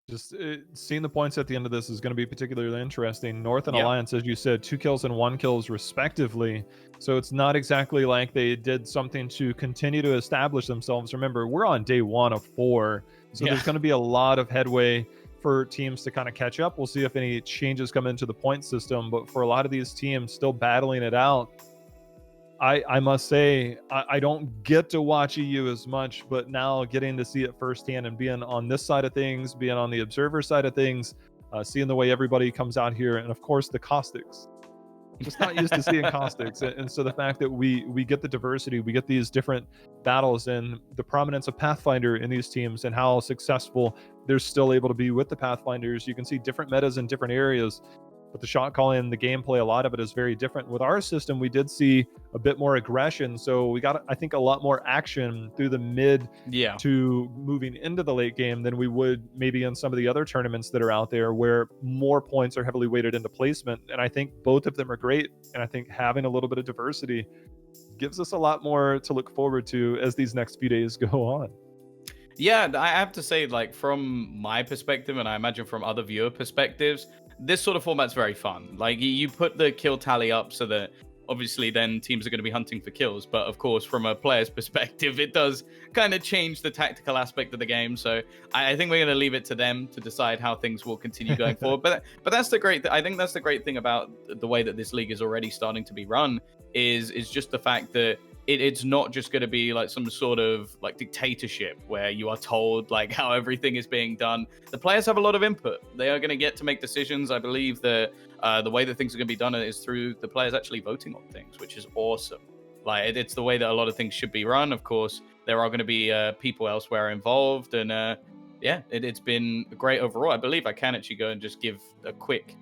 Just seeing the points at the end of this is going to be particularly interesting. North and Alliance, as you said, 2 kills and 1 kills respectively. So it's not exactly like they did something to continue to establish themselves. Remember, we're on day 1 of 4. So there's going to be a lot of headway for teams to kind of catch up. We'll see if any changes come into the point system. But for a lot of these teams still battling it out, I must say, I don't get to watch EU as much, but now getting to see it firsthand and being on this side of things, being on the observer side of things, seeing the way everybody comes out here, and of course the caustics. just not used to seeing caustics. And so the fact that we get the diversity, we get these different battles, and the prominence of Pathfinder in these teams and how successful they're still able to be with the Pathfinders. You can see different metas in different areas, but the shot calling, the gameplay, a lot of it is very different. With our system, we did see a bit more aggression, so we got, I think, a lot more action through the mid to moving into the late game than we would maybe in some of the other tournaments that are out there, where more points are heavily weighted into placement. And I think both of them are great, and I think having a little bit of diversity gives us a lot more to look forward to as these next few days go on. Yeah, I have to say, like, from my perspective, and I imagine from other viewer perspectives, this sort of format's very fun. Like, you put the kill tally up so that obviously then teams are going to be hunting for kills. But of course, from a player's perspective, it does kind of change the tactical aspect of the game. So I think we're going to leave it to them to decide how things will continue going forward. But that's the great, I think that's the great thing about the way that this league is already starting to be run is just the fact that it's not just going to be like some sort of like dictatorship where you are told like how everything is being done. The players have a lot of input. They are going to get to make decisions. I believe that the way that things are going to be done is through the players actually voting on things, which is awesome. Like it's the way that a lot of things should be run. Of course, there are going to be people elsewhere involved, and yeah, it's been great overall. I believe I can actually go and just give a quick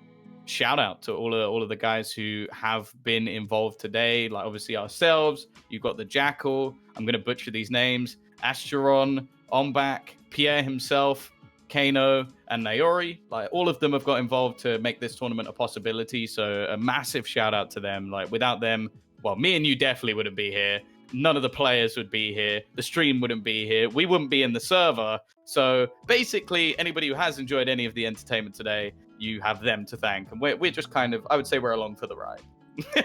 shout out to all of the guys who have been involved today. Like obviously ourselves, you've got the Jackal, I'm going to butcher these names, Asteron, Ombak, Pierre himself, Kano, and Naori. Like all of them have got involved to make this tournament a possibility. So a massive shout out to them. Like without them, well, me and you definitely wouldn't be here. None of the players would be here. The stream wouldn't be here. We wouldn't be in the server. So basically, anybody who has enjoyed any of the entertainment today, you have them to thank. And we're just kind of, I would say we're along for the ride.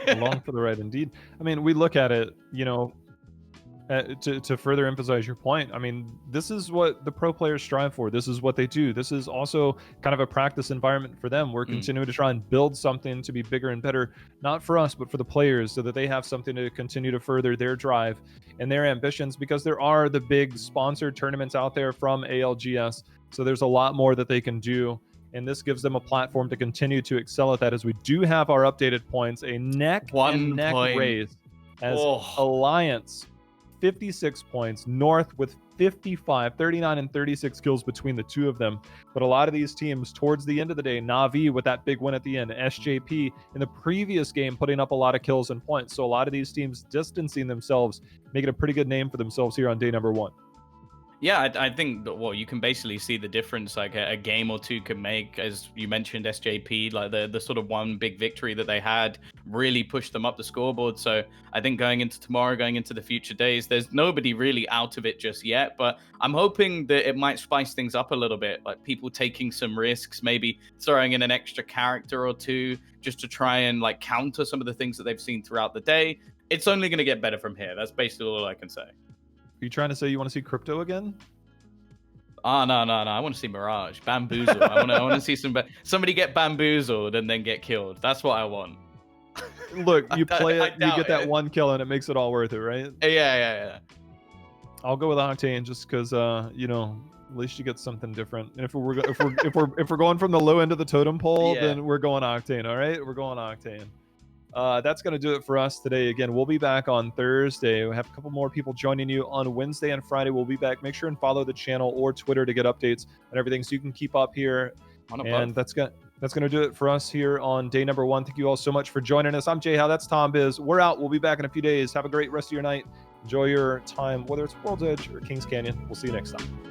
Along for the ride, indeed. I mean, we look at it, you know, to further emphasize your point. I mean, this is what the pro players strive for. This is what they do. This is also kind of a practice environment for them. We're continuing to try and build something to be bigger and better, not for us, but for the players, so that they have something to continue to further their drive and their ambitions, because there are the big sponsored tournaments out there from ALGS. So there's a lot more that they can do. And this gives them a platform to continue to excel at that, as we do have our updated points, a neck and neck race as Alliance 56 points, North with 55, 39 and 36 kills between the two of them. But a lot of these teams towards the end of the day, Na'Vi with that big win at the end, SJP in the previous game putting up a lot of kills and points. So a lot of these teams distancing themselves, making a pretty good name for themselves here on day number one. Yeah, I think that, well, you can basically see the difference like a game or two can make. As you mentioned, SJP, like the sort of one big victory that they had really pushed them up the scoreboard. So I think going into tomorrow, going into the future days, there's nobody really out of it just yet. But I'm hoping that it might spice things up a little bit, like people taking some risks, maybe throwing in an extra character or two just to try and like counter some of the things that they've seen throughout the day. It's only going to get better from here. That's basically all I can say. Are you trying to say you want to see crypto again? Oh, no. I want to see Mirage. Bamboozle. I want to see somebody get bamboozled and then get killed. That's what I want. Look, you play it, you get that one kill, and it makes it all worth it, right? Yeah. I'll go with Octane just because, you know, at least you get something different. And if we're going from the low end of the totem pole, then we're going Octane. All right, we're going Octane. That's going to do it for us today. Again, we'll be back on Thursday. We have a couple more people joining you on Wednesday and Friday. We'll be back. Make sure and follow the channel or Twitter to get updates and everything, so you can keep up here. And that's going to do it for us here on day number one. Thank you all so much for joining us. I'm Jay Howe. That's Tom Biz. We're out. We'll be back in a few days. Have a great rest of your night. Enjoy your time, whether it's World's Edge or Kings Canyon. We'll see you next time.